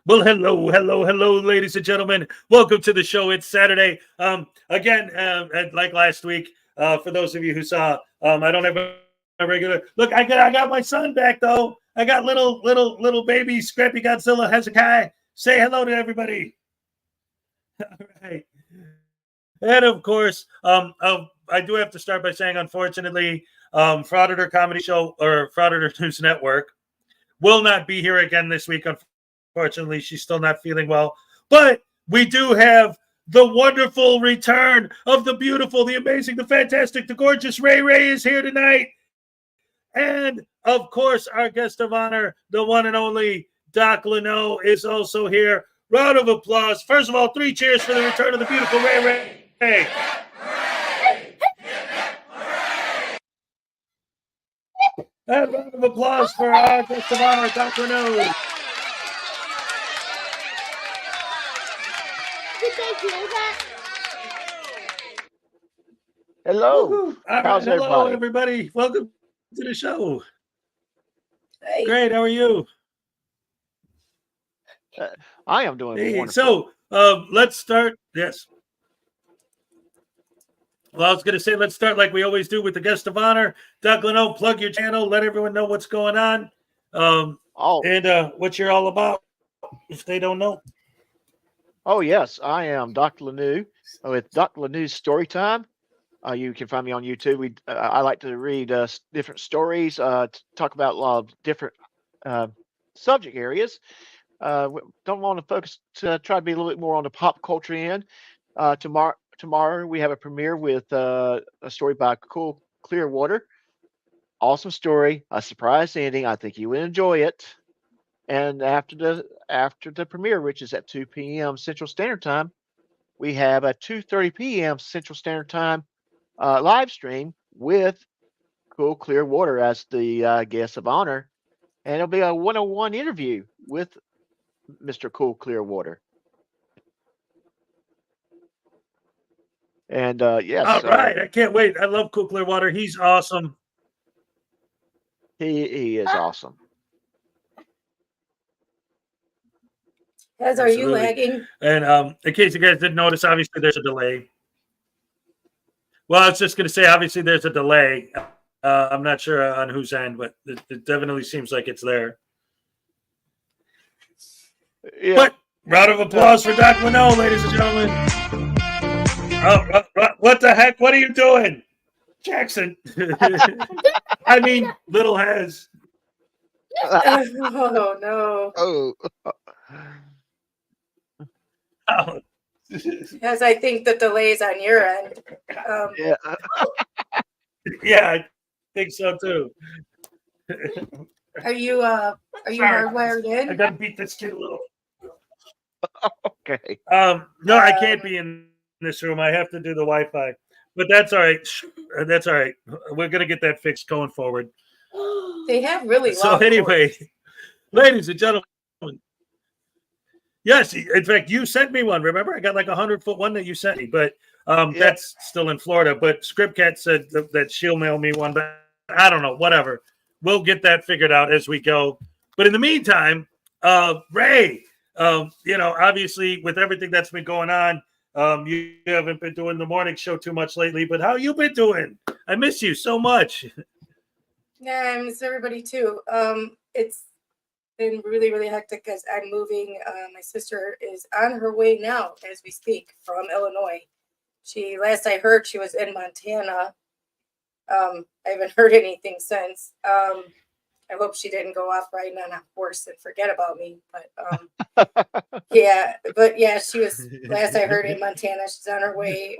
Well, hello, ladies and gentlemen. Welcome to the show. It's Saturday. Again, like last week. For those of you who saw, I don't have a regular look. I got my son back though. I got little baby Scrappy Godzilla Hezekiah. Say hello to everybody. All right. And of course, I do have to start by saying, unfortunately, Frauditor Comedy Show or Frauditor News Network will not be here again this week. Unfortunately, she's still not feeling well. But we do have the wonderful return of the beautiful, the amazing, the fantastic, the gorgeous Ray. Ray is here tonight. And of course, our guest of honor, the one and only Doc Laneau, is also here. Round of applause. First of all, 3 cheers for the return of the beautiful Ray Ray. And round of applause for our guest of honor, Doc Laneau. Hello. All How's right, hello everybody? everybody. Welcome to the show. Hey. Great. How are you? I am doing Hey, wonderful. so let's start. Yes. Well, I was going to say, let's start like we always do with the guest of honor. Doc Laneau, plug your channel. Let everyone know what's going on and what you're all about if they don't know. Yes, I am Dr. Laneau with Dr. Lanew's Storytime. You can find me on YouTube. I like to read different stories, talk about a lot of different subject areas. Don't want to focus to try to be a little bit more on the pop culture end. Tomorrow we have a premiere with a story by Cool Clearwater. Awesome story, a surprise ending. I think you would enjoy it. And after the premiere, which is at 2 p.m. Central Standard Time, we have a 2:30 p.m. Central Standard Time live stream with Cool Clearwater as the guest of honor, and it'll be a one-on-one interview with Mr. Cool Clearwater. And yes, All right. I can't wait. I love Cool Clearwater. He's awesome. he is awesome. As are you Absolutely. lagging? And in case you guys didn't notice, obviously there's a delay. Well, I was just going to say, obviously there's a delay. I'm not sure on whose end, but it definitely seems like it's there. Yeah. But round of applause for Doc Laneau, ladies and gentlemen. What the heck? What are you doing, Jackson? I mean, Little Hez. Oh no! Oh. Oh. As I think the delays on your end. Yeah. Yeah, I think so too. Are you hardwired I in? gotta beat this kid a little. Okay. No, I can't be in this room. I have to do the Wi-Fi, but that's all right. That's all right. We're gonna get that fixed going forward. They have really So long anyway, cords. ladies and gentlemen, yes, in fact, you sent me one. Remember, I got like 100-foot one that you sent me, but that's still in Florida. But Scriptcat said that she'll mail me one, but I don't know. Whatever. We'll get that figured out as we go. But in the meantime, Ray, obviously with everything that's been going on, you haven't been doing the morning show too much lately. But how you been doing? I miss you so much. Yeah, I miss everybody too. It's been really, really hectic as I'm moving. My sister is on her way now as we speak from Illinois. Last I heard, she was in Montana. I haven't heard anything since. I hope she didn't go off riding on a horse and forget about me. But yeah, she was last I heard in Montana. She's on her way.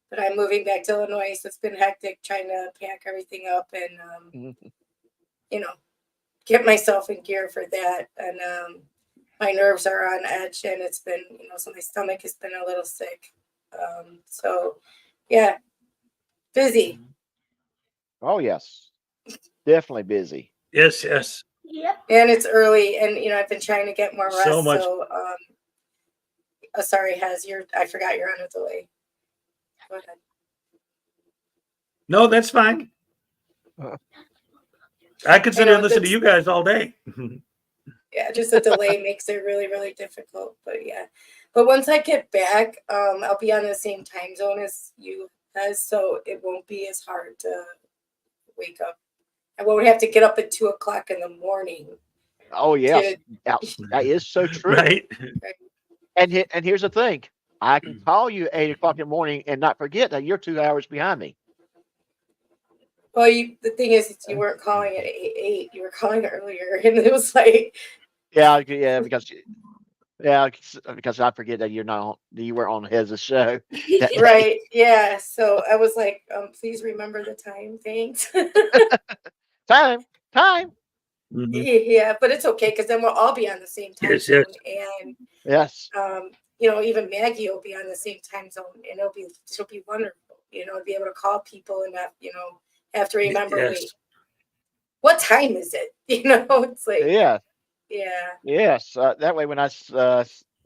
But I'm moving back to Illinois, so it's been hectic trying to pack everything up and get myself in gear for that. And my nerves are on edge, and it's been so my stomach has been a little sick. So yeah, busy. Oh yes, definitely busy. Yes. Yep. And it's early, and I've been trying to get more rest. So much. So sorry, I forgot you're on a delay. Go ahead. No, that's fine. I could sit here and listen to you guys all day. Yeah, just a delay makes it really, really difficult. But yeah, but once I get back, I'll be on the same time zone as you guys, so it won't be as hard to wake up. I won't have to get up at 2 o'clock in the morning. Oh yes, To, that is so true. Right. And here's the thing: I can call you at 8 o'clock in the morning and not forget that you're 2 hours behind me. well, the thing is, you weren't calling at 8. You were calling earlier, and it was like, Yeah, because I forget that you weren't on Hez's show that day. right, yeah. So I was like, please remember the time. Thanks. Time. Mhm. Yeah, but it's okay because then we'll all be on the same time Yes, zone, yes. and Yes. even Maggie will be on the same time zone, and she'll be wonderful. To be able to call people and not, have to remember. Yes. Wait, what time is it? It's like, Yeah. yeah, Yes. That way, when I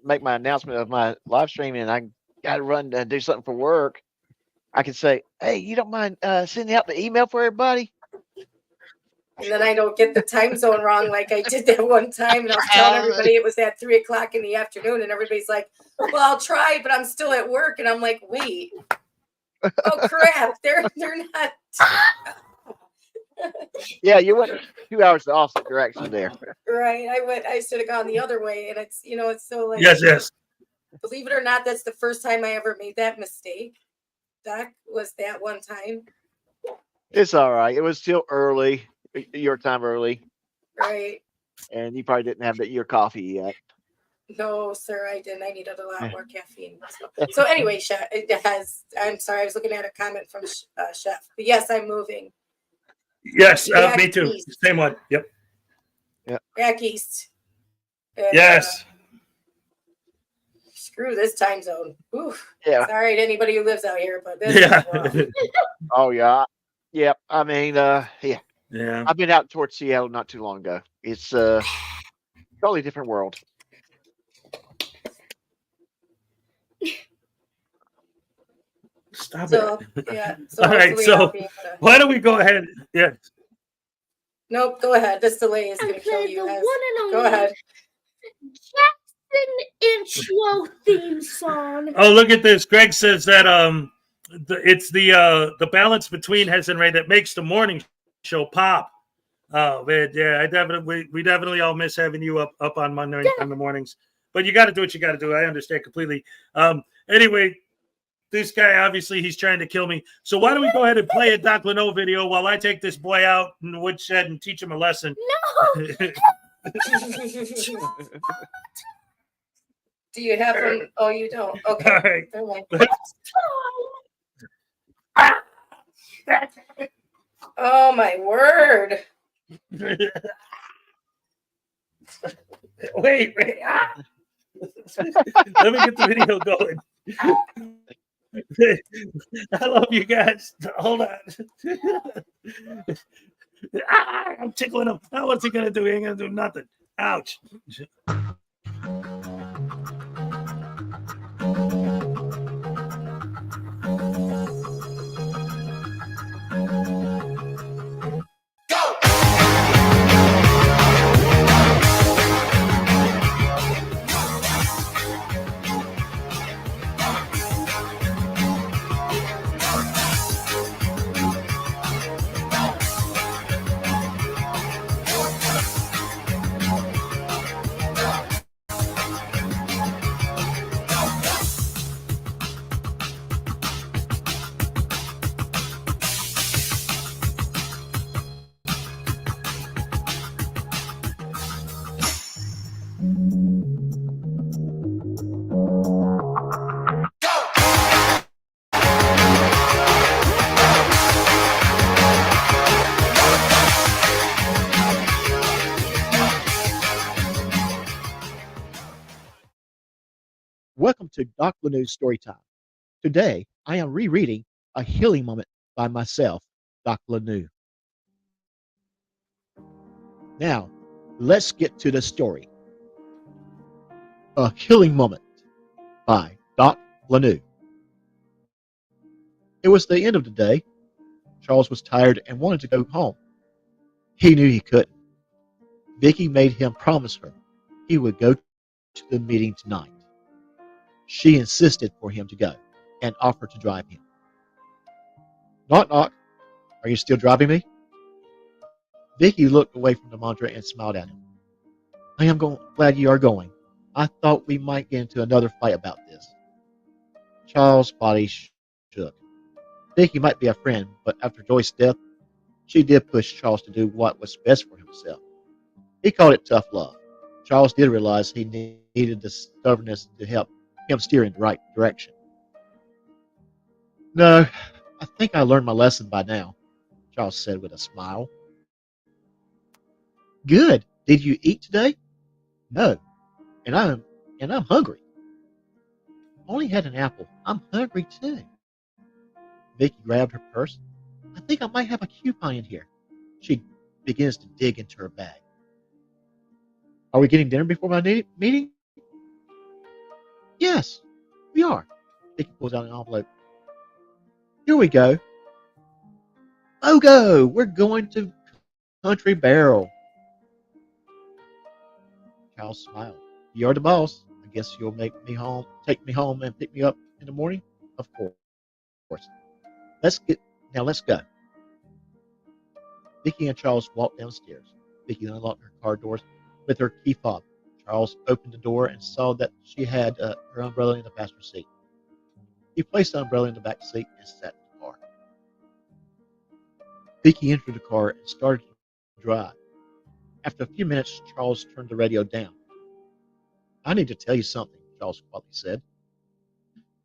make my announcement of my live stream and I got to run and do something for work, I can say, "Hey, you don't mind sending out the email for everybody?" and then I don't get the time zone wrong like I did that one time, and I was telling everybody it was at 3 o'clock in the afternoon, and everybody's like, "Well, I'll try, but I'm still at work," and I'm like, "Wait, oh crap, they're not." Yeah, you went 2 hours the opposite direction there. Right. I should have gone the other way. And it's so like, Yes. believe it or not, that's the first time I ever made that mistake. Doc, was that one time. It's all right. It was still early, your time early, Right. and you probably didn't have your coffee yet. No, sir, I didn't. I needed a lot more caffeine. So anyway, Chef, I'm sorry, I was looking at a comment from Chef. But yes, I'm moving. Yes, Back me too. east. Same one. Yep. Back east. And, Yes. screw this time zone. Oof. Yeah. Sorry to anybody who lives out here, but this Yeah. is rough. Oh yeah. Yeah. I mean, yeah. Yeah. I've been out towards Seattle not too long ago. It's a totally different world. Stop So it. yeah. So All right. hopefully I'll So be able to. why don't we go ahead? Yeah. Nope, go ahead. This delay is And going to kill play you. the Hez. one and Go only ahead. Jackson intro theme song. Oh, look at this. Greg says that it's the balance between Hez and Ray that makes the morning show pop. Oh man, yeah, we definitely all miss having you up on Monday on the mornings. But you got to do what you got to do. I understand completely. Anyway, this guy obviously he's trying to kill me. So why don't we go ahead and play a Doc Laneau video while I take this boy out in the woodshed and teach him a lesson? No. Do you have them? Oh, you don't. Okay. All right. Never mind. Oh my word. Wait. Ah! Let me get the video going. I love you guys. Hold on. I'm tickling him. Now what's he gonna do? He ain't gonna do nothing. Ouch. Welcome to Doc Laneau's Storytime. Today, I am rereading A Healing Moment by myself, Doc Laneau. Now, let's get to the story. A Healing Moment by Doc Laneau. It was the end of the day. Charles was tired and wanted to go home. He knew he couldn't. Vicky made him promise her he would go to the meeting tonight. She insisted for him to go and offered to drive him. Knock, knock. Are you still driving me? Vicky looked away from the monitor and smiled at him. I am glad you are going. I thought we might get into another fight about this. Charles' body shook. Vicky might be a friend, but after Joyce's death, she did push Charles to do what was best for himself. He called it tough love. Charles did realize he needed the stubbornness to help him steer in the right direction. No, I think I learned my lesson by now, Charles said with a smile. Good. Did you eat today? No. And I'm hungry. Only had an apple. I'm hungry too. Vicky grabbed her purse. I think I might have a coupon in here. She begins to dig into her bag. Are we getting dinner before my meeting? Yes, we are. Vicky pulls out an envelope. Here we go. Oh, go! We're going to Country Barrel. Charles smiled. You're the boss. I guess you'll take me home and pick me up in the morning? Of course. Let's go. Vicky and Charles walked downstairs. Vicky unlocked her car doors with her key fob. Charles opened the door and saw that she had her umbrella in the passenger seat. He placed the umbrella in the back seat and sat in the car. Vicky entered the car and started to drive. After a few minutes, Charles turned the radio down. I need to tell you something, Charles quietly said.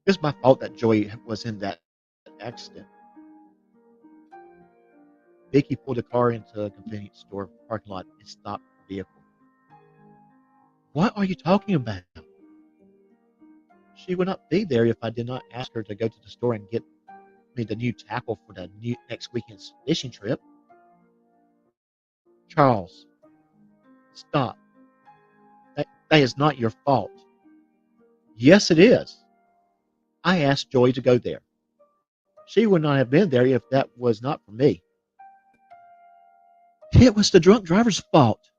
It's my fault that Joy was in that accident. Vicky pulled the car into a convenience store parking lot and stopped the vehicle. What are you talking about? She would not be there if I did not ask her to go to the store and get me the new tackle for the next weekend's fishing trip. Charles, stop. That is not your fault. Yes, it is. I asked Joy to go there. She would not have been there if that was not for me. It was the drunk driver's fault.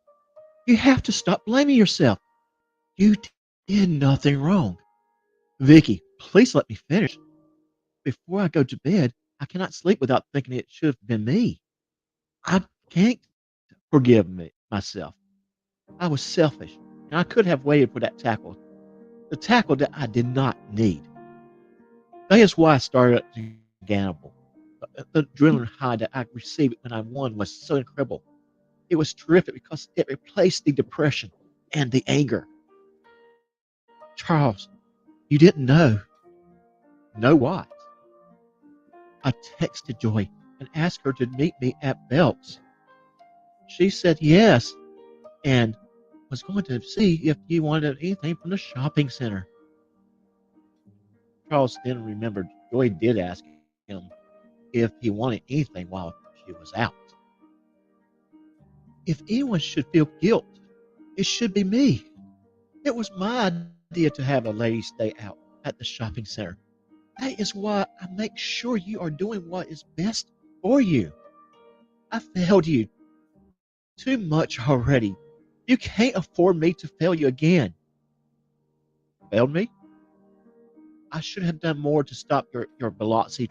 You have to stop blaming yourself. You did nothing wrong. Vicky, please let me finish. Before I go to bed, I cannot sleep without thinking it should have been me. I can't forgive myself. I was selfish, and I could have waited for that tackle. The tackle that I did not need. That is why I started to gamble. The adrenaline high that I received when I won was so incredible. It was terrific because it replaced the depression and the anger. Charles, you didn't know. Know what? I texted Joy and asked her to meet me at Belk's. She said yes and was going to see if you wanted anything from the shopping center. Charles then remembered Joy did ask him if he wanted anything while she was out. If anyone should feel guilt, it should be me. It was my idea to have a lady stay out at the shopping center. That is why I make sure you are doing what is best for you. I failed you too much already. You can't afford me to fail you again. Failed me? I should have done more to stop your Biloxi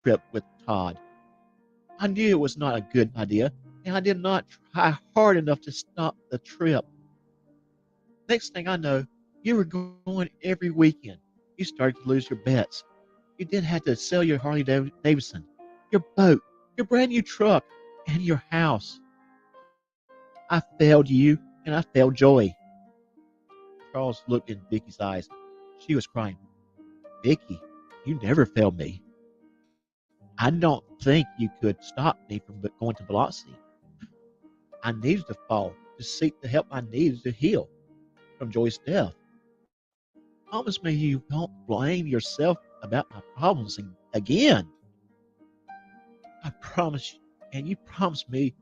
trip with Todd. I knew it was not a good idea, and I did not try hard enough to stop the trip. Next thing I know, you were going every weekend. You started to lose your bets. You then had to sell your Harley Davidson, your boat, your brand new truck, and your house. I failed you, and I failed Joy. Charles looked in Vicky's eyes. She was crying. Vicky, you never failed me. I don't think you could stop me from going to Biloxi. I needed to fall to seek the help I needed to heal from Joy's death. Promise me you won't blame yourself about my problems again. I promise you, and you promise me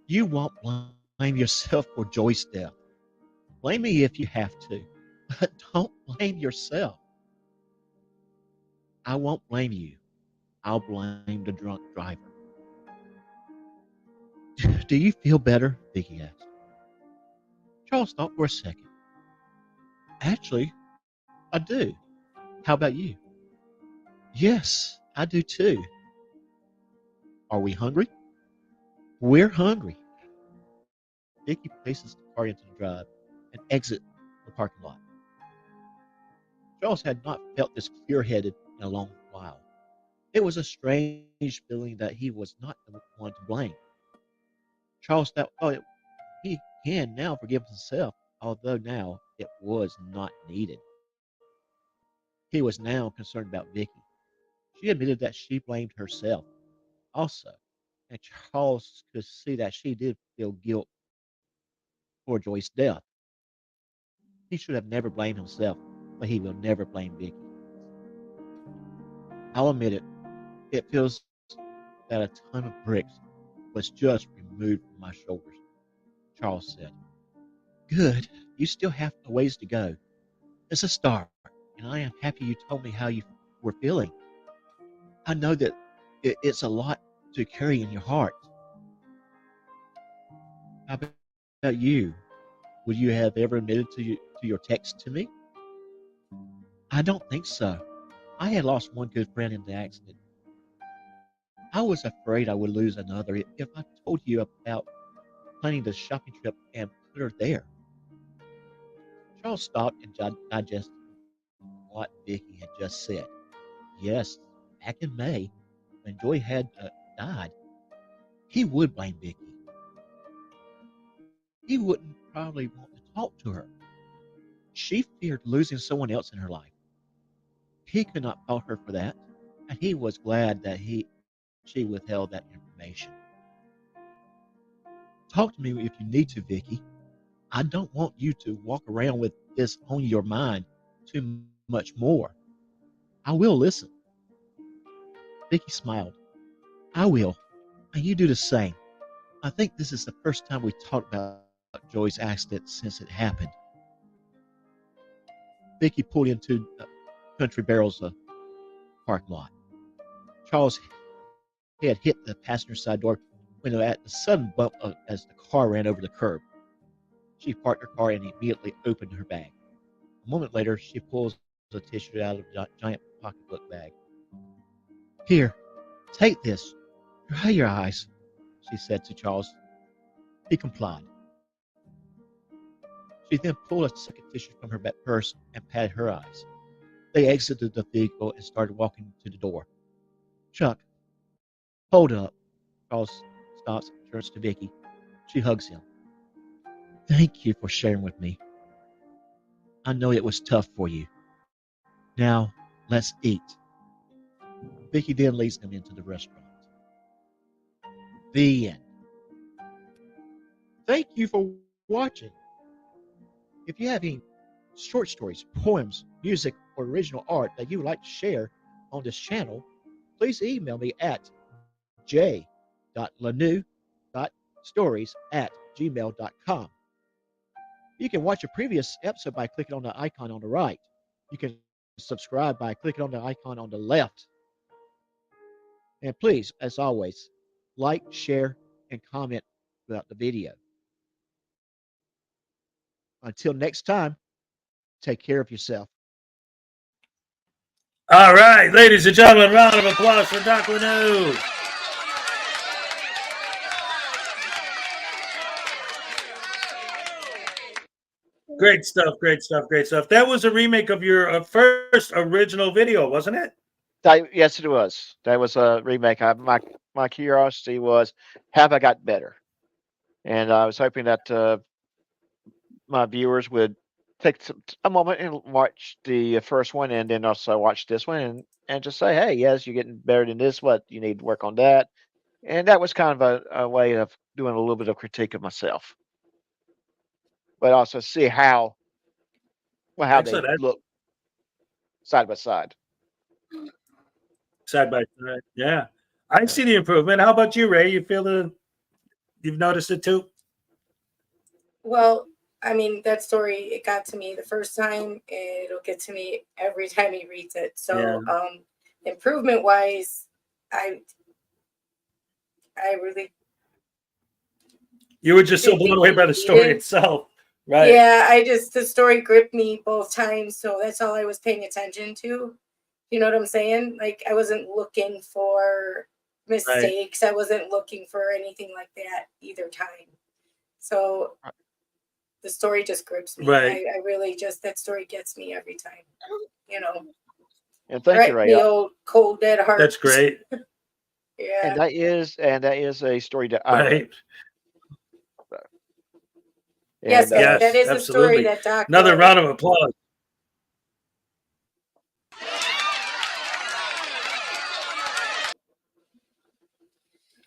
you won't blame yourself for Joy's death. Blame me if you have to, but don't blame yourself. I won't blame you. I'll blame the drunk driver. Do you feel better? Vicky asked. Charles thought for a second. Actually, I do. How about you? Yes, I do too. Are we hungry? We're hungry. Vicky places the car into the drive and exits the parking lot. Charles had not felt this clear-headed in a long while. It was a strange feeling that he was not the one to blame. Charles thought, he can now forgive himself, although now it was not needed. He was now concerned about Vicky. She admitted that she blamed herself also, and Charles could see that she did feel guilt for Joy's death. He should have never blamed himself, but he will never blame Vicky. I'll admit it, it feels that a ton of bricks was just removed from my shoulders, Charles said. Good, you still have a ways to go. It's a start, and I am happy you told me how you were feeling. I know that it's a lot to carry in your heart. How about you? Would you have ever admitted to your text to me? I don't think so. I had lost one good friend in the accident. I was afraid I would lose another if I told you about planning the shopping trip and put her there. Charles stopped and digested what Vicky had just said. Yes, back in May, when Joy had died, he would blame Vicky. He wouldn't probably want to talk to her. She feared losing someone else in her life. He could not fault her for that, and he was glad that she withheld that information. Talk to me if you need to, Vicky. I don't want you to walk around with this on your mind too much more. I will listen. Vicky smiled. I will, and you do the same. I think this is the first time we talked about Joy's accident since it happened. Vicky pulled into Country Barrel's parking lot. Charles had hit the passenger side door window at the sudden bump as the car ran over the curb. She parked her car and immediately opened her bag. A moment later, she pulls a tissue out of a giant pocketbook bag. Here, take this. Dry your eyes, she said to Charles. He complied. She then pulled a second tissue from her purse and patted her eyes. They exited the vehicle and started walking to the door. Chuck, hold up. Charles stops and turns to Vicky. She hugs him. Thank you for sharing with me. I know it was tough for you. Now, let's eat. Vicky then leads them into the restaurant. The end. Thank you for watching. If you have any short stories, poems, music, or original art that you would like to share on this channel, please email me at j.laneau.stories@gmail.com. You can watch a previous episode by clicking on the icon on the right. You can subscribe by clicking on the icon on the left. And please, as always, like, share, and comment about the video. Until next time, take care of yourself. All right, ladies and gentlemen, round of applause for Doc Laneau. Great stuff, great stuff, great stuff. That was a remake of your first original video, wasn't it? Yes, it was. That was a remake. My curiosity was, have I got better? And I was hoping that my viewers would take a moment and watch the first one, and then also watch this one, and just say, hey, yes, you're getting better than this. What you need to work on that. And that was kind of a way of doing a little bit of critique of myself, but also see how they Excellent. look side by side. Side by side, yeah. I see the improvement. How about you, Ray? You've noticed it too? Well, I mean, that story, it got to me the first time. It'll get to me every time he reads it. So, improvement wise, I really. You were just so blown away by the story itself. Right. Yeah, the story gripped me both times, so that's all I was paying attention to. You know what I'm saying? Like, I wasn't looking for mistakes. I wasn't looking for anything like that either time. So the story just grips me. Right. I really just, that story gets me every time. You know, And thank you, right? Ray. The old cold dead heart. That's great. Yeah. And that is a story that I read. Right. Yes, And, Yes, that is a story absolutely. that Doc. Another wrote. round of applause.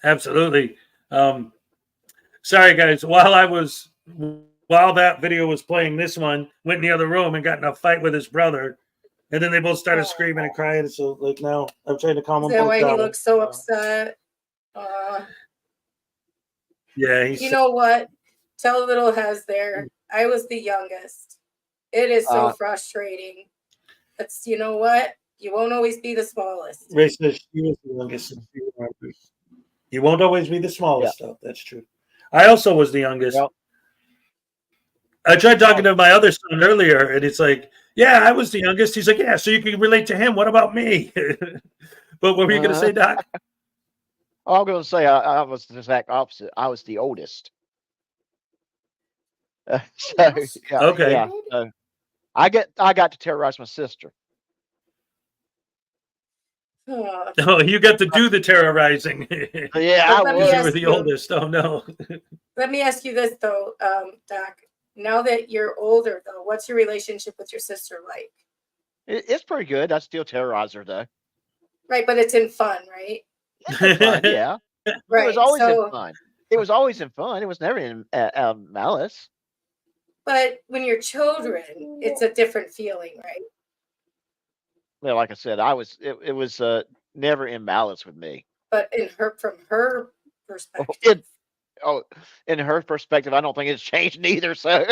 Absolutely. Sorry, guys. While that video was playing, this one went in the other room and got in a fight with his brother, and then they both started screaming and crying. So, like, now I'm trying to calm Is them that both why down. he looks so upset? Yeah, You know what? Tell little Hez there. I was the youngest. It is so frustrating. But you know what? You won't always be the smallest. Ray says she was the youngest. You won't always be the smallest, though. That's true. I also was the youngest. Well, I tried talking to my other son earlier, and it's like, yeah, I was the youngest. He's like, yeah, so you can relate to him. What about me? But what were you going to say, Doc? I'm going to say I was the exact opposite. I was the oldest. So, yeah, Okay. yeah. So I got to terrorize my sister. Oh, you got to do the terrorizing. Yeah, I Let me Because you was. were the oldest. Oh, no. Let me ask you this, though, Doc. Now that you're older, though, what's your relationship with your sister like? It's pretty good. I still terrorize her though. Right, but it's in fun, right? It's fun, yeah. Right. It was always so, in fun. It was always in fun. It was never in malice. But when you're children, it's a different feeling, right? Well, like I said, it was never in malice with me. But from her perspective, In her perspective, I don't think it's changed neither. So,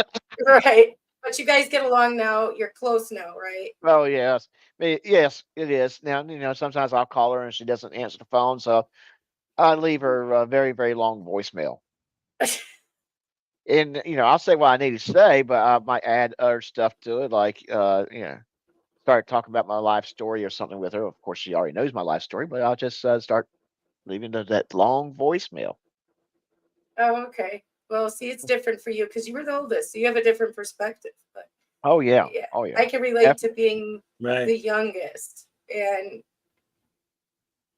right? But you guys get along now. You're close now, right? oh yes, yes, it is. Now, sometimes I'll call her and she doesn't answer the phone, so I leave her a very, very long voicemail. And I'll say what I need to say, but I might add other stuff to it, like start talking about my life story or something with her. Of course, she already knows my life story, but I'll just start leaving that long voicemail. Oh, okay. Well, see, it's different for you because you were the oldest, so you have a different perspective. But Oh yeah, yeah, oh yeah. I can relate to being Right. the youngest, and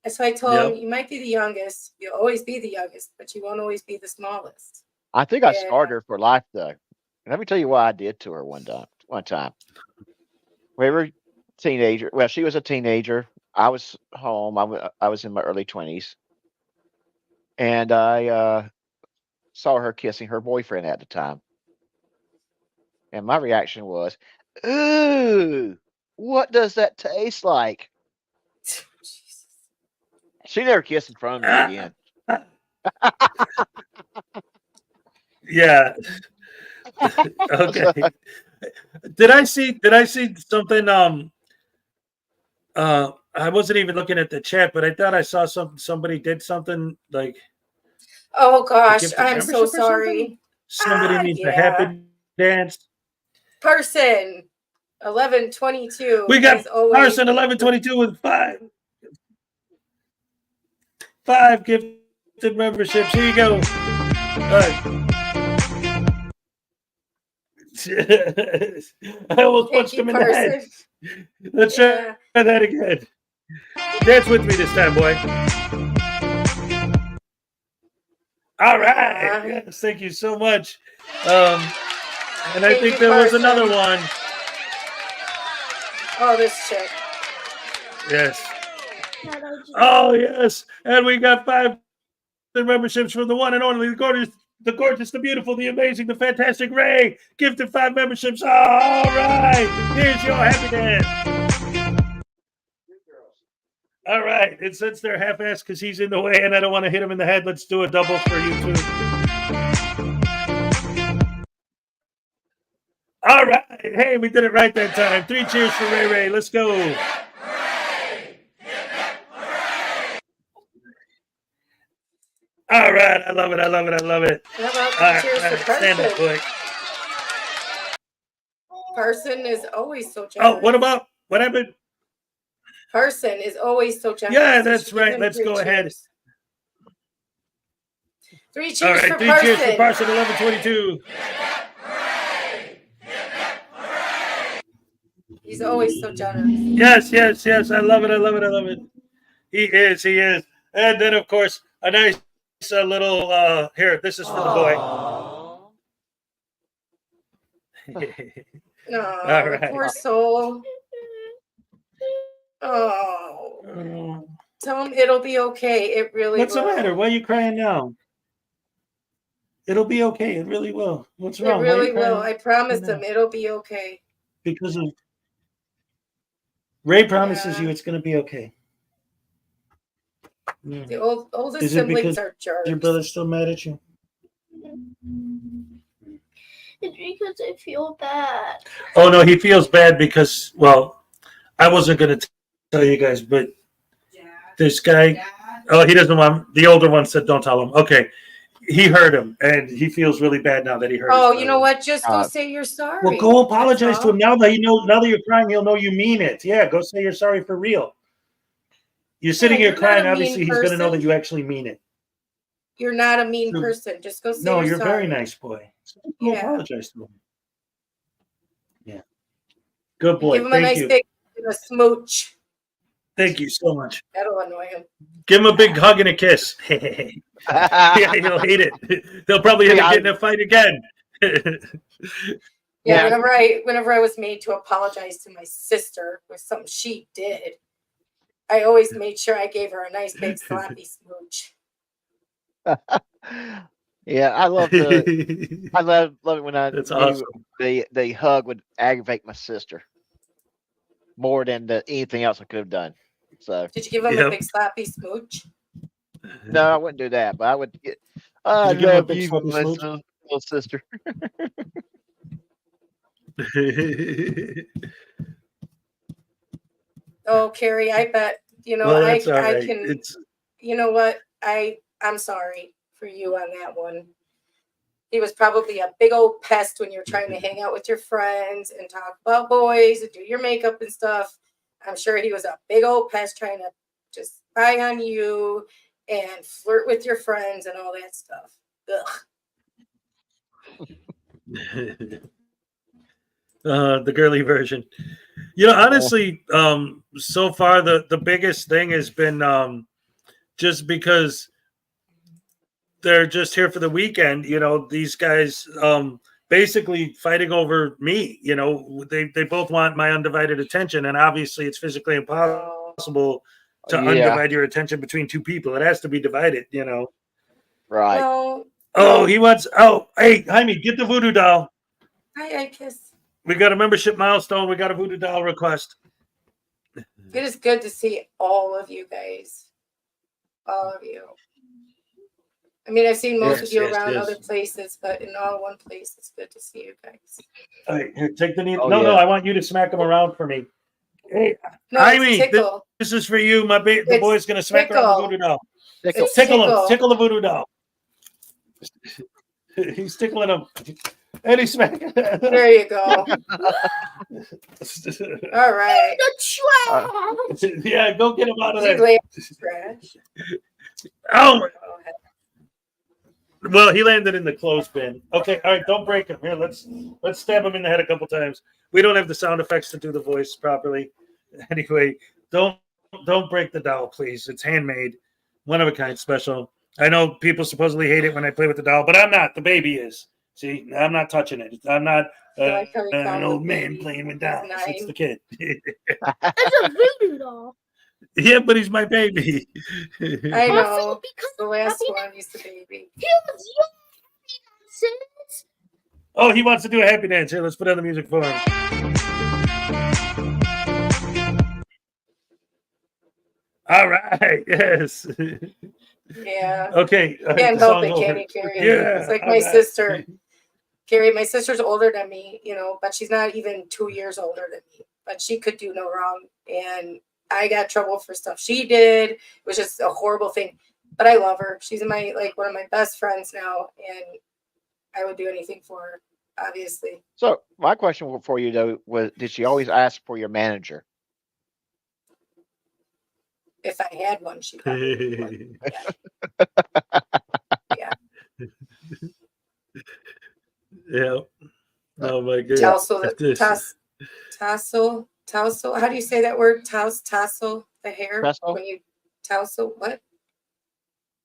so I told him, you might be the youngest, you'll always be the youngest, but you won't always be the smallest. I think I scarred her for life, though. And let me tell you what I did to her one time. We were teenager. Well, she was a teenager. I was home. I was in my early 20s, and I saw her kissing her boyfriend at the time. And my reaction was, "Ooh, what does that taste like?" Jesus. She never kissed in front of me again. Yeah. Okay. Did I see something? I wasn't even looking at the chat, but I thought I saw somebody did something like. Oh gosh, gifted I'm so membership or something? sorry. Somebody needs a happy dance. Person 1122. We got as always. Carson 1122 with five gifted memberships. Here you go. I almost punched him in the head. Let's try that again. Dance with me this time, boy. All right. Yes, thank you so much. And I think there was another one. Oh, this chick. Yes. Oh, yes. And we got 5 memberships from the one and only, the gorgeous, the beautiful, the amazing, the fantastic Ray. Gifted 5 memberships. All right. Here's your happy dance. All right. And since they're half-assed because he's in the way and I don't want to hit him in the head, let's do a double for you too. All right. Hey, we did it right that time. 3 cheers for Ray. Let's go. All right. I love it. How about 3 cheers for Stand up, Carson? boy. Parson is always so generous. Oh, what happened? Parson is always so generous. Yeah, You that's should give right. him Let's 3 go ahead. cheers. 3 All cheers right, for 3 Parson. cheers for Parson 1122. He's always so generous. Yes. I love it. He is. And then, of course, a nice little here. This is for the boy. No, All right. poor soul. Oh, tell him it'll be okay. It really What's will. the matter? Why are you crying now? It'll be okay. It really will. What's wrong? It Why are really you crying will. I promised now? him it'll be okay. Because of Ray promises Yeah. you it's going to be okay. The oldest Is it siblings because are jerks. your brother's still mad at you? It's because I feel bad. Oh no, he feels bad because I wasn't going to tell you guys, but this guy. Oh, he doesn't want. The older one said, "Don't tell him." Okay, he heard him, and he feels really bad now that he heard. Oh, his you know brother. what? Just go say you're sorry. Well, go apologize That's to him now that now that you're crying. He'll know you mean it. Yeah, go say you're sorry for real. You're sitting here you're not crying. a Obviously, mean he's going to know that person. you actually mean it. You're not a mean So- person. Just go say No, you're you're a sorry. very nice boy. So go Yeah. apologize to him. Yeah. Good boy. Give him a nice big smooch. Thank you so much. That'll annoy him. Give him a big hug and a kiss. Yeah, he'll hate it. They'll probably end up getting in a fight again. Yeah, Yeah. whenever I was made to apologize to my sister with something she did, I always made sure I gave her a nice big sloppy smooch. Yeah, I love it when I That's knew awesome. the hug would aggravate my sister more than anything else I could have done. So Did you give him Yep. a big sloppy smooch? no, I wouldn't do that, but I would get. I Did you give him a love big you, sloppy my smooch? little sister. Oh, Carrie, I bet Well, I that's all right. can. It's You know what? I'm sorry for you on that one. He was probably a big old pest when you're trying to hang out with your friends and talk about boys and do your makeup and stuff. I'm sure he was a big old pest trying to just spy on you and flirt with your friends and all that stuff. Ugh. the girly version. Honestly, so far the biggest thing has been just because they're just here for the weekend. These guys basically fighting over me. They both want my undivided attention, and obviously it's physically impossible to undivide your attention between two people. It has to be divided. Right. Well, Oh, he wants. Oh, hey, Jaime, get the voodoo doll. I kiss. We got a membership milestone. We got a voodoo doll request. It is good to see all of you guys. All of you. I mean, I've seen most of you around other places, but in all one place, it's good to see you guys. All right, here, take the knee. Oh, no, yeah. I want you to smack him around for me. Hey, No, Jaime, it's tickle. this is for you. The It's boy's gonna smack around the voodoo doll. It's Tickle him. tickle. Tickle the voodoo doll. He's tickling him. And he's smacking. There you go. All right. The trash. Yeah, go get him out of Did you there. lay on the trash? Oh, Go ahead. well, he landed in the clothespin. Okay, all right, don't break him. Here, let's stab him in the head a couple times. We don't have the sound effects to do the voice properly. Anyway, don't break the doll, please. It's handmade, one of a kind, special. I know people supposedly hate it when I play with the doll, but I'm not. The baby is. See, I'm not touching it. I'm not like how you an call old the man baby playing with his dolls. It's name. the kid. It's a voodoo doll. Yeah, but he's my baby. I Also, know. because The last happy one used to baby. he was young, sis. Oh, he wants to do a happy dance. Here, let's put on the music for him. All right. Yes. Yeah. Okay. All right, Can't the help song's it, can over. you, Carrie? Yeah. It's like all my right. sister. Carrie, my sister's older than me, but she's not even 2 years older than me. But she could do no wrong. And I got trouble for stuff she did. It was just a horrible thing. But I love her. She's one of my best friends now, and I would do anything for her. obviously. So my question for you though was, did she always ask for your manager? If I had one, she probably would. Yeah. Yeah. Oh my goodness. Tassel. How do you say that word? Tassel, the hair. Tassel? When you tassel, what?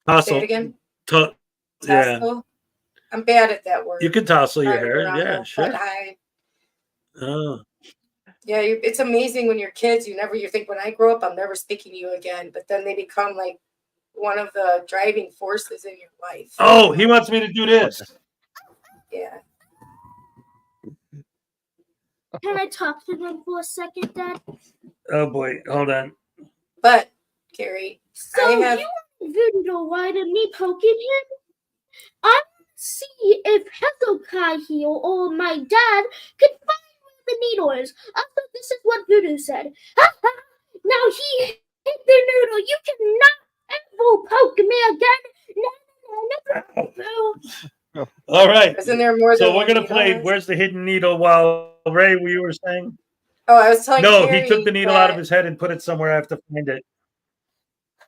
Say Tassel. it again. Yeah. Tassel. I'm bad at that word. You can tassel your Trying to hair. around Yeah, that, sure. but Oh. yeah, it's amazing when you're kids. You think, when I grow up, I'm never speaking to you again. But then they become like one of the driving forces in your life. Oh, he wants me to do this. Yeah. Can I talk to them for a second, Dad? Oh boy, hold on. But Carrie, So I have. you want Voodoo White and me poking him? I want to see if Hezekiah here or my dad can find where the needle is. I thought this is what Voodoo said. Now he hit the noodle. You cannot ever poke me again. No. All right. Isn't there more So than we're one gonna needle play on it? Where's the Hidden Needle while Ray, you were saying? Oh, I was telling No, Carrie he took the needle out of his head and put it somewhere. I have to find it.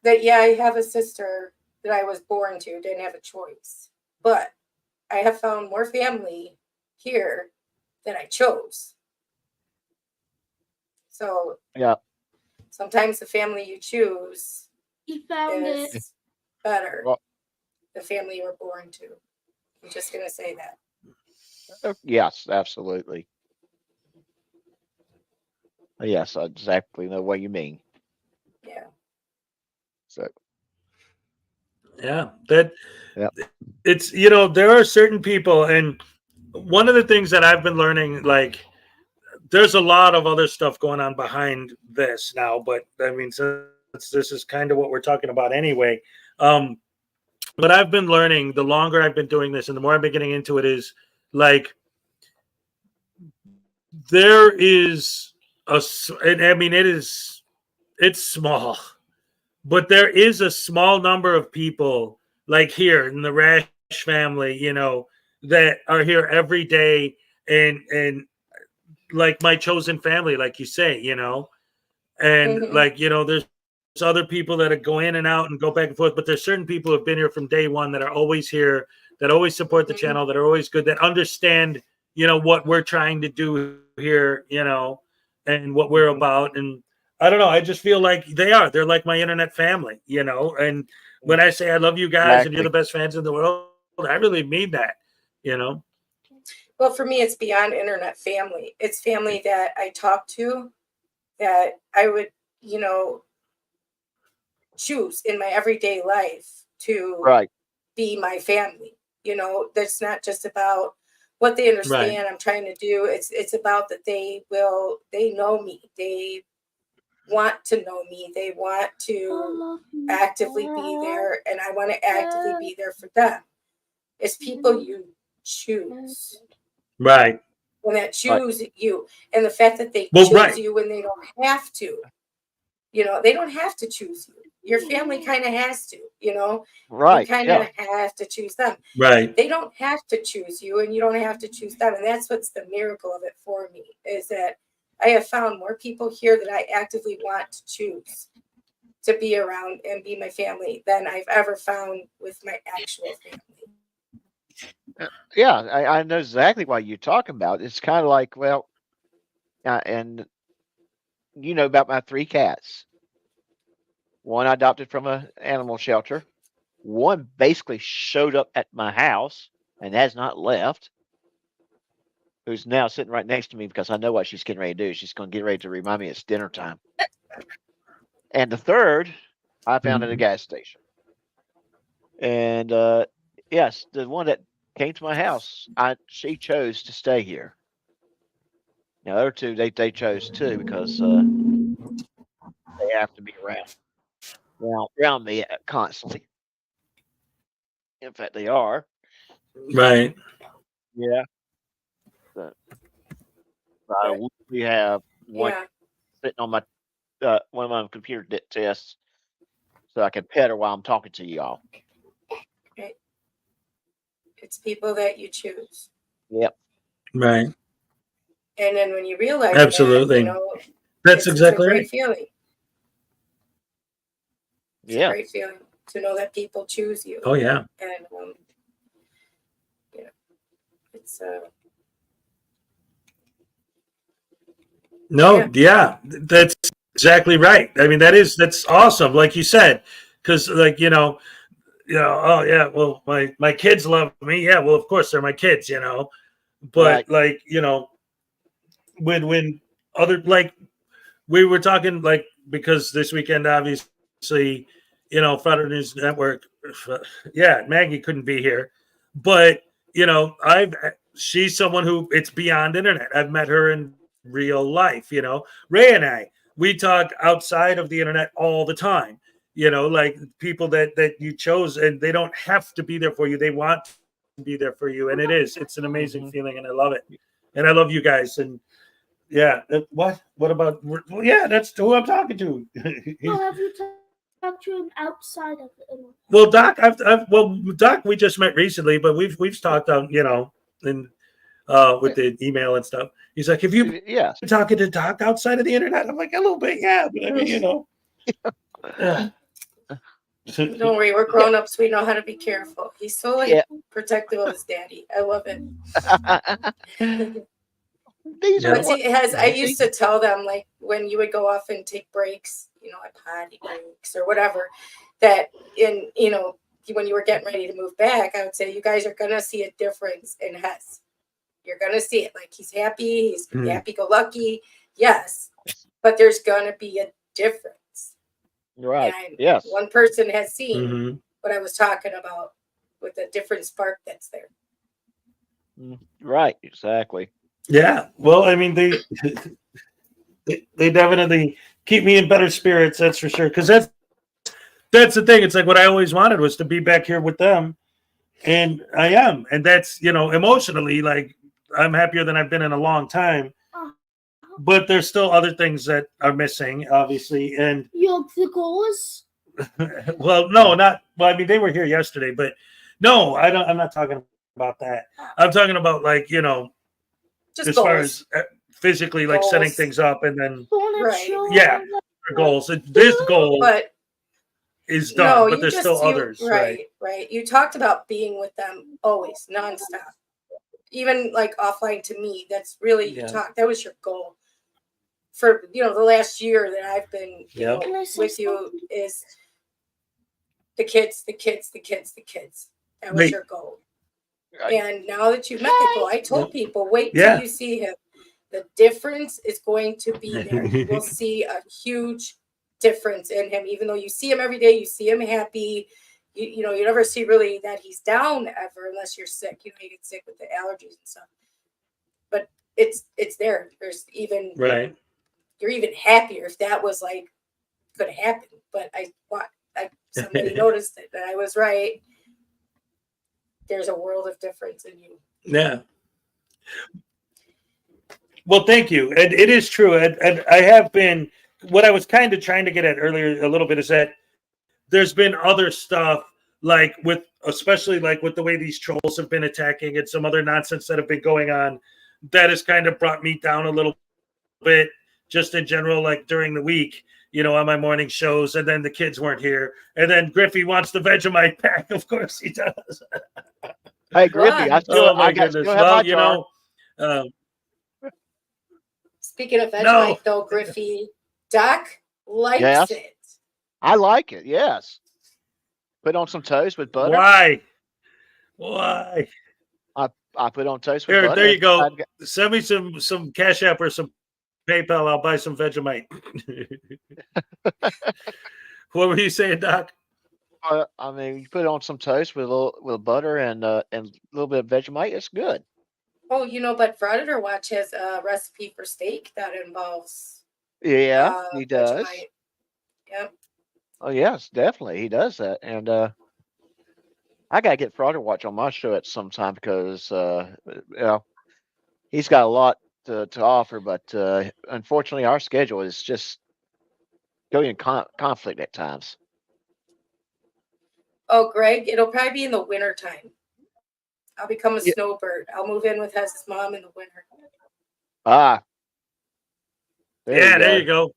that yeah, I have a sister that I was born to, didn't have a choice. But I have found more family here than I chose. So Yeah. sometimes the family you choose You found it. is better. Well- The family you were born to. I'm just gonna say that. Yes, absolutely. Yes, I exactly know what you mean. Yeah. So Yeah. That Yeah. it's there are certain people, and one of the things that I've been learning, like there's a lot of other stuff going on behind this now, but I mean, since this is kind of what we're talking about anyway. But I've been learning, the longer I've been doing this and the more I've been getting into it, is like there is I mean, it's small, but there is a small number of people like here in the Rash family, that are here every day, and like my chosen family, like you say, and Mhm. like there's other people that go in and out and go back and forth, but there's certain people who have been here from day one that are always here, that always support the Mhm. channel, that are always good, that understand what we're trying to do here, and what we're about. And I don't know, I just feel like they're like my internet family, and when I say I love you guys and you're exactly. the best fans in the world, I really mean that. Well, for me, it's beyond internet family. It's family that I talk to, that I would, choose in my everyday life to Right. be my family. That's not just about what they understand I'm trying to do. It's about that they know me. They want to know me. They want to actively be there, and I want to actively be there for them. It's people you choose. Right. When that choose you, and the fact that they Well, choose right. you when they don't have to. They don't have to choose you. Your family kind of has to. You Right. kind Yeah. of have to choose them. Right. They don't have to choose you, and you don't have to choose them. And that's what's the miracle of it for me, is that I have found more people here that I actively want to choose to be around and be my family than I've ever found with my actual family. Yeah, I know exactly what you're talking about. It's kind of like, well, and you know about my 3 cats. One I adopted from an animal shelter. One basically showed up at my house and has not left. Who's now sitting right next to me because I know what she's getting ready to do. She's going to get ready to remind me it's dinner time. And the third, I found at a gas station. And yes, the one that came to my house, she chose to stay here. Now, the other two, they chose too because they have to be around me constantly. In fact, they are. Right. Yeah. So, we have one Yeah. sitting on my one of my computer tests, so I can pet her while I'm talking to y'all. Right. It's people that you choose. Yep. Right. And then when you realize Absolutely. that, That's it's exactly a great right. feeling. It's a Yeah. great feeling to know that people choose you. Oh yeah. And it's No, yeah, that's exactly right. I mean, that's awesome, like you said, because oh yeah, well, my kids love me. Yeah, well, of course they're my kids, but Right. like when other like we were talking like because this weekend obviously Frauditors Network, yeah, Maggie couldn't be here, but I've she's someone who it's beyond internet. I've met her in real life. Ray and we talk outside of the internet all the time. Like people that you chose, and they don't have to be there for you. They want to be there for you, and it's an amazing Hmm. feeling, and I love it, and I love you guys, and yeah. What about? Well, yeah, that's who I'm talking to. Well, have you talked to him outside of the internet? Well, Doc, Doc, we just met recently, but we've talked on, and with the email and stuff. He's like, "Have you been Yes. talking to Doc outside of the internet?" I'm like, "A little bit, yeah." But I mean, don't worry, we're grown ups. We know how to be careful. He's so Yeah. protective of his daddy. I love it. These are Yeah. But see, I used to tell them, like, when you would go off and take breaks, like potty breaks or whatever, that when you were getting ready to move back, I would say, you guys are gonna see a difference in Hess. You're gonna see it. Like, he's happy, he's happy-go-lucky, yes, but there's gonna be a difference. right. And Yes. one person has seen Mhm. what I was talking about with a different spark that's there. Right. Exactly. Yeah. Well, I mean, they definitely keep me in better spirits. That's for sure. Because that's the thing. It's like what I always wanted was to be back here with them, and I am, and that's emotionally, like, I'm happier than I've been in a long time. But there's still other things that are missing, obviously, and The goals? well, no, not well. I mean, they were here yesterday, but no, I don't. I'm not talking about that. I'm talking about like Just as goals. far as physically, like setting Goals. things up, and then Right. yeah, goals. This goal But is done, no, but you there's just still others, right? right. You talked about being with them always, nonstop. Even like offline to me, that's really Yeah. that was your goal for the last year that I've been Yep. Can I say with you something? is the kids. That was Wait. your goal. Right. And now that you met the goal, I told people, wait till Yeah. you see him. The difference is going to be there. You will see a huge difference in him. Even though you see him every day, you see him happy. You never see really that he's down ever unless you're sick. You get sick with the allergies and stuff. But it's there. There's even Right. You're even happier if that was like could happen. But somebody noticed it, and I was right. There's a world of difference in you. Yeah. Well, thank you. And it is true. And I have been, what I was kind of trying to get at earlier a little bit is that there's been other stuff like especially like with the way these trolls have been attacking and some other nonsense that have been going on that has kind of brought me down a little bit just in general, like during the week, on my morning shows. And then the kids weren't here. And then Griffey wants the Vegemite pack. Of course he does. Hey, Griffey, I still, Oh my I got goodness. still have my Well, jar. Speaking of Vegemite, No. though, Griffey, Doc likes Yes. it. I like it. Yes. Put on some toast with butter. Why? I put on toast with Here, butter. there you go. I've got- Send me some Cash App or some PayPal. I'll buy some Vegemite. What were you saying, Doc? I mean, you put on some toast with with butter and a little bit of Vegemite. It's good. Oh, but Frauditor Watch has a recipe for steak that involves Yeah, he does. Vegemite. Yep. Oh yes, definitely he does that. And I gotta get Frauditor Watch on my show at some time because he's got a lot to offer, but unfortunately our schedule is just going in conflict at times. Oh, Greg, it'll probably be in the winter time. I'll become a Yeah. snowbird. I'll move in with Hez's mom in the winter. Ah. There you go.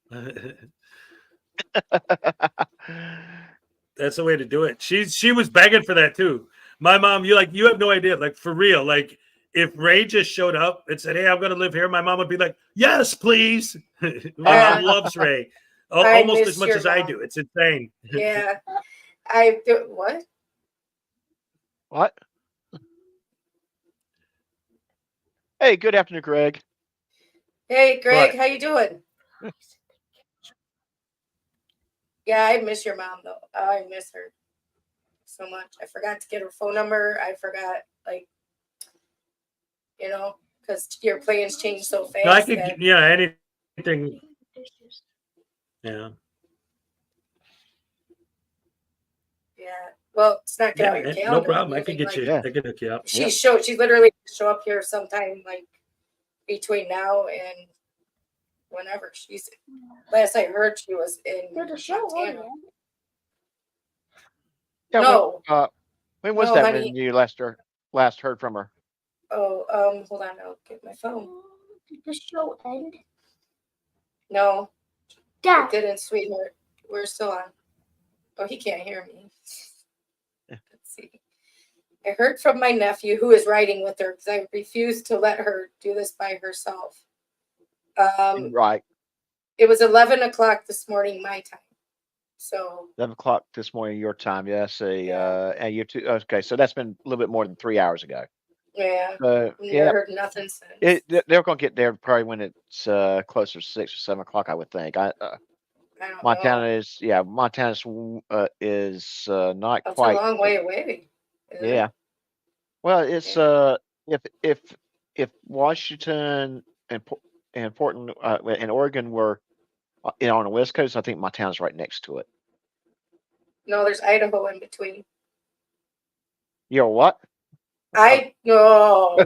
That's the way to do it. She was begging for that too. My mom, you have no idea, like for real. Like if Ray just showed up and said, "Hey, I'm going to live here," my mom would be like, "Yes, please." My mom loves Ray almost as miss much your as I mom. do. It's insane. Yeah. I do what? What? Hey, good afternoon, Greg. Hey, Greg, What? how you doing? Yeah, I miss your mom though. I miss her so much. I forgot to get her phone number. I forgot, like, because your plans change so fast. No, I could, that, anything. Yeah. yeah. Well, it's not get out your Yeah, calendar. no problem. I moving, could get like, you. Yeah. I could hook you up. She literally show up here sometime like between now and whenever. She's last I heard she was in There's a show on Montana. there. Yeah, No. when was No, that honey. when you last heard from her? Oh, hold on, I'll get my phone. Did the show end? No, Dad. it didn't, sweetheart. We're still on. Oh, he can't hear me. Let's see. I heard from my nephew who is riding with her because I refused to let her do this by herself. Right. It was 11 o'clock this morning, my time. So 11 o'clock this morning, your time. Yeah, see. Yeah. And you two. Okay, so that's been a little bit more than 3 hours ago. yeah, Yeah. never heard nothing since. They're going to get there probably when it's closer to 6 or 7 o'clock, I would think. I don't Montana know. Montana's is not That's quite. a long way away. isn't it? Yeah. Well, it's Yeah. if Washington and Portland and Oregon were on the West Coast, I think Montana's right next to it. No, there's Idaho in between. You know what? I know.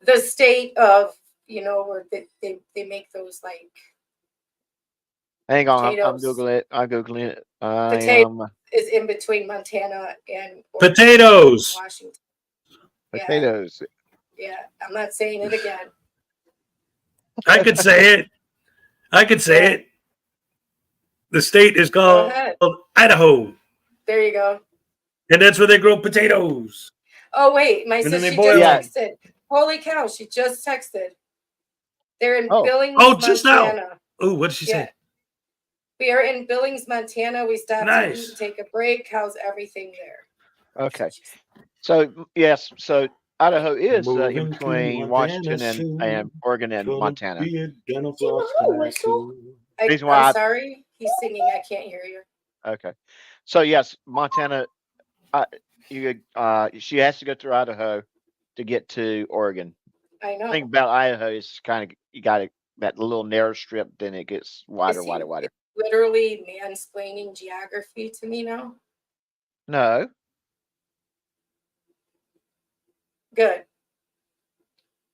The state of, where they make those like Hang on, I'm potatoes. googling it. I'm googling it. I Potato. am is in between Montana and Oregon, Potatoes. Washington. Yeah, potatoes. yeah. I'm not saying it again. I could say it. I could say Yeah. it. The state is Go called ahead. Idaho, There you go. and that's where they grow potatoes. Oh wait, my And then sister they just boil them. texted. Holy cow, she just texted. They're in Oh. Billings, Oh, just now. Montana. Oh, what did she Yeah. say? We are in Billings, Montana. We stopped to Nice. eat and take a break. How's everything there? Okay. So yes, so Idaho is in Moving to between Montana Washington soon. and Oregon and Gonna Montana. be a dental Do you floss know guy whistle? soon. Reason why I'm sorry. He's singing. I can't hear you. Okay. So yes, Montana. She has to go through Idaho to get to Oregon. I know. The thing about Idaho is kind of you got that little narrow strip, then it gets wider, Is he wider. literally mansplaining geography to me now? No, Good.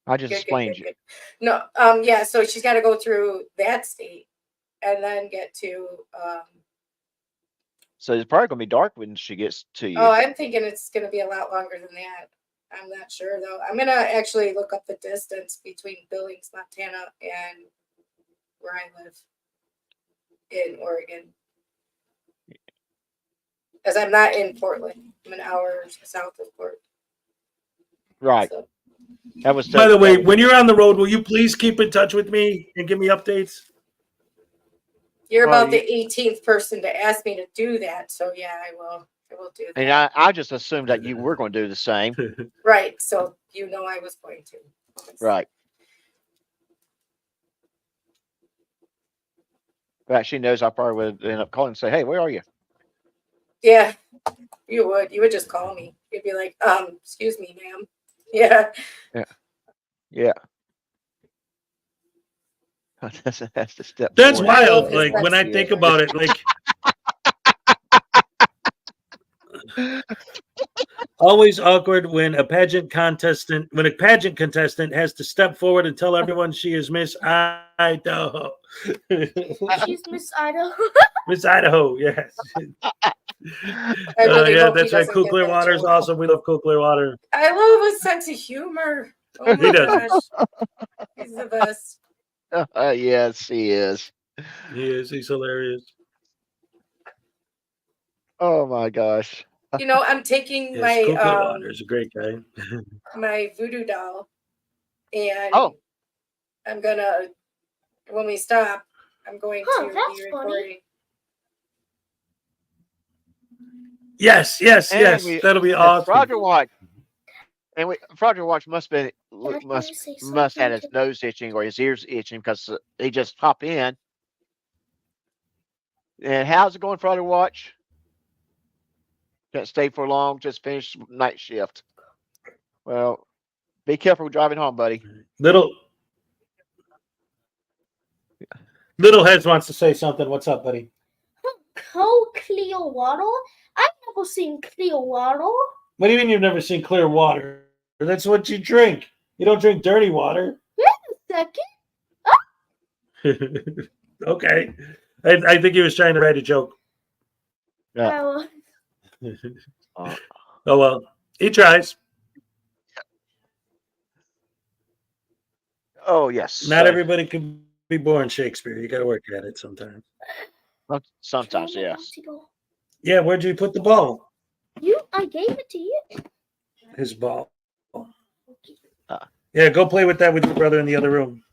I just Good, explained you. good. No, yeah, so she's got to go through that state and then get to, So it's probably gonna be dark when she gets to you. oh, I'm thinking it's going to be a lot longer than that. I'm not sure though. I'm going to actually look up the distance between Billings, Montana and where I live in Oregon. Because I'm not in Portland. I'm an hour south of Portland. Right. So, That was. By the way, when you're on the road, will you please keep in touch with me and give me updates? you're Well, about the 18th person to ask me to do that. So yeah, I will do that. and I just assumed that you were going to do the same. Right. So I was going to. Right. But she knows I probably would end up calling and say, "Hey, where are you?" Yeah, you would. You would just call me. You'd be like, excuse me, ma'am. Yeah. Yeah. That's the step. That's forward. I love wild. his Like when I sexy think voice. about it, like Always awkward when a pageant contestant has to step forward and tell everyone she is Miss Idaho. She's Miss Idaho. Miss Idaho, yes. I really Yeah, hope he that's right. doesn't Cool get Clear that Water is joke. awesome. We love Cool Clear Water. I love his sense of humor. Oh He my does. gosh. He's the best. Yes, he is. He is. He's hilarious. Oh my gosh. You know, I'm taking Yes, Cool Clear my Water is a great guy. my voodoo doll, and Oh. I'm gonna, when we stop, I'm going Huh, to that's be funny. recording. Yes. And That'll be and awesome. Frauditor Watch. And Frauditor Watch must Dad, can I must say must had something his to- nose itching or his ears itching because he just hop in. And how's it going, Frauditor Watch? Can't stay for long. Just finished night shift. Well, be careful driving home, buddy. Little Heads wants to say something. What's up, buddy? Clear water? I've never seen clear water. What do you mean you've never seen clear water? That's what you drink. You don't drink dirty water. Second. Okay. I think he was trying to write a joke. Yeah. Oh, Oh well. He tries. Oh yes. Not So, everybody can be born Shakespeare. You gotta work at it sometimes. sometimes, Tell me yes. to go. Yeah, where'd you put the ball? I gave it to you. His ball. Ah. Yeah, go play with that with your brother in the other room.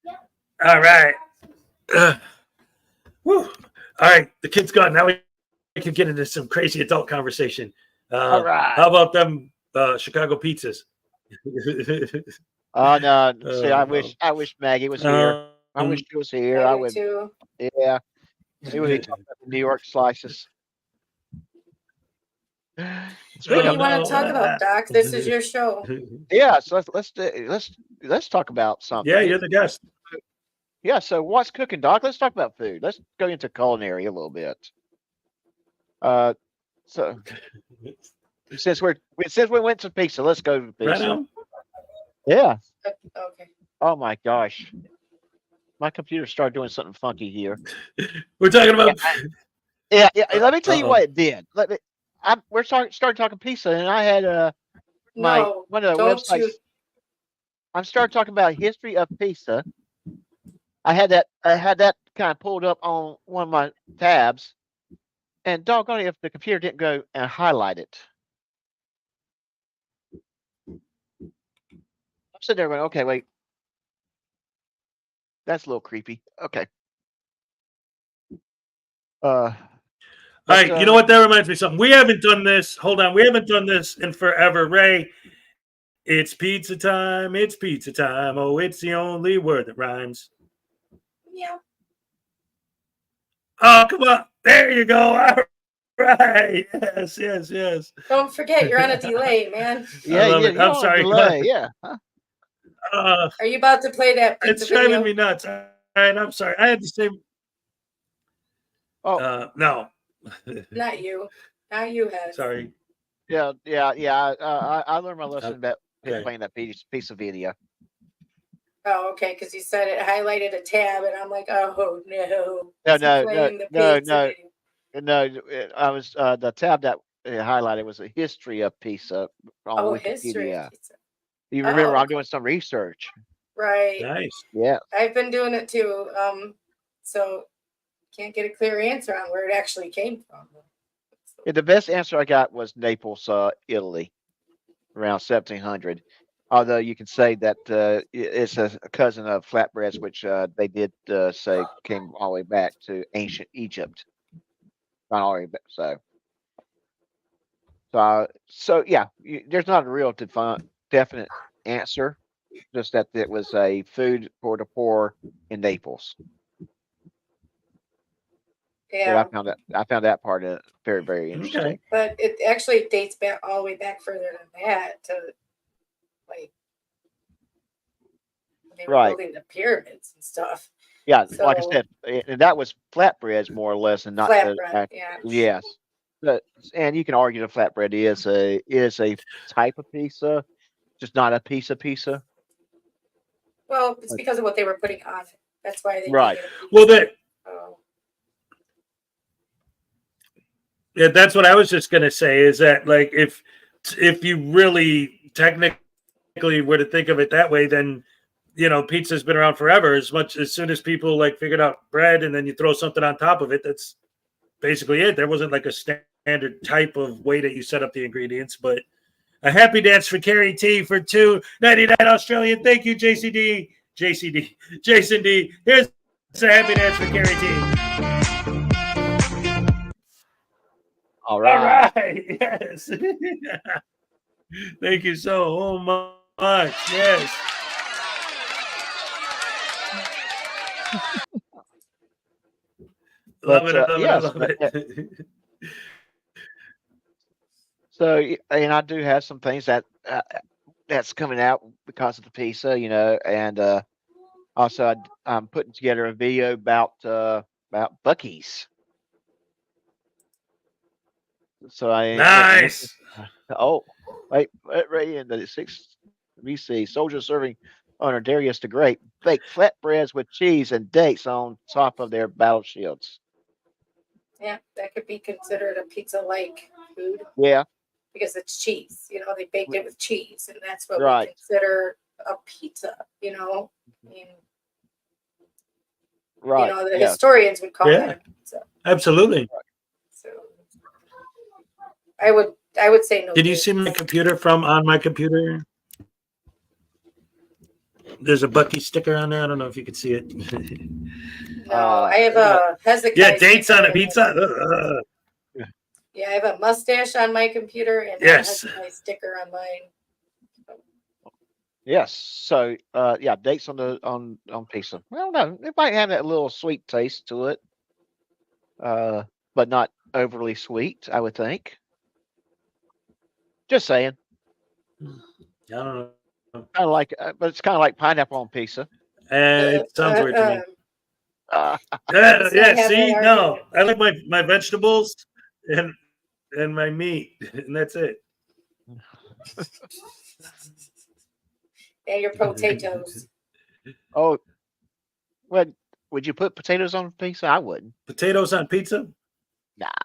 Yeah. All right. Woo. All right, the kid's gone. Now we can get into some crazy adult conversation. All right. How about them Chicago pizzas? Oh no. See, I Uh, wish Maggie was here. I wish she was here. I I do would. too. Yeah. We would be talking about the New York slices. What Speaking do of you want to talk about, Doc? This is your show. yeah, so let's talk about something. Yeah, you're the guest. Yeah, so what's cooking, Doc? Let's talk about food. Let's go into culinary a little bit. So since we went to pizza, let's go to pizza. Right now? Yeah. Okay. Oh my gosh. My computer started doing something funky here. We're talking about. Yeah. Let me tell you Uh-oh. what it did. We're started talking pizza, and I had No, one of the don't websites. you? I started talking about history of pizza. I had that kind of pulled up on one of my tabs, and doggone it, if the computer didn't go and highlight it. I'm sitting there going, okay, wait. That's a little creepy. Okay. All right, you know what? That reminds me of something. We haven't done this. Hold on. We haven't done this in forever. Ray, it's pizza time. It's pizza time. Oh, it's the only word that rhymes. Yeah. Oh, come on. There you go. All right. Yes. Don't forget, you're on a delay, man. Yeah, love it. you're I'm on a sorry. delay. Yeah. Are you about to play that pizza It's driving video? me nuts. All right, I'm sorry. I had the same. Oh, No. Not you. Not you, Hez. Sorry. yeah. I learned my lesson about Okay. playing that piece of video. Oh, okay, because you said it highlighted a tab, and I'm like, oh no. No, Is he no, playing the no, pizza no. video? No, I was the tab that highlighted was a history of pizza on Oh, Wikipedia. history of pizza. You remember Oh. I'm doing some research. Right. Nice. Yeah. I've been doing it too. So can't get a clear answer on where it actually came from. Yeah, the best answer I got was Naples, Italy, around 1700. Although you can say that it's a cousin of flatbreads, which they did say came all the way back to ancient Egypt. Not all the way back, so yeah, there's not a real definite answer. Just that it was a food for the poor in Naples. But Yeah, I found that part very, very interesting. Okay. but it actually dates back all the way back further than that to like they were Right. building the pyramids and stuff. Yeah, like I So- said, and that was flatbreads more or less, and not Flatbread, yeah. Yes. And you can argue the flatbread is a type of pizza, just not a pizza. Well, it's because of what they were putting on it. That's why they Right. made it a pizza. Well, that Oh. yeah, that's what I was just gonna say. Is that like if you really technically were to think of it that way, then pizza's been around forever. As soon as people like figured out bread, and then you throw something on top of it, that's basically it. There wasn't like a standard type of way that you set up the ingredients, but a happy dance for Carrie T for $2.99 Australian. Thank you, Jason D. Here's a happy dance for Carrie T. All All right. right. Yes. Thank you so much. Yes. Love it. I love it. So, and I do have some things that's coming out because of the pizza, and also I'm putting together a video about Buc-ee's. So Nice. Oh, right in the 6 BC, soldiers serving under Darius the Great baked flatbreads with cheese and dates on top of their battle shields. Yeah, that could be considered a pizza-like food Yeah, because it's cheese. They baked it with cheese, and that's what Right. we consider a pizza. I mean, right. the Yeah. historians would call Yeah. that a pizza. Absolutely. So I would say no. Did you see my computer from on my computer? There's a Bucky sticker on there. I don't know if you could see it. No, I have a Hezekiah. Yeah, dates on a sticker. pizza. Yeah, I have a mustache on my computer and Yes. a Hezekiah sticker on mine. Yes. So, yeah, dates on pizza. Well, no, it might have that little sweet taste to it, but not overly sweet, I would think. Just saying. I don't know. Kind of like, but it's kind of like pineapple on pizza. It sounds weird to me. Let's Yeah, not have see, that no, argument. I like my vegetables and my meat, and that's it. And your potatoes. Oh, would you put potatoes on pizza? I wouldn't. Potatoes on pizza?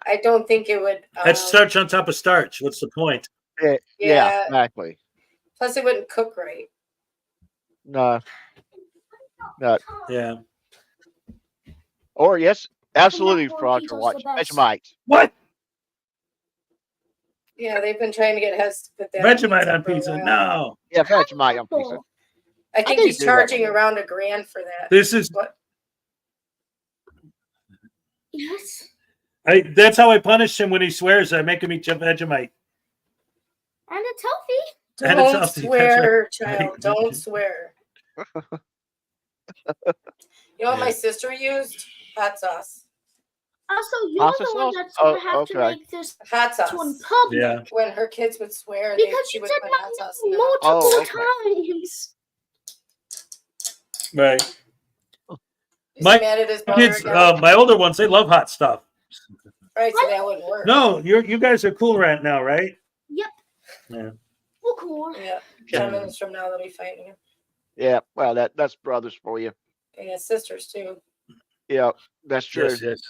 I don't think it would. That's starch on top of starch. What's the point? Yeah, Yeah. exactly. Plus, it wouldn't cook right. No. Yeah. Or yes, absolutely, Pineapple on Frauditor. pizza's Watch the best. Vegemite. What? Yeah, they've been trying to get Hez to put that Vegemite on for a pizza? while. No. Yeah, Vegemite on pizza. Pineapple. I think need he's to do that charging one day. around $1,000 for that. This is What? Yes. that's how I punish him when he swears. I make him eat Vegemite. And it's healthy. And it's Don't healthy, that's swear, right. child. Don't swear. You know what my sister used? Hot sauce. Also, you're Pasta the one sauce? that's gonna Oh, have to okay. make this Hot to in sauce. public. Yeah. When her kids would swear, Because she you would said put my hot sauce in name the mouth. multiple Oh, times. Right. Is My he mad at his brother kids, again? my older ones, they love hot stuff. Right, so that wouldn't work. No, you guys are cool right now, right? Yep. Yeah. Well, cool. Yeah. 10 minutes from now, they'll be fighting him. Yeah, well, that's brothers for you. And his sisters, too. Yeah, that's true. Yes.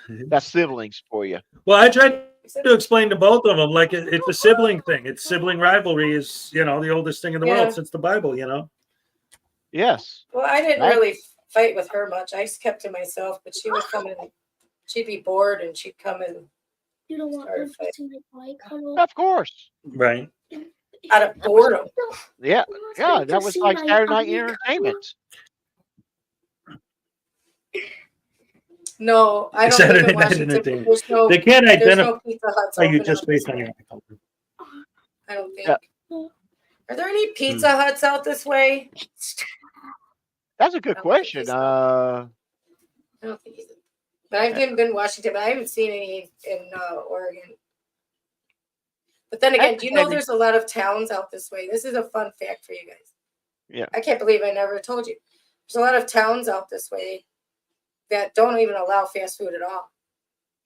That's siblings for you. Well, I tried to explain to both of them, like it's a sibling thing. It's sibling rivalry is, the oldest thing in the Yeah. world since the Bible, Yes. Well, I didn't Right. really fight with her much. I just kept to myself, but she would come in. She'd be bored, and she'd come in You don't want Sorry, them to see my bike. Hello. Of course. Right. out of boredom. Yeah. Yeah, to that was see like my Saturday night ugly entertainment. No, I don't Saturday live in night Washington. entertainment. There's no, They can't there's identify no Pizza Huts you open just out based this on way. your agriculture. I don't think. Yeah. Are there any Pizza Huts out this way? That's a good I don't think question. he's- I don't think he's. But I haven't been in Washington, but I haven't seen any in Oregon. But then again, do you know there's a lot of towns out this way? This is a fun fact for you guys. Yeah. I can't believe I never told you. There's a lot of towns out this way that don't even allow fast food at all.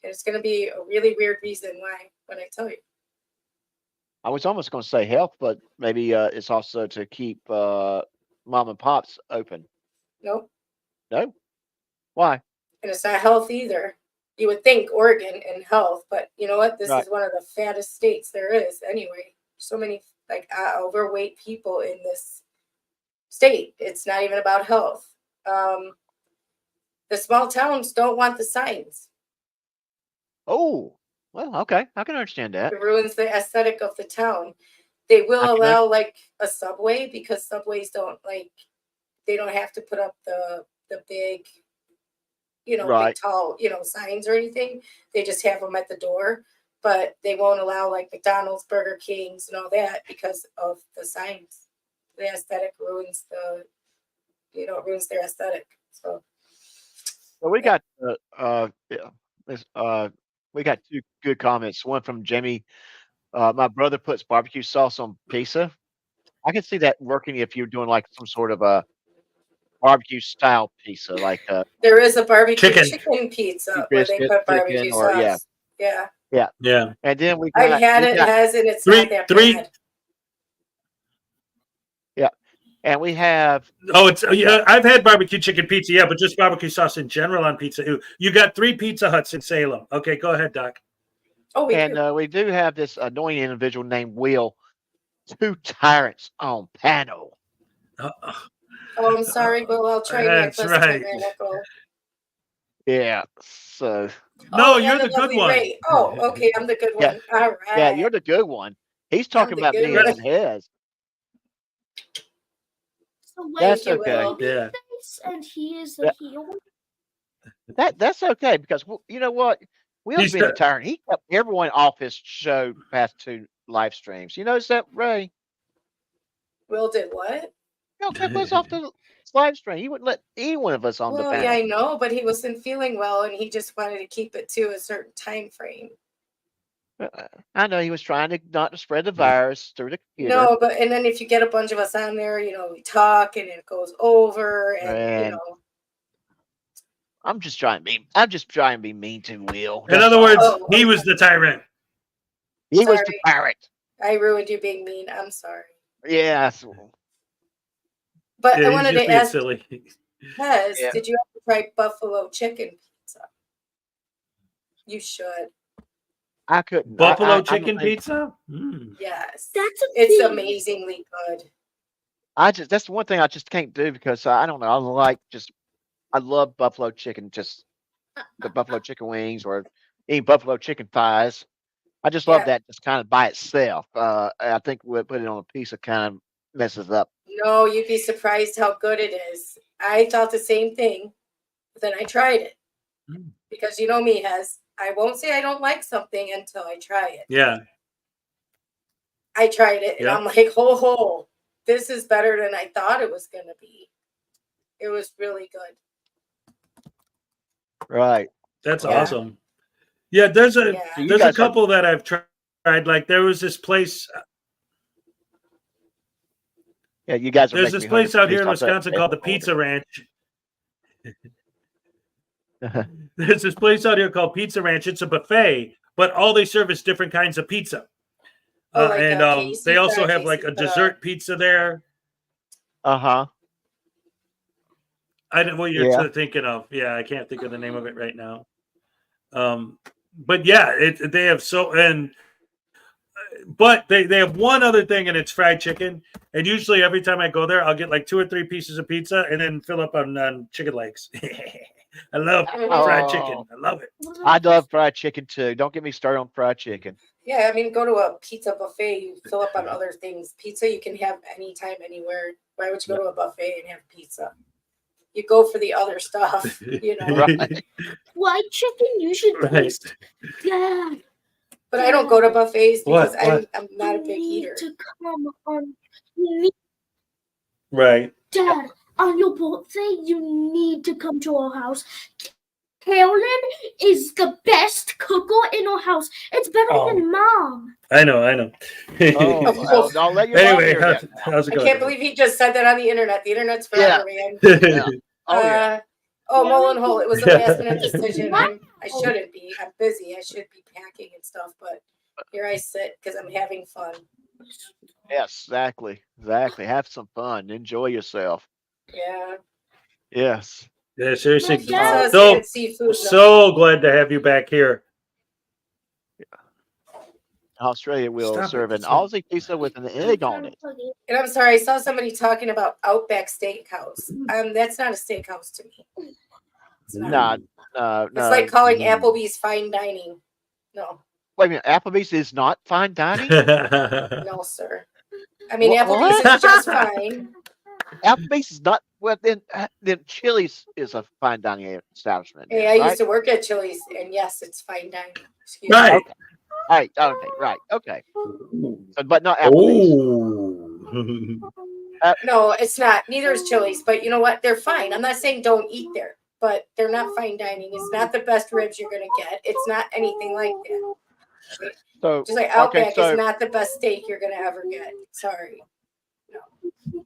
And it's going to be a really weird reason why when I tell you. I was almost going to say health, but maybe it's also to keep mom and pops open. Nope. No? Why? And it's not health either. You would think Oregon and health, but you know what? This Right. is one of the fattest states there is anyway. So many like overweight people in this state. It's not even about health. The small towns don't want the signs. Oh, well, okay. I can understand that. It ruins the aesthetic of the town. They will I can allow like a subway because subways don't like, they don't have to put up the big, big Right. tall, signs or anything. They just have them at the door, but they won't allow like McDonald's, Burger Kings, and all that because of the signs. The aesthetic ruins ruins their aesthetic. So Well, we got we got two good comments. One from Jamie. My brother puts barbecue sauce on pizza. I can see that working if you're doing like some sort of a barbecue style pizza, like there is a barbecue Chicken. chicken pizza where they brisket, put barbecue chicken, or sauce. yeah. Yeah. Yeah. And then we I've got had we it, got- has, and it's Three- not that three- bad. and we have Oh, it's yeah. I've had barbecue chicken pizza, yeah, but just barbecue sauce in general on pizza. You got 3 Pizza Huts in Salem. Okay, go ahead, Doc. Oh, we and do. we do have this annoying individual named Will. 2 tyrants on panel. Uh, Oh, I'm sorry, but I'll try That's next right. time, Nicole. Yeah. So No, Oh, you're and the good lovely one. Ray. Oh, okay, I'm the good Yeah. one. All right. yeah, you're the good one. He's talking the about good me one. and his. So wait, That's you, okay. Will. Yeah. face and he is the Yeah. heel. That's okay because you know what? Will's He's being a the- tyrant. He kept everyone off his show past 2 live streams. You notice that, Ray? Will did what? Will kept us off the live stream. He wouldn't let any one of us on the Well, panel. yeah, I know, but he wasn't feeling well, and he just wanted to keep it to a certain time frame. I know he was trying to not to spread the virus through the computer. No, but and then if you get a bunch of us on there, we talk and it goes over, and And I'm just trying to be mean to Will. In That's other all. words, Oh, he was the tyrant. He was the sorry. tyrant. I ruined you being mean. I'm sorry. Yeah. But Yeah, I he's wanted just to being ask silly. Pez, Yeah. did you ever try buffalo chicken pizza? You should. I couldn't. Buffalo I don't chicken think- pizza? Mm. Yes. That's a It's thing. amazingly good. that's the one thing I just can't do because I don't know. I love buffalo chicken, just the buffalo chicken wings or eating buffalo chicken thighs. I just love Yeah. that just kind of by itself. I think we'll put it on a pizza kind of messes up. No, you'd be surprised how good it is. I thought the same thing, but then I tried it. Mm. Because you know me, I won't say I don't like something until I try it. Yeah. I tried it and Yep. I'm like, ho, this is better than I thought it was going to be. It was really good. Right. That's Yeah. awesome. Yeah, there's a Yeah. So you there's a guys are- couple that I've tried. Like there was this place. Yeah, you guys are There's making this me place hungry. out here in Please talk Wisconsin about called the that. Pizza Ranch. There's this place out here called Pizza Ranch. It's a buffet, but all they serve is different kinds of pizza. Oh, like And Casey's, they also not have like a Casey's, dessert pizza there. Uh-huh. I don't what you're Yeah. thinking of. Yeah, I can't think of the name of it right now. But yeah, they have but they have one other thing, and it's fried chicken. And usually every time I go there, I'll get like 2 or 3 pieces of pizza and then fill up on chicken legs. I love fried chicken. I love it. I love fried chicken too. Don't get me started on fried chicken. Yeah, I mean, go to a pizza buffet, you fill up on other things. Pizza you can have anytime, anywhere. Why would you go to a buffet and have pizza? You go for the other stuff, Right. Fried chicken, you should Right. taste that. But I don't go to buffets because What? I'm not a You big need eater. to come on. You need, Right. Dad, on your birthday, you need to come to our house. Carolyn is the best cooker in our house. It's better Oh. than Mom. I know. Oh, I'll let you Anyway, hear that. how's it I going? can't believe he just said that on the internet. The internet's Yeah. forever, man. Oh, yeah. Mullen Hole. It was a last minute decision. I I shouldn't be. I'm busy. I should be packing and stuff, but here I sit because I'm having fun. Yes, exactly. Exactly. Have some fun. Enjoy yourself. Yeah. Yes. Yeah, seriously. Yes, yes. So, And seafood. so glad to have you back here. Australia will Stop it, serve an that's right. Aussie pizza with an egg on it. And I'm sorry, I saw somebody talking about Outback Steakhouse. That's not a steakhouse to me. It's not. No, It's like calling Mm. Applebee's fine dining. No, Wait a minute. Applebee's is not fine dining? no, sir. I mean, What? Applebee's is just fine. Applebee's is not. Well, then Chili's is a fine dining establishment. Hey, then, I right? used to work at Chili's, and yes, it's fine dining. Excuse Right. me. Okay. All right. Okay. Right. Okay. So, but not Applebee's. Oh. No, it's not. Neither is Chili's, but you know what? They're fine. I'm not saying don't eat there, but they're not fine dining. It's not the best ribs you're gonna get. It's not anything like that. So Just like okay. Outback So is not the best steak you're gonna ever get. Sorry.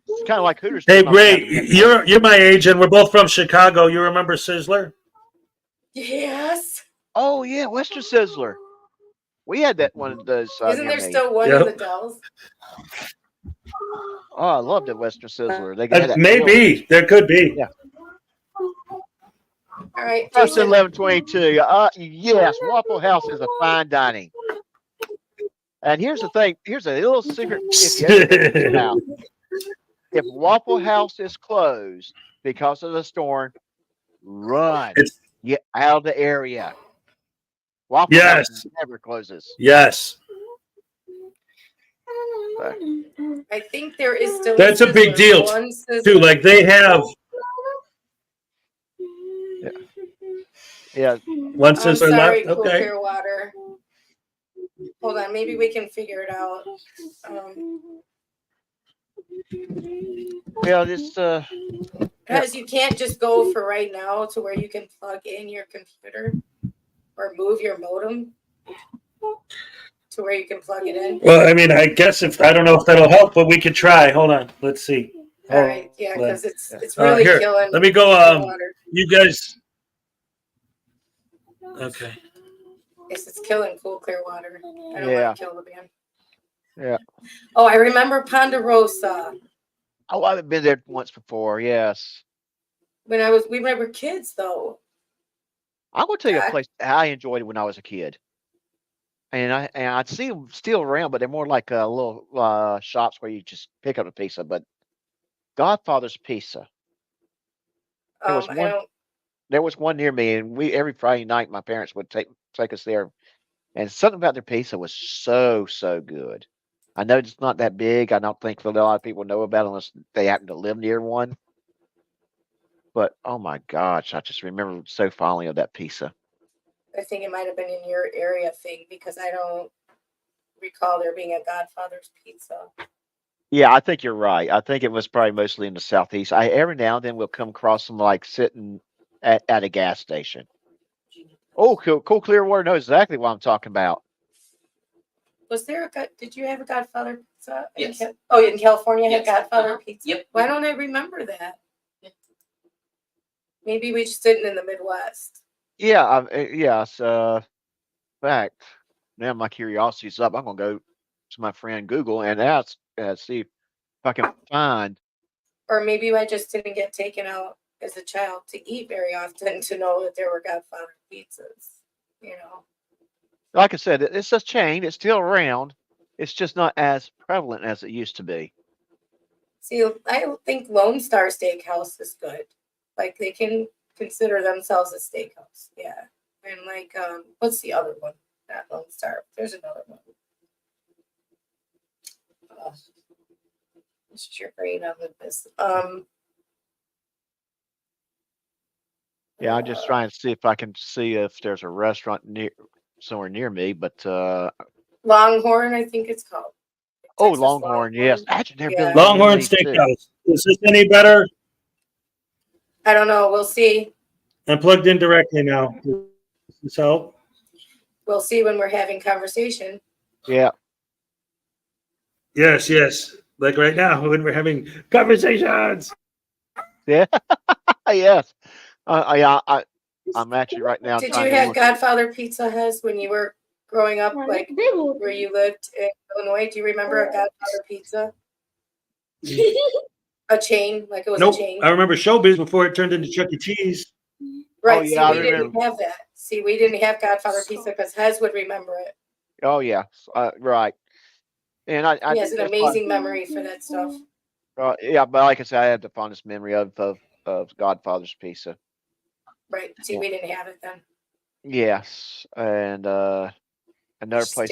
it's kind of like Hooters. Hey, not gonna have Ray, a- you're my age, and we're both from Chicago. You remember Sizzler? Yes. Oh yeah, Western Sizzler. We had that one of those. Isn't near there me. still one Yep. in the Dells? Oh, I loved it, Western Sizzler. They had that Maybe there could be. Yeah. All right, Person Jason. 1122. Yes, Waffle House is a fine dining. And here's the thing. Here's a little secret. If you ever get this out. If Waffle House is closed because of the storm, run. It's- Get out of the area. Waffle Yes. House never closes. Yes, I think there is still. That's a big Sizzler. deal, One Sizzler. too. Like they have Yeah. one I'm Sizzler sorry, left. Cool Okay. Clear Water. Hold on, maybe we can figure it out. Yeah, this Because you can't just go for right now to where you can plug in your computer or move your modem to where you can plug it in. Well, I mean, I guess if I don't know if that'll help, but we could try. Hold on. Let's see. All right, yeah, because it's Uh, really here, killing. let me go. the water. You guys. Okay. Yes, it's killing Cool Clear Water. I don't Yeah. want to kill the man. Yeah. Oh, I remember Ponderosa Oh, I've been there once before. Yes. when we were kids though. I'm gonna tell you a Okay. place I enjoyed it when I was a kid. And I'd see them still around, but they're more like little shops where you just pick up a pizza. But Godfather's Pizza. There was I one. don't. There was one near me, and we every Friday night my parents would take us there, and something about their pizza was so good. I know it's not that big. I don't think that a lot of people know about it unless they happen to live near one. But oh my gosh, I just remember so fondly of that pizza. I think it might have been in your area thing because I don't recall there being a Godfather's Pizza. Yeah, I think you're right. I think it was probably mostly in the southeast. I every now and then will come across them like sitting at a gas station. Oh, cool Clearwater knows exactly what I'm talking about. Was there did you have a Godfather Pizza? Yes. In California had Yes. Godfather Pizza? Yep. Why don't I remember that? Maybe we just didn't in the Midwest. Yeah, yes. In fact, now my curiosity's up. I'm gonna go to my friend Google and ask, see if I can find. Or maybe I just didn't get taken out as a child to eat very often to know that there were Godfather pizzas, you know. Like I said, it's a chain. It's still around. It's just not as prevalent as it used to be. See, I think Lone Star Steakhouse is good. Like they can consider themselves a steakhouse. Yeah. And like, what's the other one? Not Lone Star. There's another one. This is your brain on this. Yeah, I'm just trying to see if I can see if there's a restaurant somewhere near me. But Longhorn, I think it's called. oh, Texas Longhorn, yes. Actually, they're building Yeah. one near Longhorn me, too. Steakhouse. Is this any better? I don't know. We'll see. I'm plugged in directly now. Does this help? We'll see when we're having conversation. Yeah. Yes, yes. Like right now when we're having conversations. Yeah. Yes. Yeah. I'm actually right now Did trying you to have look. Godfather Pizza Hut when you were growing up, like They will. where you lived in Illinois? Do you remember a Godfather Pizza? A chain, like it was a Nope. chain. I remember Showbiz before it turned into Chuck E. Cheese. Right. yeah, I See, we didn't remember. have that. See, we didn't have Godfather Pizza because Hez would remember it. Oh yeah, right. And I He has think an that's why. amazing memory for that stuff. Yeah, but like I said, I had the fondest memory of Godfather's Pizza. Right. See, we didn't have it then. Yes, and another place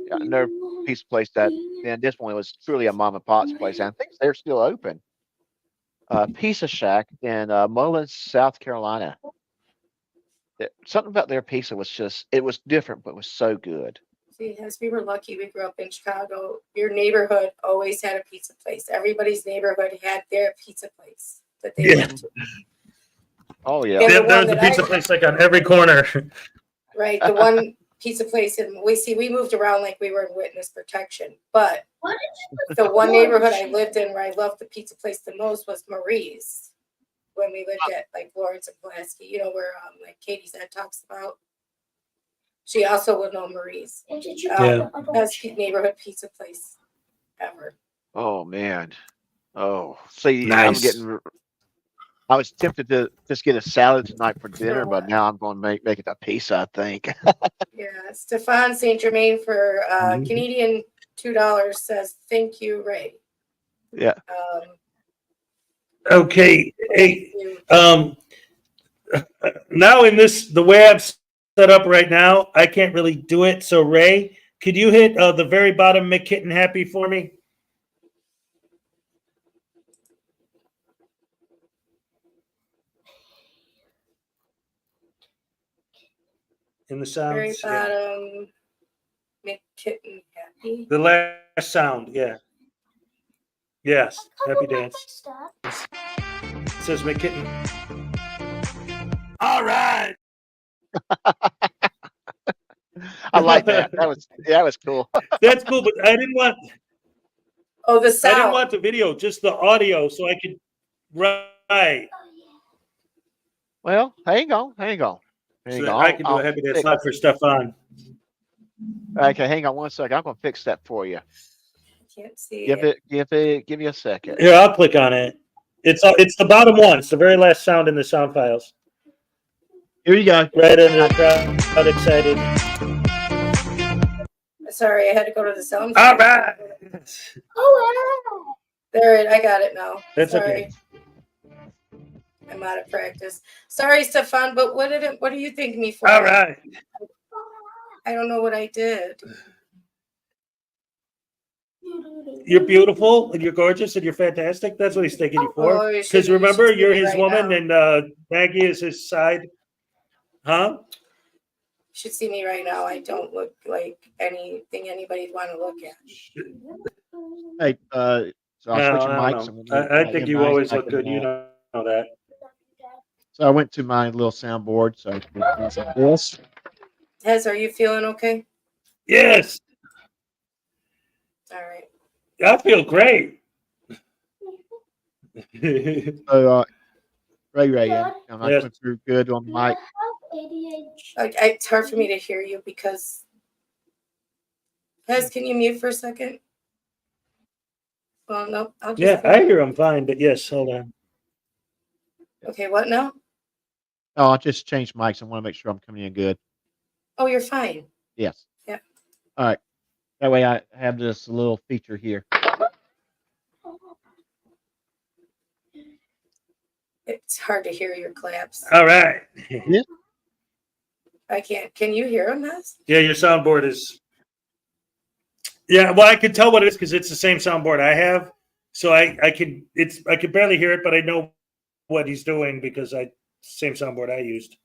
another pizza place that, and this one was truly a mom and pop's place, and I think they're still open. Pizza Shack in Mullins, South Carolina. Something about their pizza was it was different, but it was so good. See, as we were lucky, we grew up in Chicago. Your neighborhood always had a pizza place. Everybody's neighborhood had their pizza place that they went to. Oh yeah. And the There's one a that pizza place like on every corner. Right, the one pizza place, and we moved around like we were in witness protection. But What the one neighborhood I lived in where I loved the pizza place the most was Marie's. When we lived at like Lawrence and Pulaski, you know, where like Katie's that talks about. She also would know Marie's. Yeah. Best neighborhood pizza place ever. Oh man. Oh, see, Nice. I was tempted to just get a salad tonight for dinner, but now I'm going to make it a pizza, I think. Yeah, Stefan St. Germain for Mhm. Canadian $2 says thank you, Ray. Yeah. Okay. Hey, Thank you. now in this, the way I'm set up right now, I can't really do it. So Ray, could you hit the very bottom, make kitten happy for me? In the Very sounds, yeah. bottom, make kitten happy. The last sound, yeah. Yes, happy dance. It says make kitten. All right. I like that. That was cool. That's cool, but I didn't want Oh, the I didn't sound. want the video, just the audio, so I could right. Well, hang on. So that I can do a happy dance fix- live for Stefan. Okay, hang on one second. I'm going to fix that for you. Can't see Give me a second. Here, I'll click on it. It's the bottom one. It's the very last sound in the sound files. Here you go. Right under the crowd excited. Sorry, I had to go to the sound. All right. Oh, There, I got it now. That's Sorry. okay. I'm out of practice. Sorry, Stefan, but what do you think me for? All right. I don't know what I did. You're beautiful and you're gorgeous and you're fantastic. That's what he's thanking you for. Oh, you Because should- remember, you should you're see me his right woman now. and Maggie is his side. Huh? You should see me right now. I don't look like anything anybody'd want to look at. Hey, so I'll switch your I mics. don't know. I think you always look good. You know that. So I went to my little soundboard. So this. Hez, are you feeling okay? Yes. All right. I feel great. So Ray, Dad? am I Yes. coming through good on the mic? It's hard for me to hear you because. Hez, can you mute for a second? Well, no. I'll just. Yeah, I hear him fine, but yes, hold on. Okay, what now? Oh, I just changed mics. I want to make sure I'm coming in good. Oh, you're fine. Yes. Yeah. All right. That way I have this little feature here. It's hard to hear your claps. All right. I can't. Can you hear them, Hez? Yeah, your soundboard is. Yeah, well, I can tell what it is because it's the same soundboard I have. So I could barely hear it, but I know what he's doing because same soundboard I used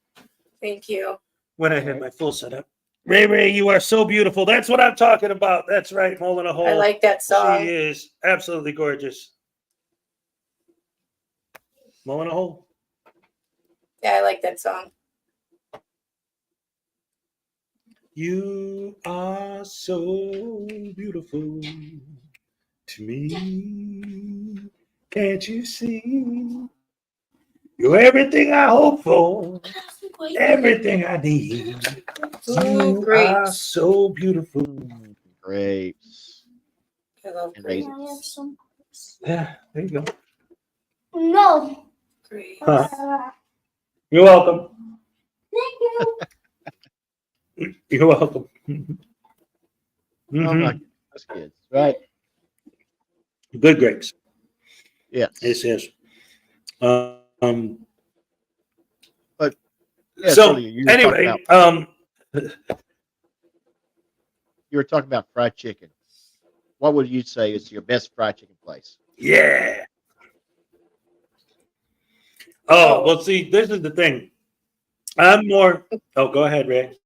Thank you. when I had my full setup. Ray, you are so beautiful. That's what I'm talking about. That's right, Hole in a Hole. I like that song. She is absolutely gorgeous. Mole in a Hole. Yeah, I like that song. You are so beautiful to me. Can't you see? You're everything I hope for. everything I need. Ooh, You are grapes. so beautiful. Grapes I love and grapes. Can I have raisins. some? Yeah, there you go. No. Grapes. Huh. You're welcome. Thank you. You're welcome. Oh my, Mhm. that's kids, right? Good grapes. Yes. Yes. Um. But yes, So earlier you were talking about anyway, fried chicken. What would you say is your best fried chicken place? yeah. Oh well, see, this is the thing. I'm more. Oh, go ahead, Ray.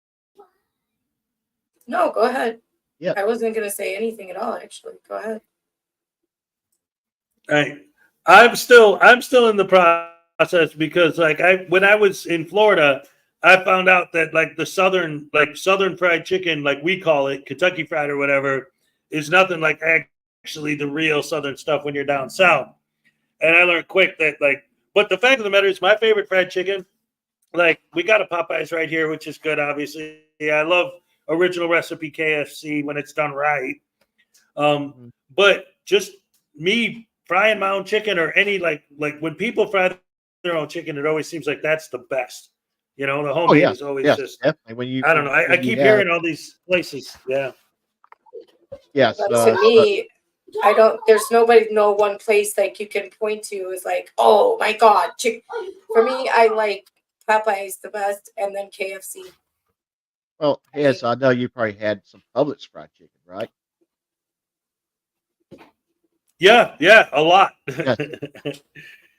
No, go ahead. Yeah. I wasn't gonna say anything at all. Actually, go ahead. I'm still in the process because like when I was in Florida, I found out that like the southern fried chicken, like we call it Kentucky fried or whatever, is nothing like actually the real southern stuff when you're down south. And I learned quick that like, but the fact of the matter is, my favorite fried chicken, like we got a Popeyes right here, which is good. Obviously, I love original recipe KFC when it's done right. Mhm. But just me frying my own chicken or any like when people fry their own chicken, it always seems like that's the best. You know, the Oh homemade yeah, is always yes, just definitely. When you I don't know. I when you keep have hearing all these places. Yeah. yes, But to me, I don't. There's nobody, no one place like you can point to is like, oh my god, For me, I like Popeyes the best, and then KFC. well, yes, I know you probably had some Publix fried chicken, right? Yeah, a lot. Yes.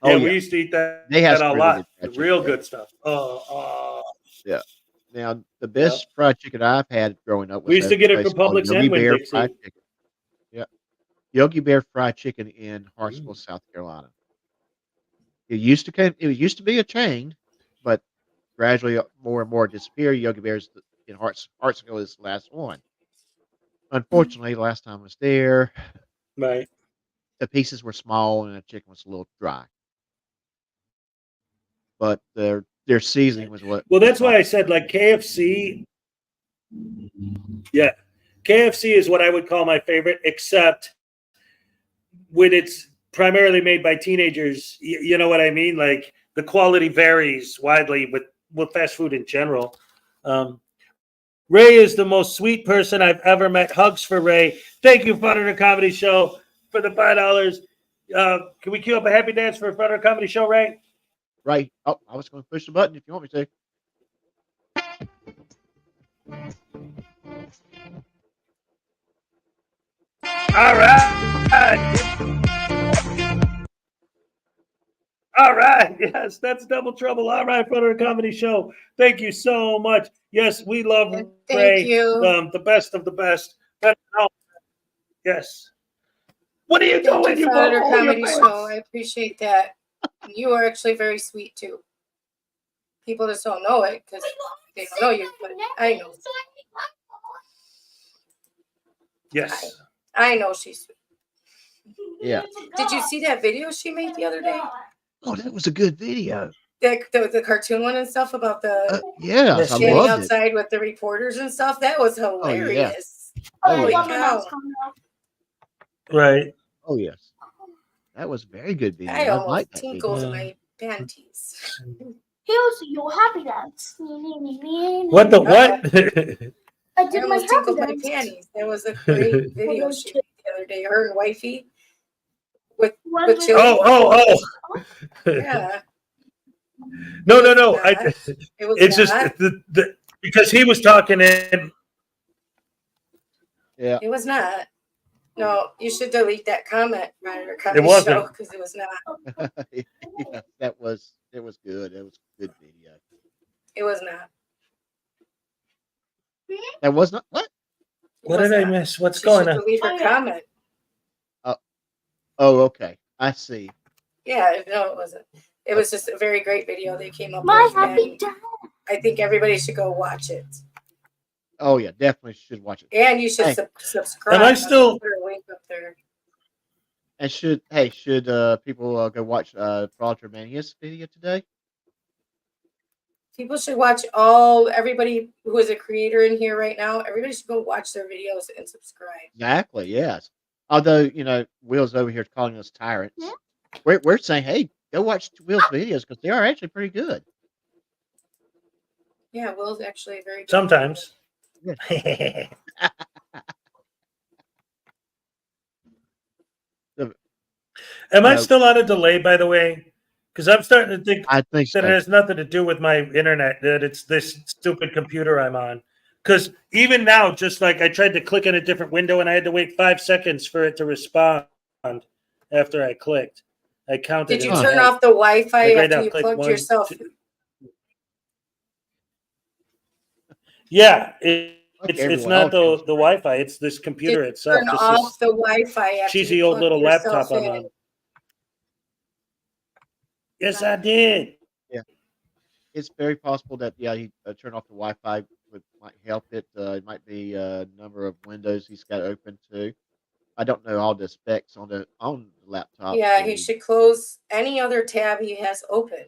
Oh Yeah, we yeah, used to eat that they have a some really lot. good fried chicken. Real Yeah, good stuff. Oh, yeah. Now the yeah. best fried chicken I've had growing up We was used at to a get it place from called Publix Yogi and Winn Bear Fried Dixie. Chicken. Yeah, Yogi Bear Fried Chicken in Hartsville, South Carolina. It used to be a chain, but gradually more and more disappeared. Yogi Bear's in Hartsville is the last one. Unfortunately, the last time I was there, Right. the pieces were small and the chicken was a little dry. But their seasoning was what Well, was that's why off. I said like KFC. Yeah, KFC is what I would call my favorite, except when it's primarily made by teenagers. You know what I mean? Like the quality varies widely with fast food in general. Um, Ray is the most sweet person I've ever met. Hugs for Ray. Thank you, Frauditor Comedy Show, for the $5. Can we cue up a happy dance for a Frauditor Comedy Show, Ray? Right. Oh, I was going to push the button if you want me to. All right. All right. Yes, that's Double Trouble. All right, Frauditor Comedy Show. Thank you so much. Yes, we love And thank Ray, you. the best of the best. Yes. What are you Thank you, doing? You won't Frauditor hold your Comedy pants. Show. I appreciate that. You are actually very sweet too. People just don't know it because they don't know you, but I know. Yes. I know she's sweet. Yeah. Did you see that video she made the other day? Oh, that was a good video. The cartoon one and stuff about the Yes, Yes, I standing loved it. outside with the reporters and stuff. That was Oh yeah. hilarious. Oh Holy yeah. cow. Right. Oh yes. That was a very good I video. I almost like that tinkles video. in my panties. Here's your happy dance. What the what? I I did my almost happy tinkled my dance. panties. That was a great video she made the other day. Her and wifey with One with with- chili. oh. Yeah. No. Not. It was It's just not. because he was talking and Yeah. It was not. No, you should delete that comment, Ryder it Comedy wasn't. Show, because it was not. Yeah, it was good. It was a good video. It was not. That was not what? It What was did I not. miss? What's She going should on? delete her comment. Oh, okay. I see. Yeah, no, it wasn't. It was just a very great video they came up My with, happy and dance. I think everybody should go watch it. Oh yeah, definitely should watch it. And you should Hey. subscribe. Am I still- Put a link up there. And should people go watch Frauditor Mania's video today? People should watch everybody who is a creator in here right now. Everybody should go watch their videos and subscribe. Exactly. Yes. Although Will's over here calling us tyrants. Yeah. We're saying, hey, go watch Will's videos because they are actually pretty good. Yeah, Will's actually very good. Sometimes. Am I No. still on a delay, by the way? Because I'm starting to think I think that it so. has nothing to do with my internet, that it's this stupid computer I'm on. Because even now, just like I tried to click in a different window and I had to wait 5 seconds for it to respond after I clicked. I counted. Did you in my turn head. off the Wi-Fi Like right after now, you click plugged 1, yourself? 2. Yeah, Like it's everyone, not all the Wi-Fi. It's this computer itself. Turn Just off this the Wi-Fi after cheesy you old plugged little yourself laptop I'm in. on. Yes, I did. It's very possible that he turned off the Wi-Fi might help it. It might be a number of windows he's got open too. I don't know all the specs on the laptop. Yeah, he should close any other tab he has open.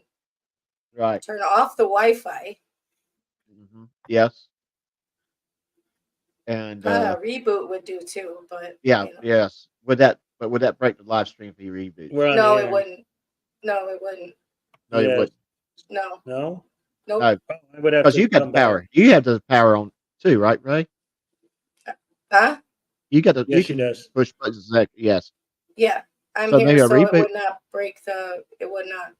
Right. Turn off the Wi-Fi. Yes. And Reboot would do too, but yes. Would that break the live stream if he reboots? We're on no, the it air. wouldn't. No, it wouldn't. No, Yeah. it wouldn't. No. No? Nope. No. I would have Because to you got the come back. power. You have the power on too, right, Ray? Huh? You got the. Yes, you she can does. push buttons. Yes. Yeah, I'm So here, maybe a so it reboot? would not break the. It would not.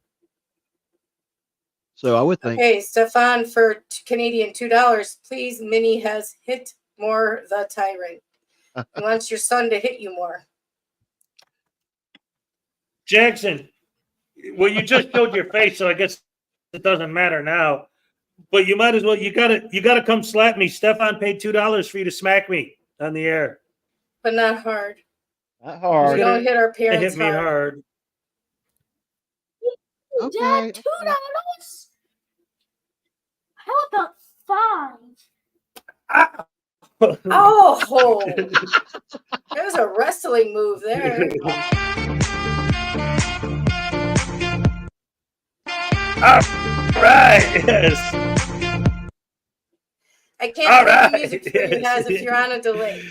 So I would think. Okay, Stefan, for Canadian $2, please. Minnie has hit more the tyrant. He wants your son to hit you more. Jackson, well, you just showed your face, so I guess it doesn't matter now. But you might as well. You gotta come slap me. Stefan paid $2 for you to smack me on the air. But not hard. Not We hard. don't hit our It parents hit me hard. Okay. Dad, $2. How about 5? Oh, there's a wrestling move there. All right. Yes. I can't All play right. the music for you guys if you're on a delay.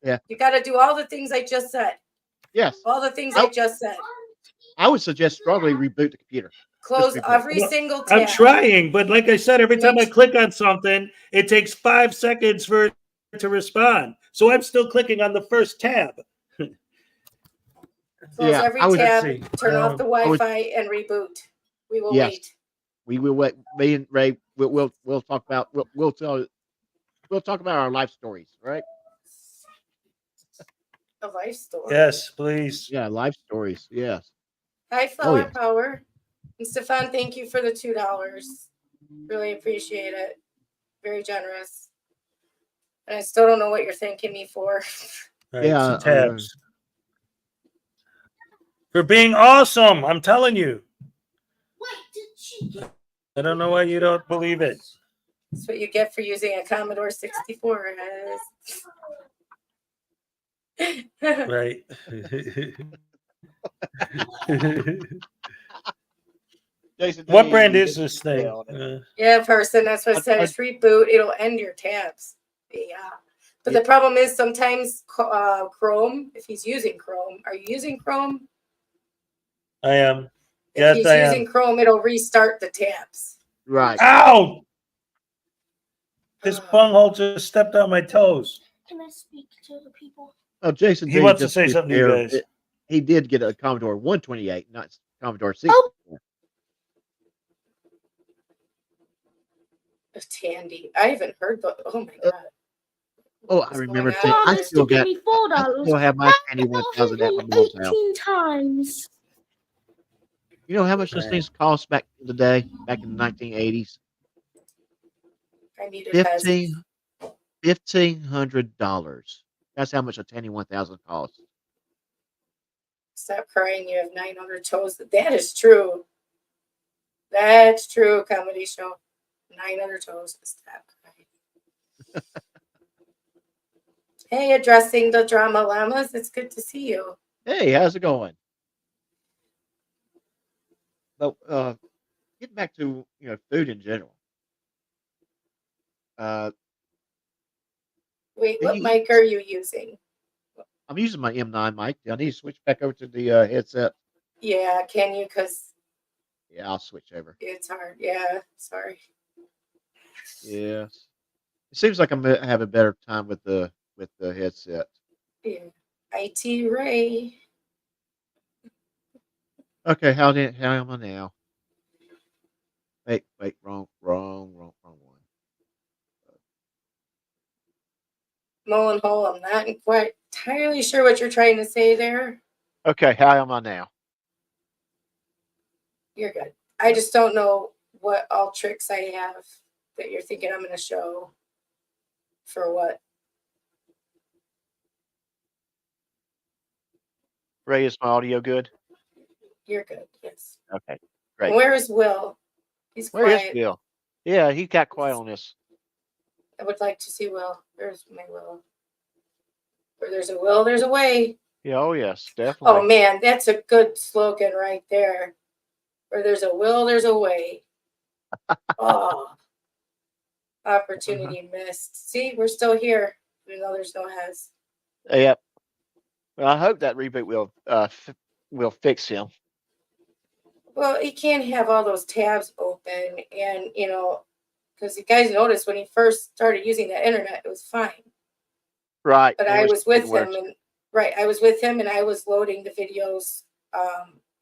Yeah. You got to do all the things I just said. Yes. All the things I just said. I would suggest strongly reboot the computer. Close reboot. every Well, single tab. I'm trying, but like I said, every time I click on something, it takes 5 seconds for it to respond. So I'm still clicking on the first tab. Close every I would- tab, Let's see. turn off the I would- Wi-Fi, and reboot. We will Yes. wait. We will wait. Me and Ray we'll talk about we'll talk about our life stories, right? A life story. Yes, please. Yeah, life stories. Yes. Hi, Flower yes. Power. And Stefan, thank you for the $2. Really appreciate it. Very generous. And I still don't know what you're thanking me for. All right, Yeah, some tabs. For being awesome, I'm telling you. Wait, did she get I don't know why you don't believe it. That's what you get for using a Commodore 64. guys. Right. Jason, What brand is this thing? Yeah, person. That's what I said. It's reboot. It'll end your tabs. Yeah. But the problem is sometimes Chrome, if he's using Chrome, are you using Chrome? I am. If Yes, he's I using am. Chrome, it'll restart the tabs. Right. Ow! This bunghole just stepped on my toes. Can I speak to the people? Oh, Jason, He wants to say something to you fair, guys. He did get a Commodore 128, not Commodore 64. Tandy. I haven't heard the. Oh my god. Oh, What's I remember. going on? I Promise still to give got. me I $4. still have my Tandy 1000 at my mom's house. 18 times. You know how much those things cost back in the day, back in the 1980s? I need it. $1,500. That's how much a Tandy 1000 costs. Stop crying. You have 900 toes. That is true. That's true. Comedy show. 900 toes. Stop crying. Hey, addressing the drama llamas. It's good to see you. Hey, how's it going? But getting back to food in general. Uh, Wait, do what you mic are you using? I'm using my M9 mic. I need to switch back over to the headset. Yeah, can you? Because Yeah, I'll switch over. it's hard. Yeah, sorry. Yes. It seems like I'm gonna have a better time with the headset. Yeah. IT Ray. Okay, how am I now? Wait, wrong one. Mullen Hole, I'm not quite entirely sure what you're trying to say there. Okay, how am I now? You're good. I just don't know what all tricks I have that you're thinking I'm going to show for what. Ray, is my audio good? You're good. Yes. Okay, great. Where is Will? He's Where is quiet. Bill? Yeah, he got quiet on this. I would like to see Will. Where's my Will? Where there's a will, there's a way. Yeah, oh yes, Oh definitely. man, that's a good slogan right there. Where there's a will, there's a way. Oh, opportunity missed. See, we're still here, even though there's no has. Yep. Well, I hope that reboot will fix him. Well, he can't have all those tabs open, and because you guys noticed when he first started using the internet, it was fine. Right. But it I was was with getting him, worse. and I was with him, and I was loading the videos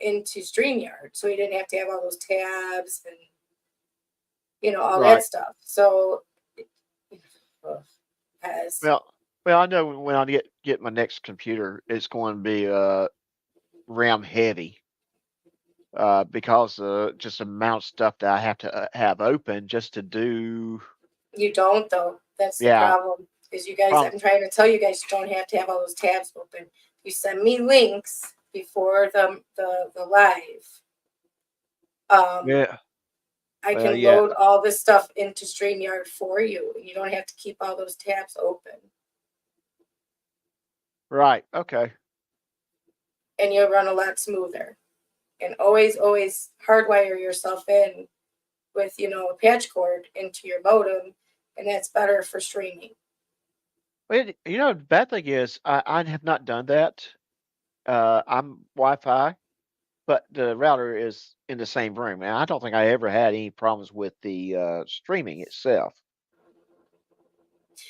into StreamYard, so he didn't have to have all those tabs and all Right. that stuff. So, has Well, I know when I get my next computer, it's going to be RAM heavy. Because just the amount of stuff that I have to have open just to do. you don't though. That's the Yeah. problem. Is you guys? Problem. I'm trying to tell you guys, you don't have to have all those tabs open. You send me links before the live. Yeah. I Well, can yeah. load all this stuff into StreamYard for you. You don't have to keep all those tabs open. Right. Okay. And you'll run a lot smoother. And always hardwire yourself in with, a patch cord into your modem, and that's better for streaming. Well, the bad thing is I have not done that. I'm Wi-Fi, but the router is in the same room, and I don't think I ever had any problems with the streaming itself.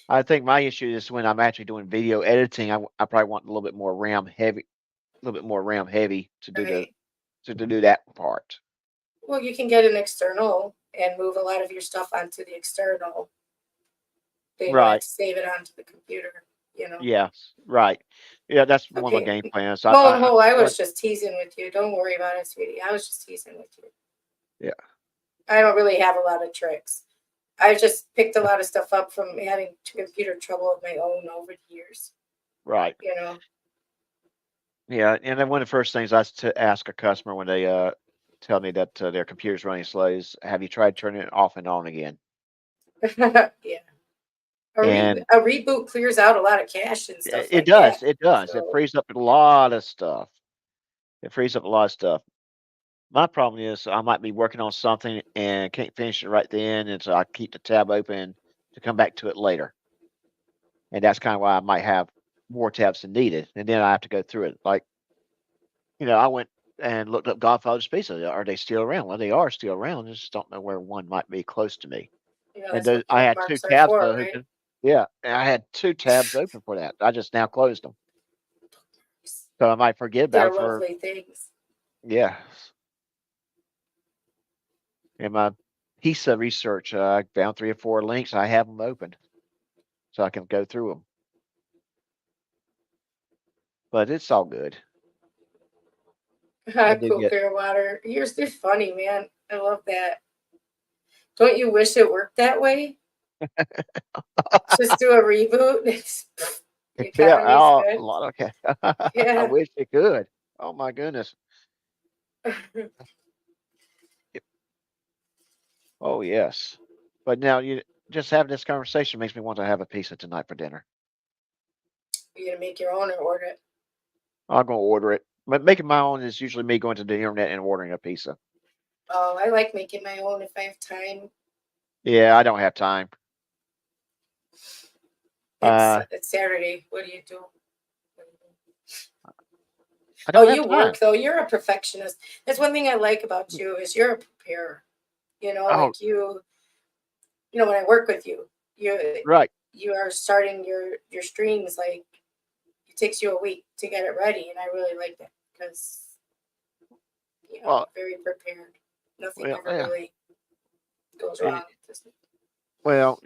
I think my issue is when I'm actually doing video editing, I probably want a little bit more RAM heavy, to do Right. to do that part. Well, you can get an external and move a lot of your stuff onto the external. Then you have Right. to save it onto the computer, Yes. Right. Yeah, that's one of my Okay. game plans. I was just teasing with you. Don't worry about it, sweetie. I was just teasing with you. Yeah. I don't really have a lot of tricks. I've just picked a lot of stuff up from having computer trouble of my own over the years. Right. Yeah, and then one of the first things I to ask a customer when they tell me that their computer's running slow is, "Have you tried turning it off and on again?" Yeah. And A reboot clears out a lot of cache and stuff it like does. that. It does. It So, frees up a lot of stuff. It frees up a lot of stuff. My problem is I might be working on something and can't finish it right then, and so I keep the tab open to come back to it later. And that's kind of why I might have more tabs than needed, and then I have to go through it. Like, I went and looked up Godfather's Pizza. Are they still around? Well, they are still around. I just don't know where one might be close to me. And that's what I had 2 bookmarks are tabs for, open. right? Yeah, and I had 2 tabs open for that. I just now closed them, so I might forget about They're it for lovely things. yeah. In my pizza research, I found 3 or 4 links. I have them open, so I can go through them. But it's all good. I did Cool get clear water. You're funny, man. I love that. Don't you wish it worked that way? Just do a reboot. The yeah, economy's a good. lot. Okay, I Yeah. wish it could. Oh my goodness. Oh yes. But now you just having this conversation makes me want to have a pizza tonight for dinner. You're gonna make your own or order it. I'm gonna order it. But making my own is usually me going to the internet and ordering a pizza. Oh, I like making my own if I have time. Yeah, I don't have time. It's Saturday. What do you do? I don't have You time. work though. You're a perfectionist. That's one thing I like about you is you're a preparer. You know, Oh. like when I work with you, Right. you are starting your streams like it takes you a week to get it ready, and I really like that because Well, very prepared. Nothing well, ever yeah. really goes And- wrong. Well,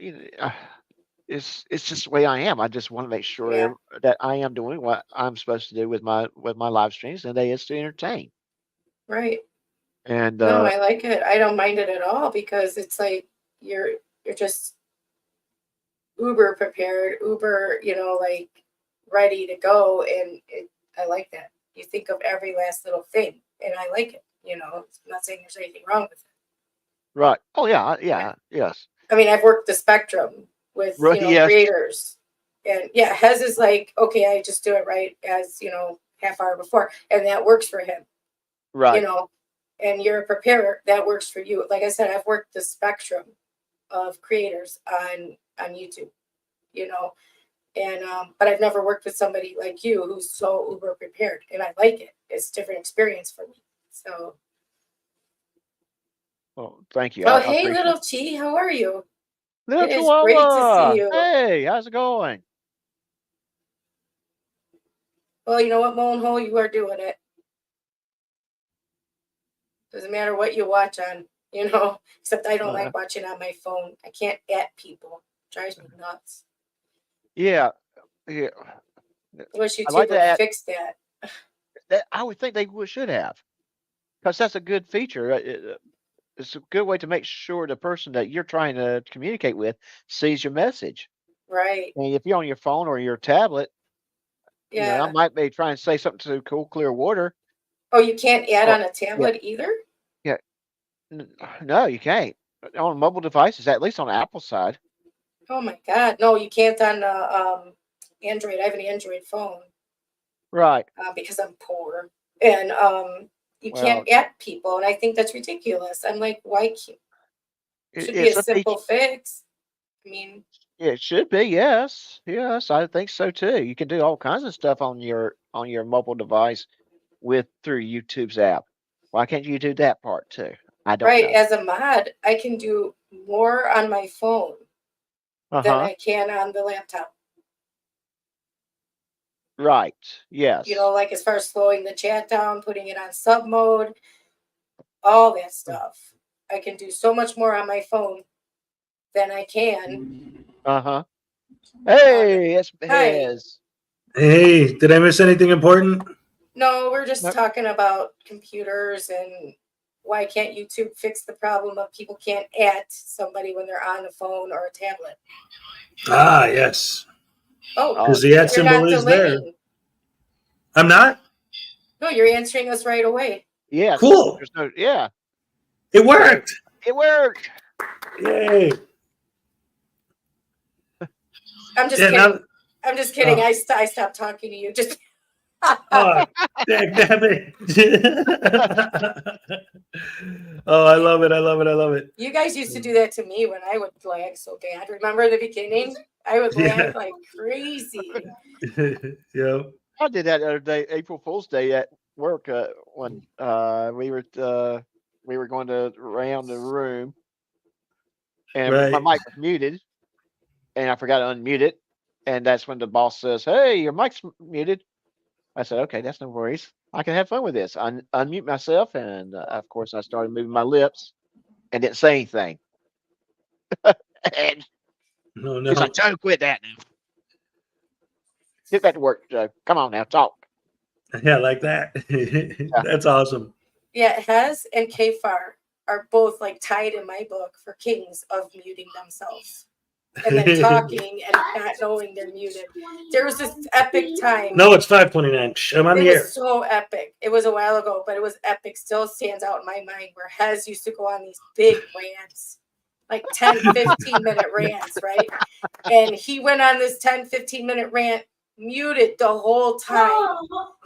it's just the way I am. I just want to make sure Yeah. that I am doing what I'm supposed to do with my live streams, and that is to entertain. Right. And No, I like it. I don't mind it at all because it's like you're just uber prepared, uber, like ready to go, and I like that. You think of every last little thing, and I like it. I'm not saying there's anything wrong with it. right. Oh yeah, yes. I mean, I've worked the spectrum with Right, yes. creators, and Hez is like, okay, I just do it right as half hour before, and that works for him. Right. And you're a preparer, that works for you. Like I said, I've worked the spectrum of creators on YouTube, and but I've never worked with somebody like you who's so uber prepared, and I like it. It's a different experience for me. So. Oh, thank you. Oh, I hey, appreciate little it. Chi, how are you? Little It is great to Chihuahua. see you. Hey, how's it going? Well, you know what, Moanhole, you are doing it. Doesn't matter what you watch on, except I don't like watching on my phone. I can't at people. It drives me nuts. Yeah. I wish I like YouTube would that. fix that. I would think they should have, because that's a good feature. It's a good way to make sure the person that you're trying to communicate with sees your message. Right. And if you're on your phone or your tablet, I might be trying to say something to Cool Clear Water. Oh, you can't add on a tablet either? Yeah. No, you can't. On mobile devices, at least on the Apple side. Oh my God. No, you can't on Android. I have an Android phone. Right. Because I'm poor. And you can't at people. And I think that's ridiculous. I'm like, why can't it should be a simple fix. I mean, it should be, yes. Yes, I think so too. You can do all kinds of stuff on your mobile device through YouTube's app. Why can't you do that part too? I don't know. As a mod, I can do more on my phone than I can on the laptop. Right. Yes. Like as far as slowing the chat down, putting it on sub mode, all that stuff. I can do so much more on my phone than I can. Hey, it's Hez. Hey, did I miss anything important? No, we're just talking about computers and why can't YouTube fix the problem of people can't at somebody when they're on a phone or a tablet? Ah, yes. Oh, because the at symbol is there. I'm not? No, you're answering us right away. Yeah. Cool. It worked. It worked. Yay. I'm just kidding. I'm just kidding. I stopped talking to you. Just. Oh, damn it. Oh, I love it. I love it. I love it. You guys used to do that to me when I would lag so bad. Remember in the beginning? I would lag like crazy. Yeah. I did that the other day, April Fool's Day at work, when we were going around the room, and my mic was muted, and I forgot to unmute it, and that's when the boss says, "Hey, your mic's muted." I said, "Okay, that's no worries. I can have fun with this." I unmute myself, and of course, I started moving my lips, and didn't say anything. And no, he's like, "Joe, quit that now. Get back to work, Joe. Come on now, talk." Yeah, like that. That's awesome. Yeah, Hez and Kfar are both like tied in my book for kings of muting themselves and then talking and not knowing they're muted. There was this epic time. No, it's 5:29. I'm on the air. It was so epic. It was a while ago, but it was epic. Still stands out in my mind where Hez used to go on these big rants, like 10, 15-minute rants, right? And he went on this 10, 15-minute rant, muted the whole time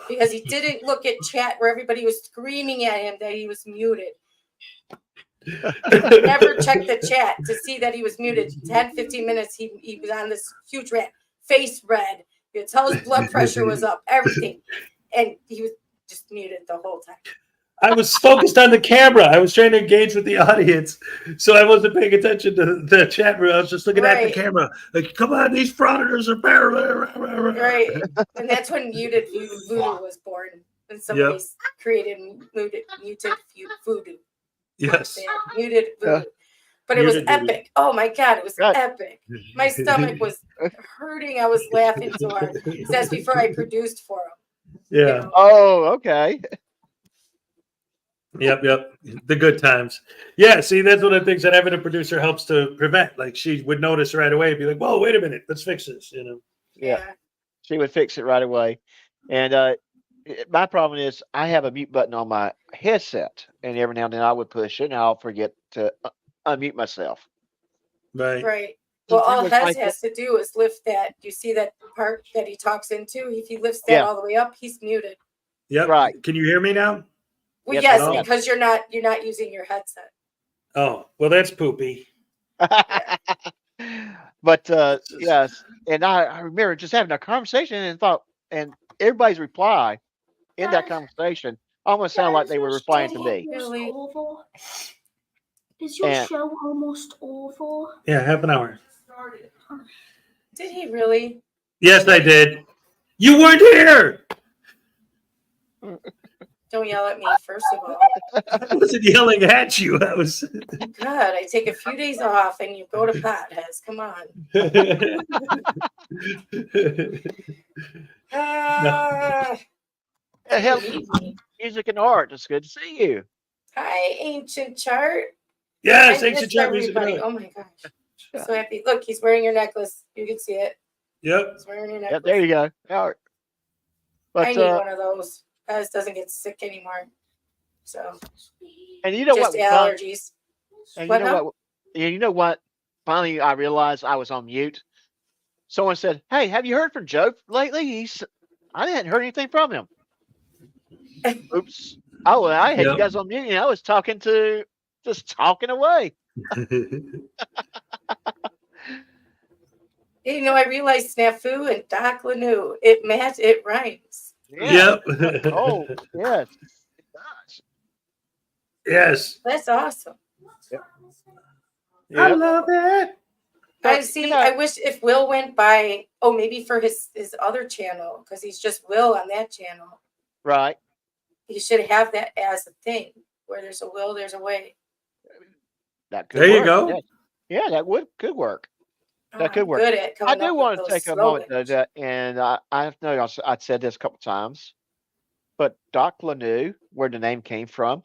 because he didn't look at chat where everybody was screaming at him that he was muted. Never checked the chat to see that he was muted. 10, 15 minutes, he was on this huge rant, face red. You could tell his blood pressure was up, everything. And he was just muted the whole time. I was focused on the camera. I was trying to engage with the audience, so I wasn't paying attention to the chat room. I was just looking at the Right. camera, like, "Come on, these frauditors are better." Right. And that's when muted voodoo was born. When somebody created muted voodoo. Yes. Muted voodoo. But it was Muted voodoo. epic. Oh my God, it was Right. epic. My stomach was hurting. I was laughing so hard. That's before I produced for him. Yeah. You know? Oh, okay. Yep. The good times. Yeah. See, that's one of the things that having a producer helps to prevent. Like, she would notice right away and be like, "Whoa, wait a minute, let's fix this." You know. Yeah. She would fix it right away. And my problem is I have a mute button on my headset, and every now and then I would push it, and I'll forget to unmute myself. Right. Right. Well, all Pretty much Hez like has to do is lift that. You see that part that he talks into? If he lifts that Yeah. all the way up, he's muted. Yep. Right. Can you hear me now? Well, Yes, yes, I can. because you're not using your headset. Oh, well, that's poopy. But yes, and I remember just having a conversation and thought, and everybody's reply in that conversation almost sounded like they were replying to me. Really? Over? Is your And- show almost over? Yeah, half an hour. Did he really? Yes, I did. You weren't here. Don't yell at me, first of all. I wasn't yelling at you. I was. God, I take a few days off and you go to pot, Hez. Come on. Hell, Leave me. music and art. It's good to see you. Hi, Ancient Chart. Yes, I ancient missed chat music. everybody. Oh my gosh. I'm so happy. Look, he's wearing your necklace. You can see it. Yep. He's wearing your Yeah, necklace. there you go. All right. I But need one of those. Hez doesn't get sick anymore. So and you know just what? allergies. And What you know now? what? You know what? Finally, I realized I was on mute. Someone said, "Hey, have you heard from Joe lately?" I hadn't heard anything from him. Oops. Oh, well, I had you Yep. guys on mute, and I was just talking away. You know, I realized SNAFU and Doc Laneau. It rhymes. Yeah. Yep. Oh, yes. It does. Yes. That's awesome. Yeah. love it. I But, see. you know, I wish if Will went by, maybe for his other channel, because he's just Will on that channel. right. He should have that as a thing. Where there's a will, there's a way. That could There you work. go. Yeah, that could work. That could I'm work. good at I coming do up want with to those take a moment slogans. though, and I know I've said this a couple times, but Doc Laneau, where the name came from,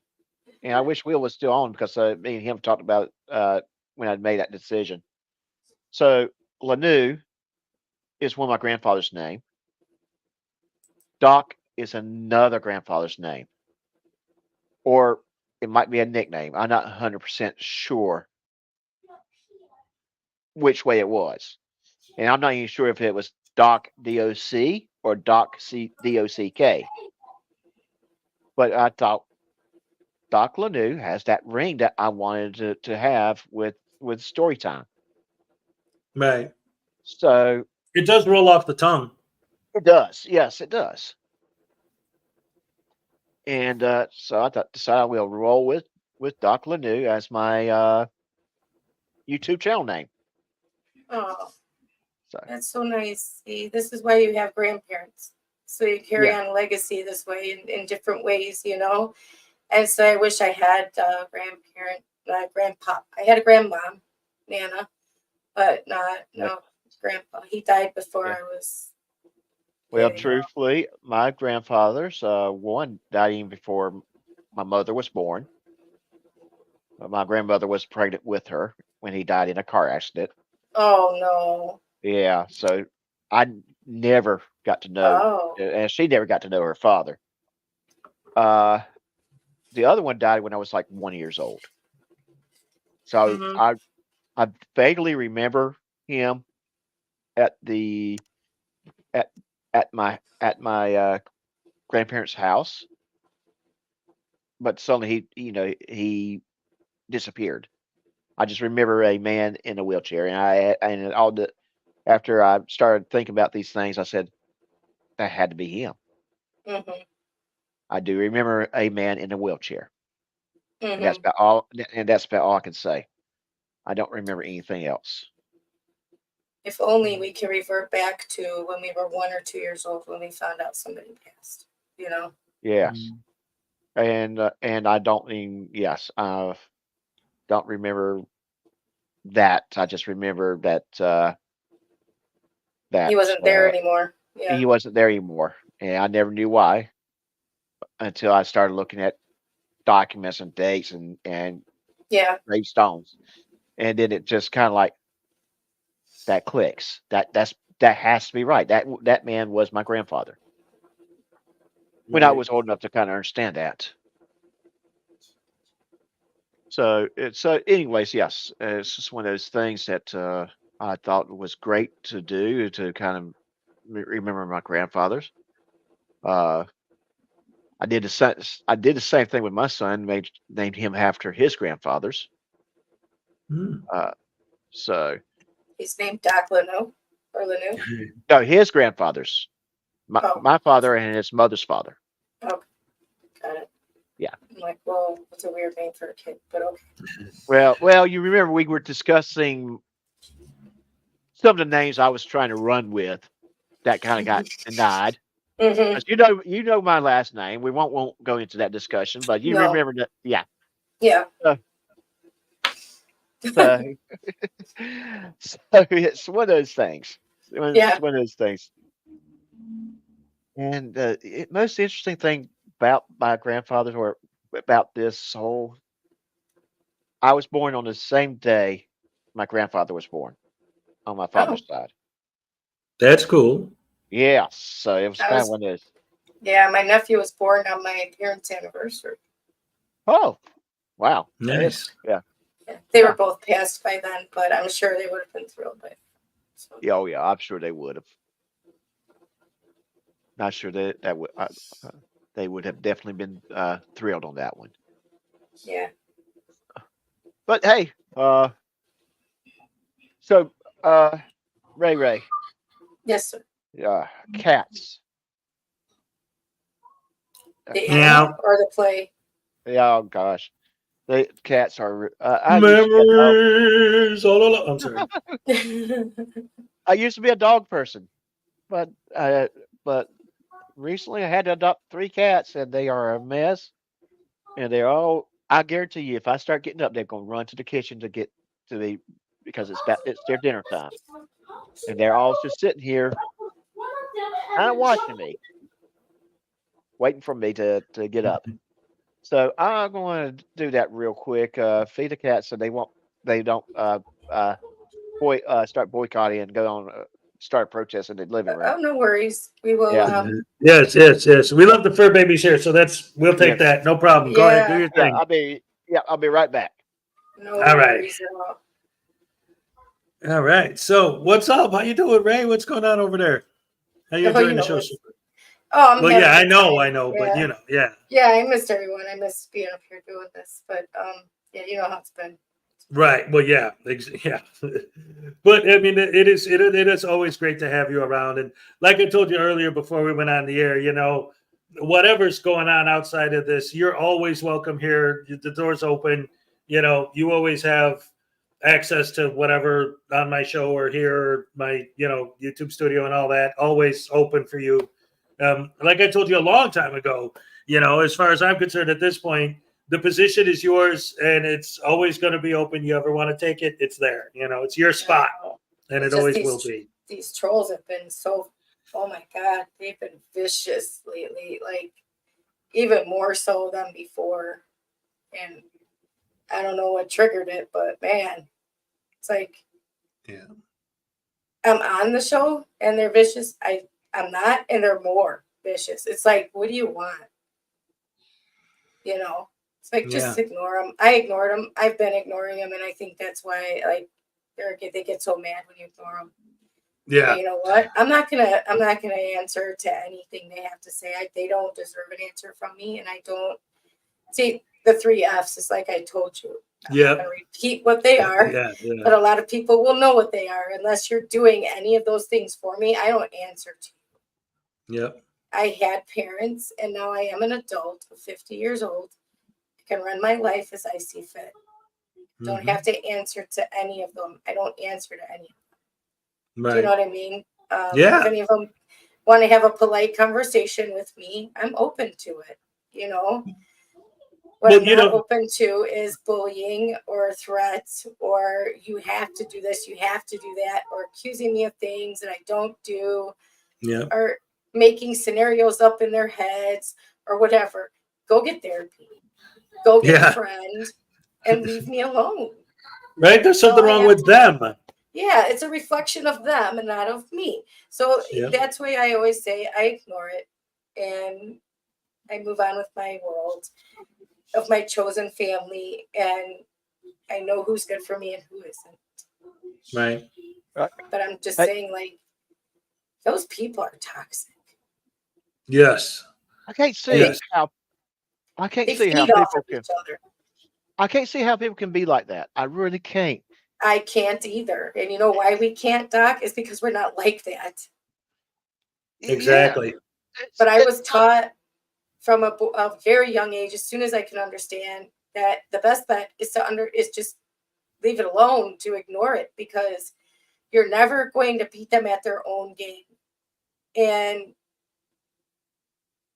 and I wish Will was still on because me and him talked about it when I made that decision. So Laneau is one of my grandfather's name. Doc is another grandfather's name, or it might be a nickname. I'm not 100% sure which way it was, and I'm not even sure if it was Doc DOC or Doc DOCK. But I thought Doc Laneau has that ring that I wanted to have with story time. Right. So It does roll off the tongue. it does. Yes, it does. And so I decided I will roll with Doc Laneau as my YouTube channel name. Oh, So that's so nice. See, this is why you have grandparents. So you carry Yeah. on legacy this way in different ways, you know? And so I wish I had a grandpa. I had a grandmom, Nana, but no grandpa. He died before Yeah. I was. well, Yeah. truthfully, my grandfather's one died even before my mother was born. My grandmother was pregnant with her when he died in a car accident. Oh no. Yeah, so I never got to know, Oh. and she never got to know her father. The other one died when I was like 1 year old. So Mhm. I vaguely remember him at the at my grandparents' house, but suddenly he disappeared. I just remember a man in a wheelchair, and after I started thinking about these things, I said that had to be him. Mm-hmm. I do remember a man in a wheelchair. And that's Mm-hmm. about all. And that's about all I can say. I don't remember anything else. If only we could revert back to when we were 1 or 2 years old when we found out somebody passed. You know. Yes, and I don't mean yes. I don't remember that. I just remember that He wasn't there anymore. Yeah. he wasn't there anymore, and I never knew why until I started looking at documents and dates and Yeah. gravestones, and then it just kind of like that clicks. That has to be right. That man was my grandfather when I was old enough to kind of understand that. So anyways, yes, it's just one of those things that I thought was great to do to kind of remember my grandfathers. Uh, I did the same thing with my son, named him after his grandfathers. Hmm. So He's named Doc Laneau or Laneau. no, his grandfathers, Oh. my father and his mother's father. Okay. Got it. Yeah. I'm like, well, it's a weird name for a kid, but okay. Well, you remember we were discussing some of the names I was trying to run with that kind of got denied. Mm-hmm. 'Cause you know my last name. We won't go into that discussion, but you No. remember that, yeah. Yeah. So, so it's one of those things. It's Yeah. one of those things. And most interesting thing about my grandfather's or about this whole, I was born on the same day my grandfather was born on my Oh, father's side. That's cool. Yeah, so it was I kind of was, one of those. yeah, my nephew was born on my parents' anniversary. Oh, wow. Nice. Yeah. Yeah. They were Yeah. both passed by then, but I'm sure they would have been thrilled by it. So, Yeah, oh yeah, I'm sure they would have. Not sure that would they would have definitely been thrilled on that one. yeah. But hey, so Ray, Yes, sir. cats. The Yeah. animal or the play? Yeah, oh gosh, cats are. I used to be a dog. Memories. I'm sorry. I used to be a dog person, but recently I had to adopt 3 cats, and they are a mess. And they're all. I guarantee you, if I start getting up, they're gonna run to the kitchen to get to the because it's their dinner time, and they're all just sitting here, kind of watching me, waiting for me to get up. So I'm going to do that real quick. Feed the cats so they don't start boycotting and go on start protesting in the living room. Oh, no worries. We will. Yeah. Yes. We love the fur babies here, so we'll take Yes. that. No problem. Go ahead, do Yeah. your Yeah, thing. I'll be right back. No All right. worries at all. All right. So what's up? How you doing, Ray? What's going on over there? How you Oh, enjoying you the know show? what's- Oh, I'm Well, having yeah, a good I time. know, but Yeah. yeah. Yeah, I missed everyone. I missed being up here doing this, but yeah, you know how it's been. Right. Well, yeah, yeah. But I mean, it is always great to have you around. And like I told you earlier before we went on the air, whatever's going on outside of this, you're always welcome here. The door's open. You always have access to whatever on my show or here, or my YouTube studio and all that. Always open for you. Like I told you a long time ago, as far as I'm concerned at this point, the position is yours and it's always going to be open. You ever want to take it, it's there. It's your spot, and It's it just always will be. These trolls have been so, oh my God, they've been vicious lately, like even more so than before. And I don't know what triggered it, but man, it's like, Yeah. I'm on the show and they're vicious. I'm not, and they're more vicious. It's like, what do you want? It's like, just ignore them. I ignored them. I've been ignoring them, and I think that's why, like, they get so mad when you ignore them. Yeah. But you know what? I'm not gonna answer to anything they have to say. They don't deserve an answer from me, and I don't see the 3 F's. It's like I told you. I'm not going to repeat what they are, but a lot of people will know what they are. Unless you're doing any of those things for me, I don't answer to you. Yep. I had parents, and now I am an adult of 50 years old. I can run my life as I see fit. Don't have to answer to any of them. I don't answer to any of them. Right. Do you know what I mean? Yeah. If any of them want to have a polite conversation with me, I'm open to it. You know, what Well, I'm you not know- open to is bullying or threats or you have to do this, you have to do that, or accusing me of things that I don't do, Yeah. or making scenarios up in their heads or whatever. Go get therapy. Go get a friend and leave me alone. Right? There's something So I wrong have with to- them. Yeah, it's a reflection of them and not of me. So Yeah. that's why I always say I ignore it and I move on with my world of my chosen family, and I know who's good for me and who isn't. Right. But I'm just Hey. saying, like, those people are toxic. Yes. I can't see Yes. how I can't They see how feed off people of can. each other. I can't see how people can be like that. I really can't. I can't either. And you know why we can't, Doc? Is because we're not like that. Exactly. But I was taught from a very young age, as soon as I can understand, that the best bet is is just leave it alone, to ignore it, because you're never going to beat them at their own game. And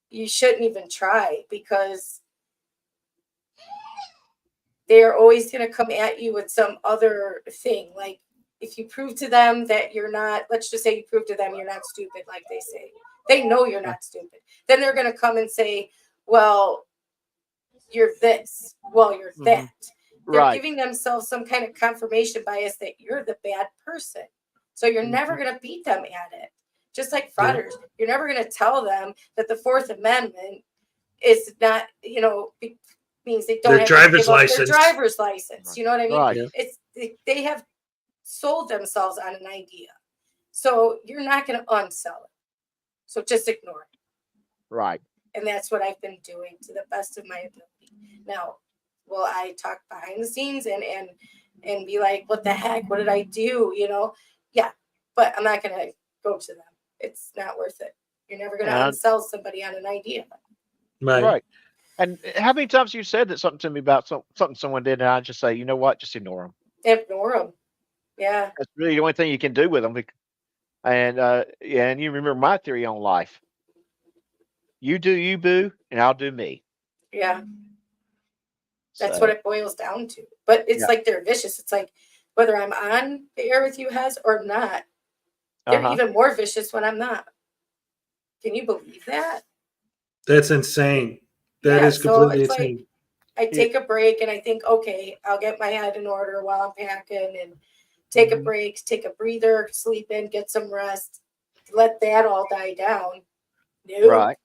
you shouldn't even try, because they're always going to come at you with some other thing. Like, if you prove to them that you're not, let's just say you prove to them you're not stupid, like they say, they know you're not stupid. Then they're going to come and say, well, you're this, well, you're that. They're Right. giving themselves some kind of confirmation bias that you're the bad person. So you're never going to beat them at it. Just like frauditors, you're never going to tell them that the Fourth Amendment is not, means they don't Their have driver's to give up license. their driver's license. You know what I mean? Right. It's they have sold themselves on an idea. So you're not going to unsell it. So just ignore it. Right. And that's what I've been doing to the best of my ability. Now, will I talk behind the scenes and be like, what the heck? What did I do? Yeah, but I'm not going to go to them. It's not worth it. You're never going to unsell somebody on an idea. Right. And how many times you said that something to me about something someone did, and I just say, you know what, just ignore them. Ignore them. Yeah. That's really the only thing you can do with them. And and you remember my theory on life. You do you, boo, and I'll do me. Yeah. That's what it boils down to. But it's like they're vicious. It's like whether I'm on the air with you, Hez, or not, they're even more vicious when I'm not. Can you believe that? That's insane. That is completely insane. I take a break and I think, okay, I'll get my head in order while I'm packing and take a break, take a breather, sleep in, get some rest, let that all die down. Nope. Right.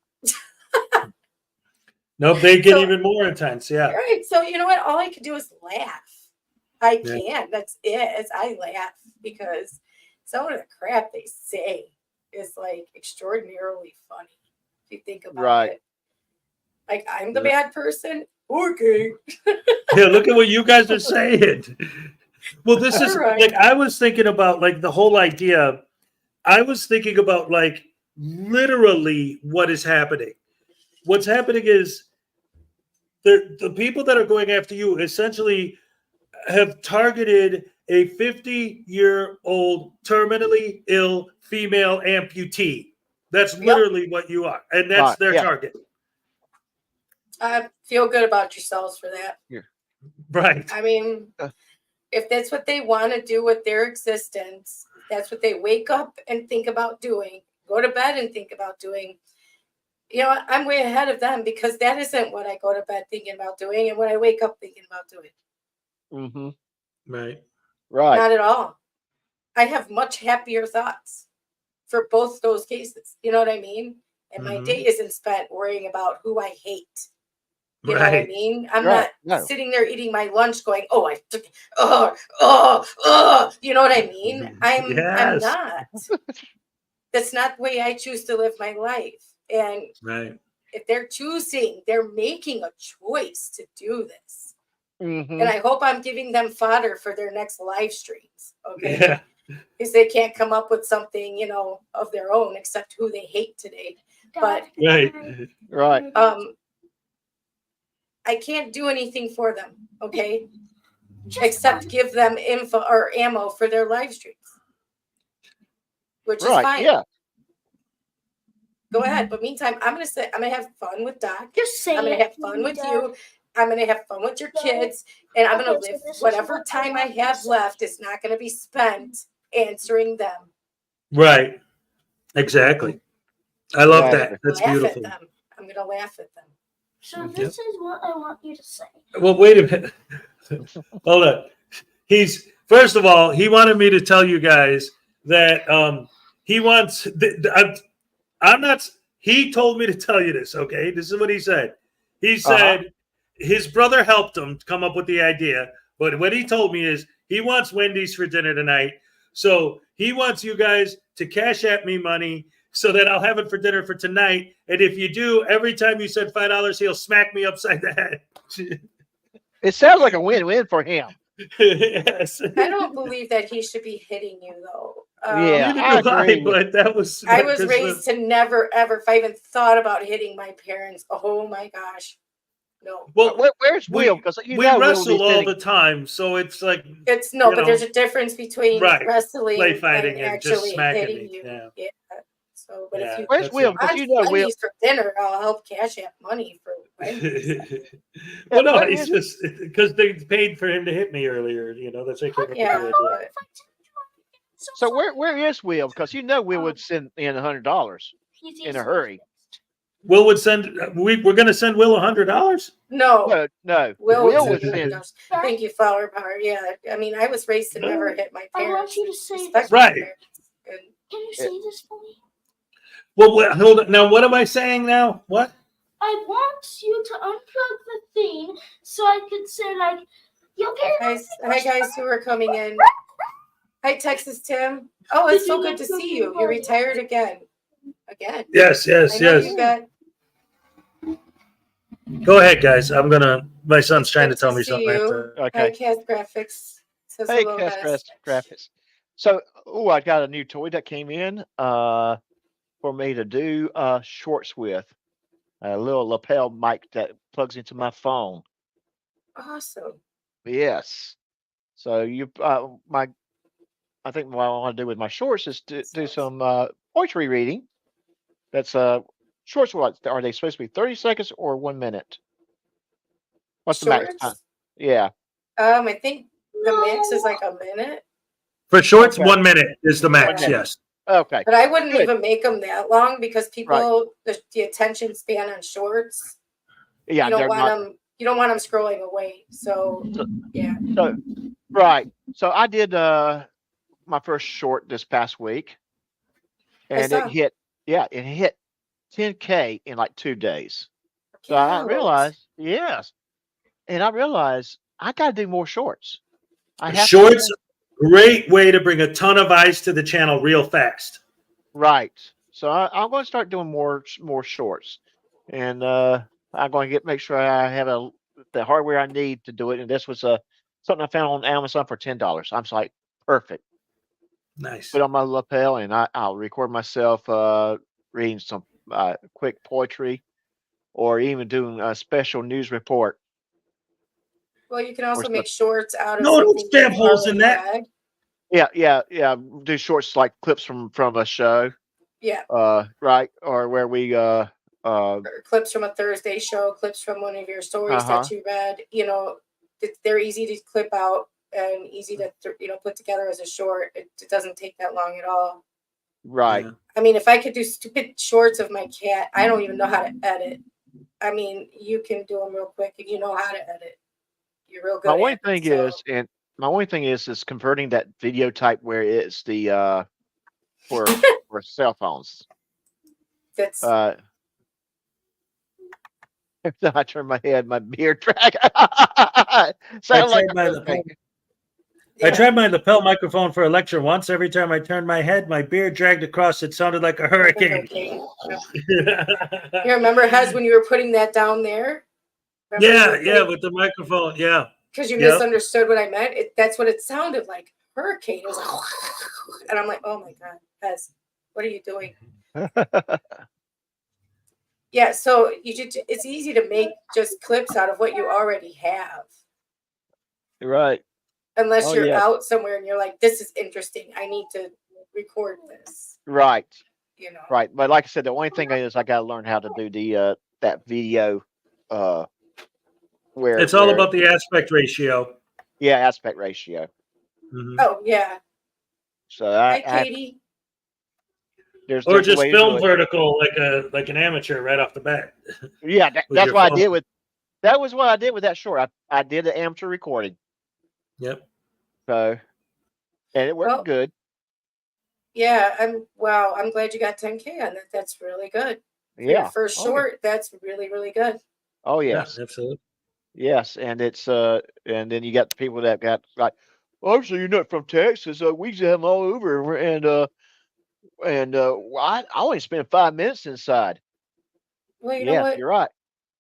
Nope, they get even more intense. Yeah. Right. So you know what? All I can do is laugh. I can't. That's it. Is I laugh because some of the crap they say is like extraordinarily funny. If you think about it. Like, I'm the bad person. Okay. Yeah, look at what you guys are saying. Well, this is like I was thinking about like the whole idea. I was thinking about like literally what is happening. What's happening is the people that are going after you essentially have targeted a 50-year-old terminally ill female amputee. That's literally what you are. And that's their target. Feel good about yourselves for that. Yeah. Right. I mean, if that's what they want to do with their existence, that's what they wake up and think about doing, go to bed and think about doing. I'm way ahead of them because that isn't what I go to bed thinking about doing and what I wake up thinking about doing. Right. Not at all. I have much happier thoughts for both those cases. You know what I mean? And my day isn't spent worrying about who I hate. You know what I mean? I'm not sitting there eating my lunch going, oh, I took, you know what I mean? I'm not. That's not the way I choose to live my life. And if they're choosing, they're making a choice to do this. Mhm. And I hope I'm giving them fodder for their next live streams. Okay. Yeah. Because they can't come up with something, of their own except who they hate today. But Right. Right. I can't do anything for them, okay? Except give them info or ammo for their live streams. Which is Right. fine. Yeah. Go ahead. But meantime, I'm gonna have fun with Doc. Just say I'm gonna it, have fun with Dad. you. I'm gonna have fun with your kids. And I'm gonna Okay, so live this is whatever what I time I want to have say. left is not gonna be spent answering them. Right. Exactly. I love Exactly. that. That's Laugh beautiful. at them. I'm gonna laugh at them. So this is what I want you to say. Well, wait a minute. Hold on. First of all, he wanted me to tell you guys that he wants. I'm not. He told me to tell you this. Okay, this is what he said. He said his brother helped him come up with the idea, but what he told me is he wants Wendy's for dinner tonight. So he wants you guys to cash at me money so that I'll have it for dinner for tonight. And if you do, every time you said $5, he'll smack me upside the head. It sounds like a win-win for him. Yes. I don't believe that he should be hitting you though. Yeah. Neither I do I, agree. but that was. I was because raised to never ever. If I even thought about hitting my parents, oh my gosh, no. Well, Where's we- Will? Because we Will will be wrestle all sitting. the time, so it's like It's no, You but know, there's a difference between right, wrestling play fighting and and just actually smacking hitting me. you. Yeah. So, but Yeah, if you Where's that's Will? it. Because you know Will. Wendy's for dinner, I'll help cash out money for Wendy's. Well, no, Where he's is- just because they paid for him to hit me earlier. That's actually Yeah, what but So where is Will? Because you know Will would send in $100 in a hurry. Will would send. We're going to send Will $100. no. No. Will Will would would send send. Thank you, Flower Power. Yeah, I mean, I was raised to never hit my I want parents. you to say respect this. my Right. parents. And Can you say this for me? Well, hold on. Now, what am I saying now? What? I want you to unplug the thing so I could say like, you okay? hi guys who are coming in. Hi Texas Tim. Oh, it's so good to see you. You're retired again. Again. Yes, yes, I know yes. you got. Go ahead, guys. My son's It's trying to good tell to me see something. you. Hi Okay. Cast Graphics. Says Hey, hello, Cass guys. Graphics. So, I got a new toy that came in for me to do shorts with. A little lapel mic that plugs into my phone. Awesome. Yes. So I think what I want to do with my shorts is to do some poetry reading. That's shorts. What are they supposed to be? 30 seconds or 1 minute? What's the max time? Shorts? Yeah. I think the mix is like a minute. For shorts, Okay. 1 minute is the max. 1 minute. Yes. Okay. But I wouldn't Good. even make them that long because people, the attention span on shorts, Yeah. you don't they're want not. them. You don't want them scrolling away. So yeah. So, right. So I did my first short this past week, and saw. it hit 10K in like 2 days. So Yes. I realized, yes, and I realized I got to do more shorts. I have Shorts, to, great way to bring a ton of eyes to the channel real fast. right. So I'm going to start doing more shorts, and I'm going to make sure I have the hardware I need to do it. And this was something I found on Amazon for $10. I'm just like, perfect. Nice. Put on my lapel, and I'll record myself reading some quick poetry, or even doing a special news report. Well, you can also Or make shorts out of No, don't something stab you've holes in already that. read. Yeah. Do shorts like clips from a show. Yeah. Right, or where we Or clips from a Thursday show, clips from one of your stories that you read. They're easy to clip out and easy to put together as a short. It doesn't take that long at all. right. Yeah. I mean, if I could do stupid shorts of my cat, I don't even know how to edit. I mean, you can do them real quick if you know how to edit. You're real good. My only at it, thing so. is converting that video type where it's the for cell phones. That's Every time I turn my head, my beard drag. Sound like tried my a lapel. earthquake. I tried my lapel microphone for a lecture once. Every time I turned my head, my beard dragged across. It sounded like a hurricane. You remember, Hez, when you were putting that down there? Remember Yeah, you were putting- with the microphone. Yeah. because you Yep. misunderstood what I meant. That's what it sounded like. Hurricane. It was like, and I'm like, oh my God, Pez, what are you doing? Yeah, so it's easy to make just clips out of what you already have. Right. Unless Oh, you're yes. out somewhere and you're like, this is interesting. I need to record this. Right. You know. Right. But like I said, the only thing is I got to learn how to do the that video where It's all about the aspect ratio. Yeah, aspect ratio. Mhm. Oh yeah. So Hi, Katie. there's Or different just ways to film do it. vertical like an amateur right off the bat. Yeah, with that's your what I phone. did with. That was what I did with that short. I did the amateur recording. Yep. So, and it worked Well, good. Yeah, I'm glad you got 10K on that. That's really good. For your Yeah. first Oh, yeah. short, that's really, really good. Oh Yeah, yes. absolutely. Yes, and it's and then you got the people that got like, obviously you're not from Texas, we used to have them all over, and I only spent 5 minutes inside. Well, you know Yes, what? you're right.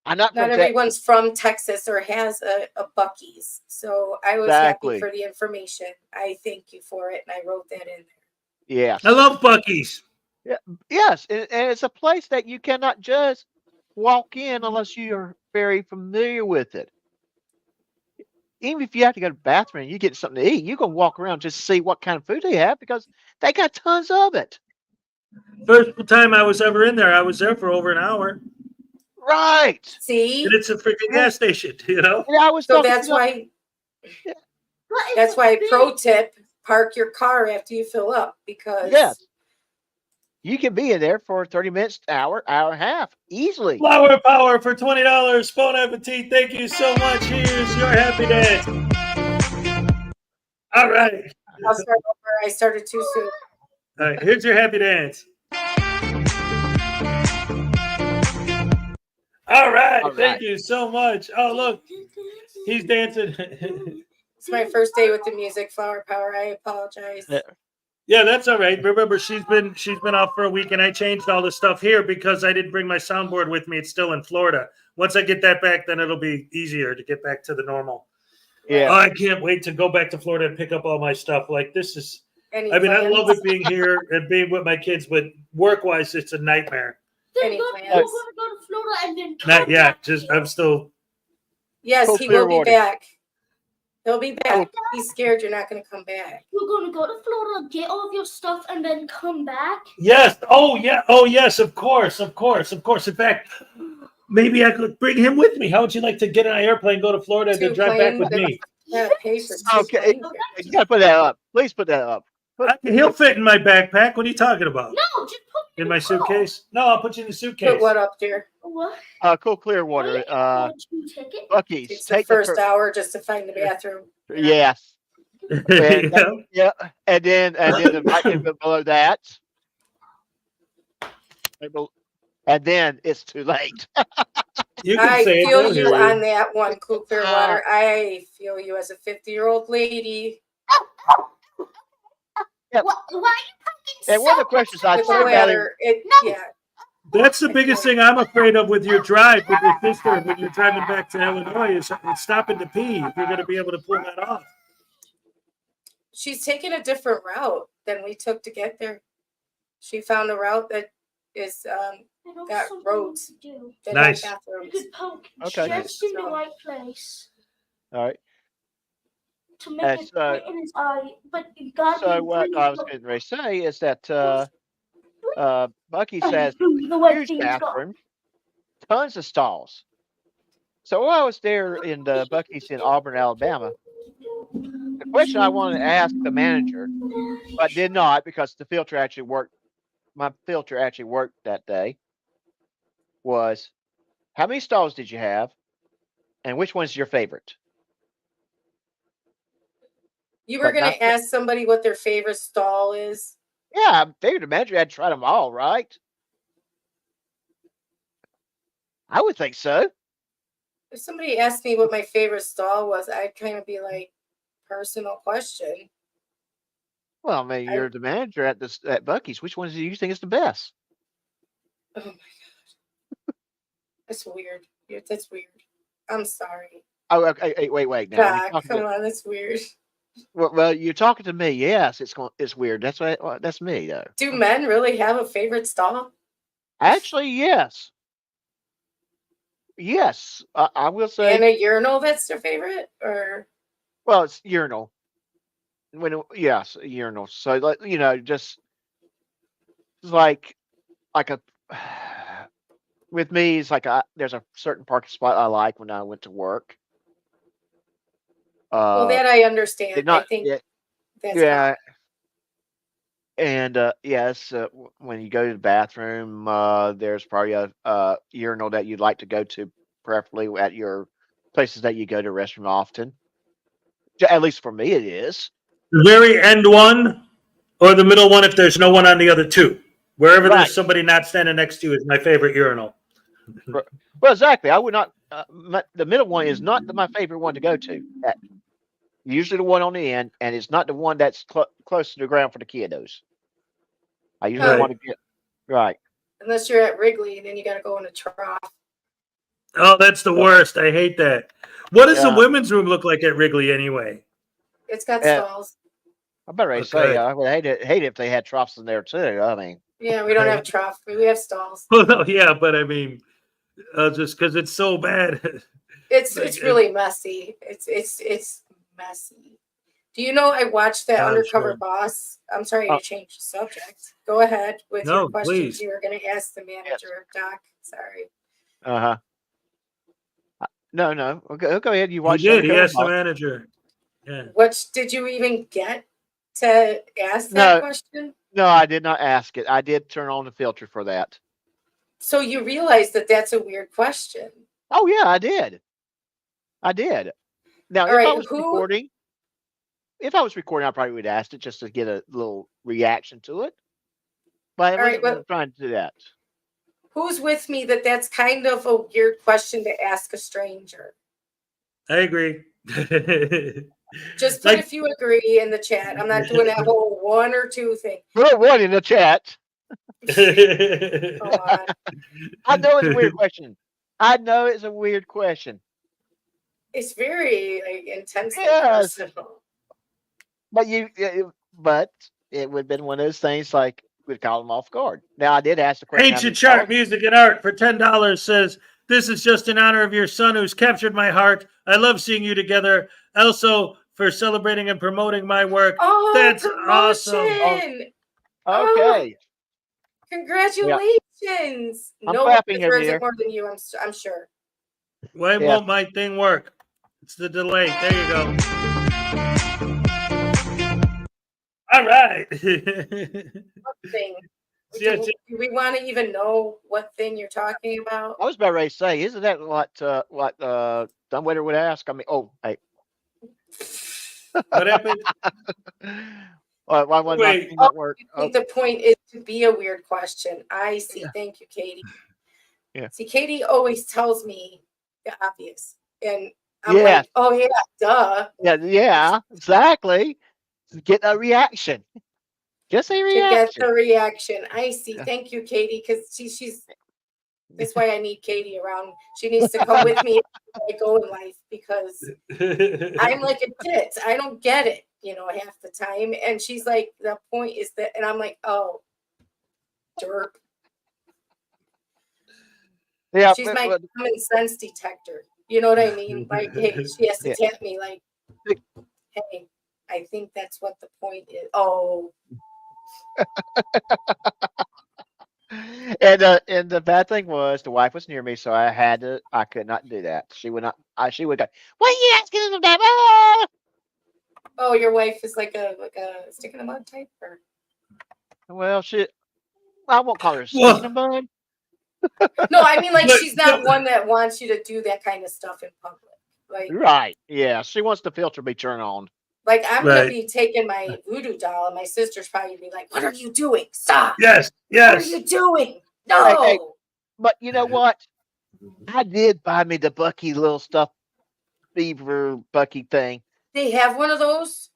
I'm not Not from Texas. everyone's from Texas or has a Buc-ee's. So I was happy Exactly. for the information. I thank you for it, and I wrote that in there. Yes. I love Buc-ee's. Yeah. Yes, and it's a place that you cannot just walk in unless you are very familiar with it. Even if you have to go to the bathroom and you get something to eat, you can walk around just to see what kind of food they have because they got tons of it. First time I was ever in there, I was there for over an hour. Right. See? And it's a freaking gas station, you know? And I was So talking that's to why What is that's it why big? pro tip, park your car after you fill up because yes, you can be in there for 30 minutes, hour and a half easily. Flower Power for $20. Bon appetit. Thank you so much. Here's your happy dance. All right. I'll start over. I started too soon. All right. Here's your happy dance. All right. All right. Thank you so much. Oh, look. He's dancing. It's my first day with the music, Flower Power. I apologize. Yeah, that's all right. Remember, she's been off for a week, and I changed all the stuff here because I didn't bring my soundboard with me. It's still in Florida. Once I get that back, then it'll be easier to get back to the normal. Yeah. Oh, I can't wait to go back to Florida and pick up all my stuff. Like this is. Any I mean, I plans? love it being here and being with my kids, but work-wise, it's a nightmare. Then Any you're plans? gonna go to Florida and then come Not yet. back Just here. I'm still. Yes, Go he will be Clearwater. back. He'll be back. He's scared you're not going to come back. You're gonna go to Florida, get all of your stuff, and then come back. Yes. Oh yeah. Oh yes. Of course. Of course. Of course. In fact, maybe I could bring him with me. How would you like to get on an airplane, go to Florida, and then drive back with me? Yeah, pay for Okay. You gotta put that up. Please put that up. He'll fit in my backpack. What are you talking about? No, just put In my suitcase? No, I'll put you in the suitcase. Put what up, dear? What? Cool Clearwater. Ticket? Buc-ee's. Takes the first hour just to find the bathroom. Yes. And, Yeah. yeah. And then the right below that. And then it's too late. You can I say it. feel They'll you hear on that one, Cool Clearwater. I feel you as a 50-year-old lady. Why are you poking And one of the questions I With the told about him, weather, yeah. That's the biggest thing I'm afraid of with your drive with your sister when you're driving back to Illinois is stopping to pee. If you're going to be able to pull that off. She's taking a different route than we took to get there. She found a route that is got roads that Nice. have bathrooms. You could poke Okay. just in the right place all right. to make it so- right in his eye, but you gotta So be what really I was low. getting ready to say is that Bucky says The way huge things go. bathroom, tons of stalls. So while I was there in the Bucky's in Auburn, Alabama, the question I wanted to ask the manager, but did not because the filter actually worked. My filter actually worked that day. Was how many stalls did you have, and which one's your favorite? You were But going not to ask somebody what their favorite stall is? Yeah, I figured the manager had tried them all, right? I would think so. If somebody asked me what my favorite stall was, I'd kind of be like, personal question. Well, I mean, you're the manager at Bucky's. Which ones do you think is the best? Oh my God. That's weird. That's weird. I'm sorry. Oh, okay. Wait. Now you're Doc, talking come to, on, that's weird. well, you're talking to me. Yes, it's weird. That's right. Well, that's me though. Do men really have a favorite stall? Actually, yes. Yes, I will say. And a urinal that's their favorite? Or Well, it's urinal. Yes, a urinal. So like just like a with me, it's like there's a certain parking spot I like when I went to work. well, that I understand. It not I think yeah, that's yeah, and yes, when you go to the bathroom, there's probably a urinal that you'd like to go to, preferably at your places that you go to restroom often. At least for me, it is. The very end one or the middle one if there's no one on the other two. Wherever Right. there's somebody not standing next to you is my favorite urinal. Well, exactly. I would not. The middle one is not my favorite one to go to. Usually the one on the end, and it's not the one that's close to the ground for the kiddos. I usually Right. want to get right. unless you're at Wrigley and then you got to go in a trough. Oh, that's the worst. I hate that. What does the Yeah. women's room look like at Wrigley anyway? It's got Yeah. stalls. I better Okay. say I would hate it if they had troughs in there too. I mean, Yeah, we don't have Right. trough. We have stalls. Well, no, yeah, but I mean, just because it's so bad. It's Like, it's really messy. It's messy. Do you know I watched that I'm Undercover sure. Boss? I'm sorry Oh. to change the subject. Go ahead with No, your questions please. you were going to ask the manager, Doc. Sorry. uh huh. No. Okay, go ahead. You He watched did. He Undercover asked the Boss. manager. Yeah. What did you even get to ask that No. question? No, I did not ask it. I did turn on the filter for that. So you realize that that's a weird question. Oh yeah, I did. I did. Now, All if I right, was who? recording, I probably would ask it just to get a little reaction to it. But I All right, wasn't trying to do that. Who's with me that that's kind of a weird question to ask a stranger? I agree. Just put Like- if you agree in the chat. I'm not doing that whole one or two thing. Put one in the chat. Come on. I know it's a weird question. I know it's a weird question. It's very like intensely Yes. personal. But but it would have been one of those things like we'd call them off guard. Now I did ask the question. how Ancient many Chart calls- Music and Art for $10 says, "This is just in honor of your son who's captured my heart. I love seeing you together. Also, for celebrating and promoting my work." Oh, That's promotion! Okay. Congratulations! I'm No one clapping over deserves here. it more than you. I'm sure. Why Yeah. won't my thing work? It's the delay. There you go. All right. What thing? Yeah, Do we want to even know what thing you're talking about? I was about ready to say, isn't that what Dumbwaiter would ask? I mean, hey. what happened? Why would my Wait. thing not work? I think the point is to be a weird question. I see. Yeah. Thank you, Katie. Yeah. See, Katie always tells me the obvious, and I'm Yeah. like, "Oh yeah, duh." Yeah, exactly. Get a reaction. Just a To get reaction. the reaction. I see. Yeah. Thank you, Katie, because she's. That's why I need Katie around. She needs to come with me as I go in life because I'm like a tit. I don't get it, half the time. And she's like, the point is that, and I'm like, oh, derp. Yeah, She's my common sense detector. You know what I mean? Like, hey, she has to Yeah. tap me like, hey, I think that's what the point is. Oh, and the bad thing was the wife was near me, so I could not do that. She would not. She would go, "What are you asking them about?" Ah! oh, your wife is like a stick in the mud type, or Well, I won't call her a stick Well- in the mud. no? I mean, like But- she's not one that wants you to do that kind of stuff in public. Like, Right? Yeah, she wants the filter to be turned on. Like I'm gonna Right. be taking my voodoo doll, and my sister's probably be like, "What are you doing? Stop! Yes, What are yes. you doing? No!" Hey. But you know what? I did buy me the Bucky little stuffed beaver Bucky thing. They have one of those.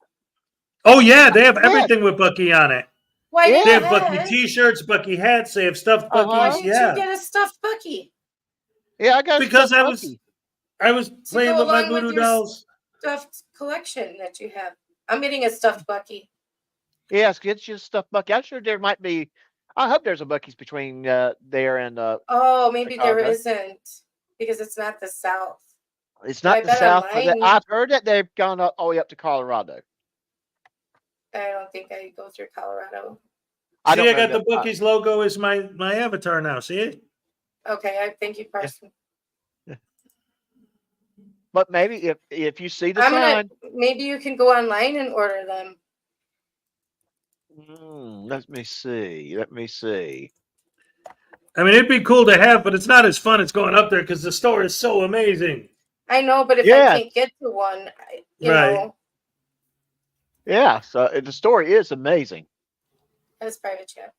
Oh yeah, they have Yes. everything with Bucky on it. Why Yeah. did They you have Bucky T-shirts, Bucky hats. They have stuffed Uh-huh. Why Buckies. did Yeah, you get a stuffed Bucky? Yeah, I got Because stuffed I was- Bucky. I was To playing go with my along with voodoo your dolls. stuffed collection that you have. I'm getting a stuffed Bucky. Yes, get you stuff, Bucky. I'm sure there might be. I hope there's a Bucky's between there and Oh, maybe there Chicago. isn't because it's not the South. It's But I not the bet South, but online. I've heard that they've gone up all the way up to Colorado. I don't think I go through Colorado. I See, don't I know got the that. Bucky's logo as my avatar now. See it? Okay, I thank you, Parson. But maybe if you see the I'm gonna. sign, Maybe you can go online and order them. let me see. Let me see. I mean, it'd be cool to have, but it's not as fun as going up there because the store is so amazing. I know, but if I Yes. can't get to one, you Right. know, Yeah. So the story is amazing. that's private chat.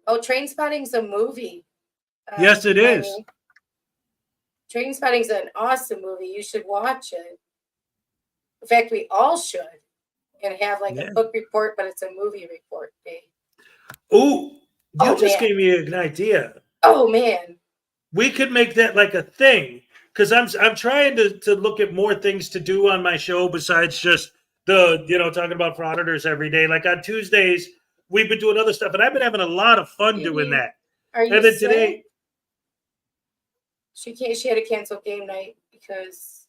Oh, Train Spotting's a movie. Yes, it is. Lenny. Train Spotting's an awesome movie. You should watch it. In fact, we all should. And have like Yeah. a book report, but it's a movie report day. Ooh, you Oh, just man. gave me an idea. Oh man. We could make that like a thing because I'm trying to look at more things to do on my show besides just the talking about frauditors every day. Like on Tuesdays, we've been doing other stuff, and I've been having a lot of fun doing that. Are you And then sick? today, She had to cancel game night because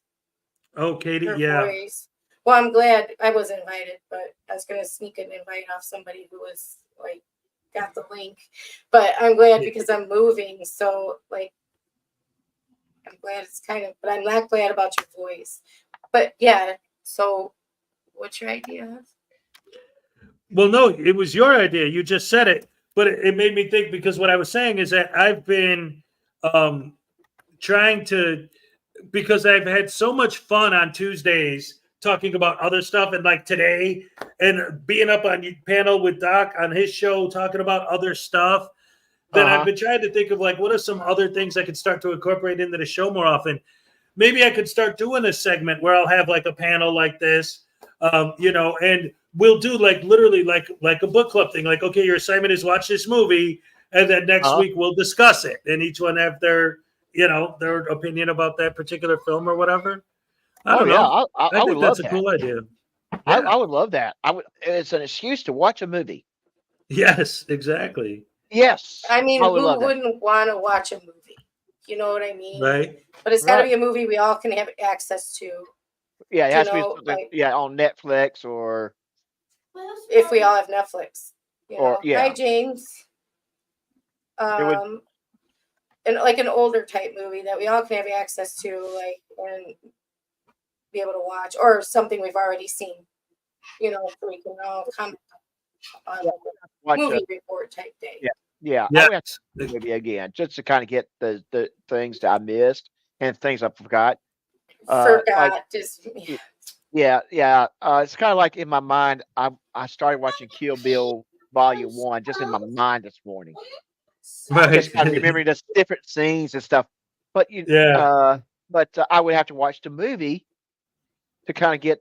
oh, Katie, her yeah, boys. Well, I'm glad I was invited, but I was gonna sneak an invite off somebody who was like got the link. But I'm glad because I'm moving, so like I'm glad it's kind of, but I'm not glad about your voice. But yeah, so what's your idea? well, no, it was your idea. You just said it, but it made me think because what I was saying is that I've been trying to, because I've had so much fun on Tuesdays talking about other stuff, and like today, and being up on panel with Doc on his show talking about other stuff. That I've been trying to think of like what are some other things I could start to incorporate into the show more often. Maybe I could start doing a segment where I'll have like a panel like this, and we'll do like literally like a book club thing. Like, okay, your assignment is watch this movie, and then next week we'll discuss it, and each one have their opinion about that particular film or whatever. I don't know. I I would think love that's a that. cool idea. I would love that. It's an excuse to watch a movie. Yes, exactly. Yes. I mean, I would who love that. wouldn't want to watch a movie? You know what I mean? Right. But it's got to Right. be a movie we all can have access to. Yeah, it You has to be know, something, like- on Netflix or If we all have Netflix. You know? Or- yeah. Hi, James. would- And like an older type movie that we all can have access to, like, and be able to watch, or something we've already seen. You know, so we can all comment on like a watch movie report type day. Yeah, I Yeah. would have to watch the movie again just to kind of get the things that I missed and things I forgot. Forgot like- just Yeah. It's kind of like in my mind. I started watching Kill Bill Volume 1 just in my mind this morning. Right. Just kind of remembering the different scenes and stuff. But I would have to watch the movie to kind of get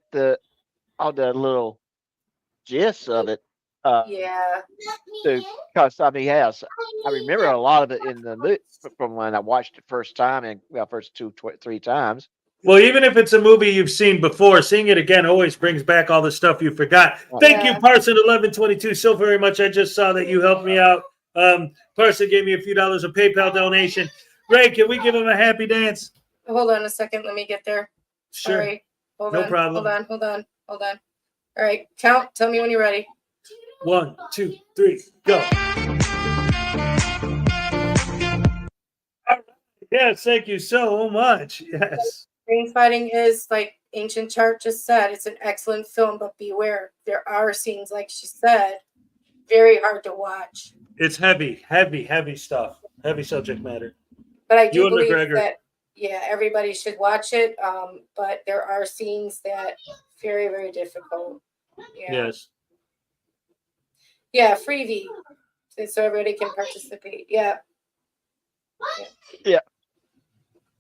all the little gist of it. yeah. Because I mean, yes, I remember a lot of it in the movie from when I watched it first time and first 3 times. Well, even if it's a movie you've seen before, seeing it again always brings back all the stuff you forgot. Thank you, Yeah. Parson1122, so very much. I just saw that you helped me out. Parson gave me a few dollars of PayPal donation. Ray, can we give him a happy dance? Hold on a second. Let me get there. Sure. All right. Hold No on. problem. Hold on. All right. Count. Tell me when you're ready. 1, 2, 3, go. All right. Yes, thank you so much. Yes. Trainspotting is, like Ancient Chart just said, it's an excellent film, but beware. There are scenes, like she said, very hard to watch. It's heavy stuff. Heavy subject matter. But I do You and believe McGregor. that, everybody should watch it. But there are scenes that very, very difficult. Yeah. Yes. Yeah, freebie. So everybody can participate. Yeah. Yes,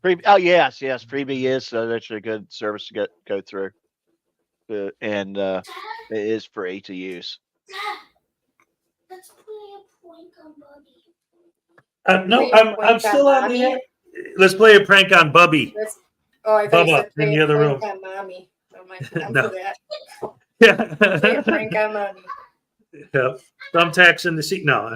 Freebie is that's a good service to go through, and it is free to use. Let's play a No, Play a I'm prank still on on the mommy? air. Let's play a prank on Bubby. I thought you Bubba said in play the a other prank room. on mommy. I'm No. for that. Play a prank Yeah. on mommy. Yep. Thumbtacks in the seat. No.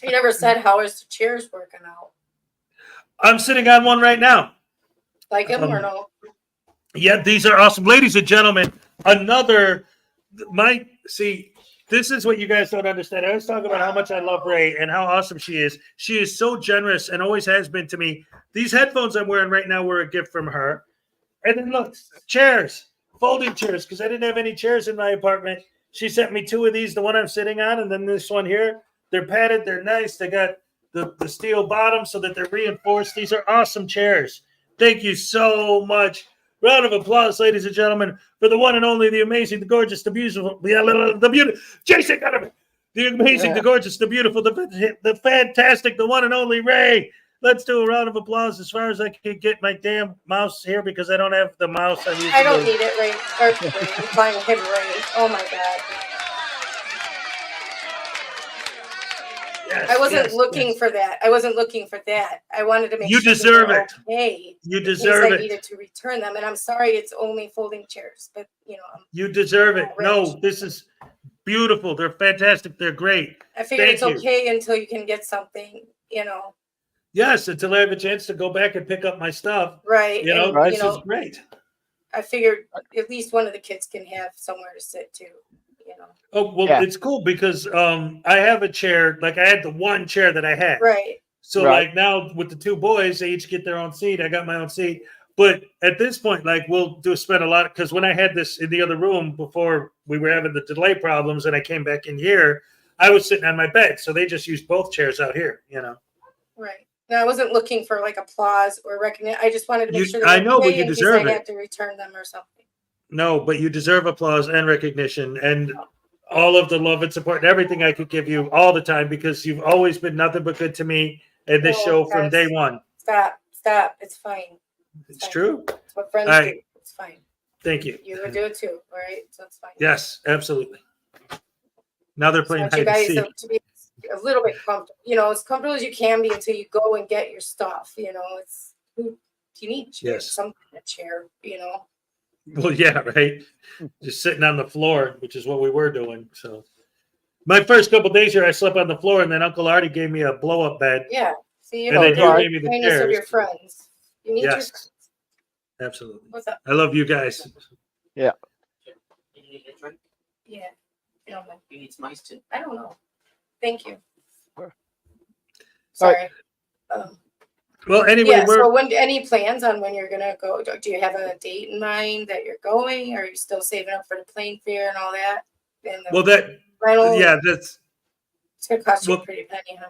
You never said how is the chairs working out? I'm sitting on one right now. Like him or no? Yeah, these are awesome. Ladies and gentlemen, this is what you guys don't understand. I was talking about how much I love Ray and how awesome she is. She is so generous and always has been to me. These headphones I'm wearing right now were a gift from her. And then look, chairs, folding chairs, because I didn't have any chairs in my apartment. She sent me 2 of these, the one I'm sitting on, and then this one here. They're padded, they're nice. They got the steel bottom so that they're reinforced. These are awesome chairs. Thank you so much. Round of applause, ladies and gentlemen, for the one and only, the amazing, the gorgeous, the beautiful, the beautiful, Jason Gunnerman, the amazing, the gorgeous, the beautiful, the fantastic, the one and only Ray. Let's do a round of applause as far as I can get my damn mouse here because I don't have the mouse I'm using. I don't need it, Ray. Or Ray. I'm calling him Ray. Oh my God. Yes, I wasn't looking for that. I wasn't looking for that. I wanted to make You sure deserve they were it. okay. You in case deserve I it. needed to return them. And I'm sorry it's only folding chairs, but You deserve it. rich. No, this is beautiful. They're fantastic. They're great. I figured Thank it's you. okay until you can get something, Yes, until I have a chance to go back and pick up my stuff. right. And, Right. This is great. I figured at least one of the kids can have somewhere to sit too, Oh, well, Yeah. it's cool because I have a chair. Like I had the one chair that I had. Right. So Right. like now with the 2 boys, they each get their own seat. I got my own seat. But at this point, like we'll spend a lot because when I had this in the other room before we were having the delay problems and I came back in here, I was sitting on my bed. So they just used both chairs out here, Right. No, I wasn't looking for like applause or recognition. I just wanted to make sure I they were know, but okay you in case deserve I it. had to return them or something. No, but you deserve applause and recognition and all of the love and support and everything I could give you all the time because you've always been nothing but good to me and this Oh, show from guys. day one. Stop. It's fine. It's fine. true. It's what friends All right. do. It's fine. Thank you. You would do it too. All right. So it's fine. Yes, absolutely. Now they're Just playing want you hide and guys seek. to be a little bit comfortable, as comfortable as you can be until you go and get your stuff. It's who do you need? Yes. Some kind of chair, Well, yeah, right. Just sitting on the floor, which is what we were doing. So my first couple days here, I slept on the floor, and then Uncle Artie gave me a blow-up bed. Yeah. See, And then you gave me the kindness of chairs. your friends. You need your Yes. friends. Absolutely. What's up? I love you guys. Yeah. You need some ice too. I don't know. Thank you. Sure. Sorry. Well, anyway, Yeah. we're So any plans on when you're gonna go? Do you have a date in mind that you're going? Or are you still saving up for the plane fare and all that? And the well that rental? yeah, that's It's gonna cost you well- a pretty penny, huh?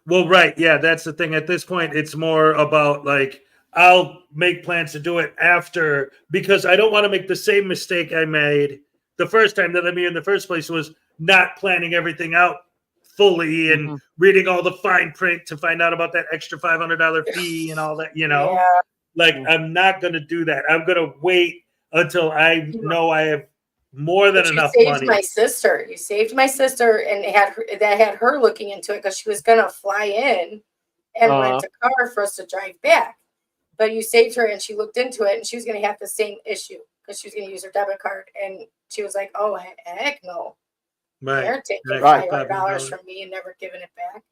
well, right. Yeah, that's the thing. At this point, it's more about like I'll make plans to do it after because I don't want to make the same mistake I made the first time that I mean in the first place was not planning everything out fully and reading all the fine print to find out about that extra $500 fee and all that, Yeah. like I'm not going to do that. I'm going to wait until I know I have more than But enough you saved money. my sister. You saved my sister and had her looking into it because she was gonna fly in and rent a car for us to drive back. But you saved her and she looked into it and she was gonna have the same issue because she was gonna use her debit card and she was like, "Oh heck no, Right. they're taking Right. $500 from me and never giving it back."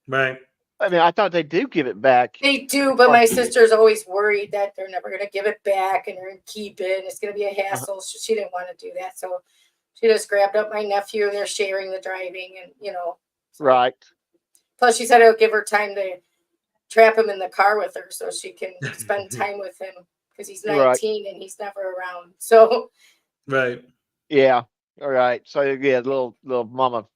Right. I mean, I thought they do give it back. They do, but my sister's always worried that they're never gonna give it back and they're gonna keep it. And it's gonna be a hassle. So she didn't want to do that, so she just grabbed up my nephew and they're sharing the driving and Right. Plus, she said it'll give her time to trap him in the car with her so she can spend time with him because he's 19 and he's never around. So, Right. Yeah. All right. So yeah, little mama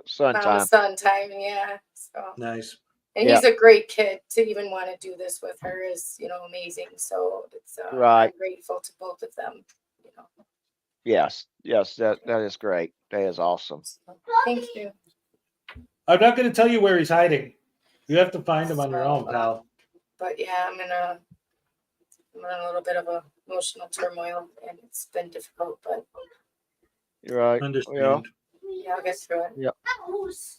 son mama time. son time, yeah. So, Nice. and he's a great kid to even want to do this with her is, amazing. So it's Right. I'm grateful to both of them. Yes. Yes. That is great. That is awesome. So, thank you. I'm not going to tell you where he's hiding. You have to find him on your own, pal. But yeah, I'm in a little bit of a emotional turmoil and it's been difficult, but Right. Understand. Well, Yeah, I'll get through it. House.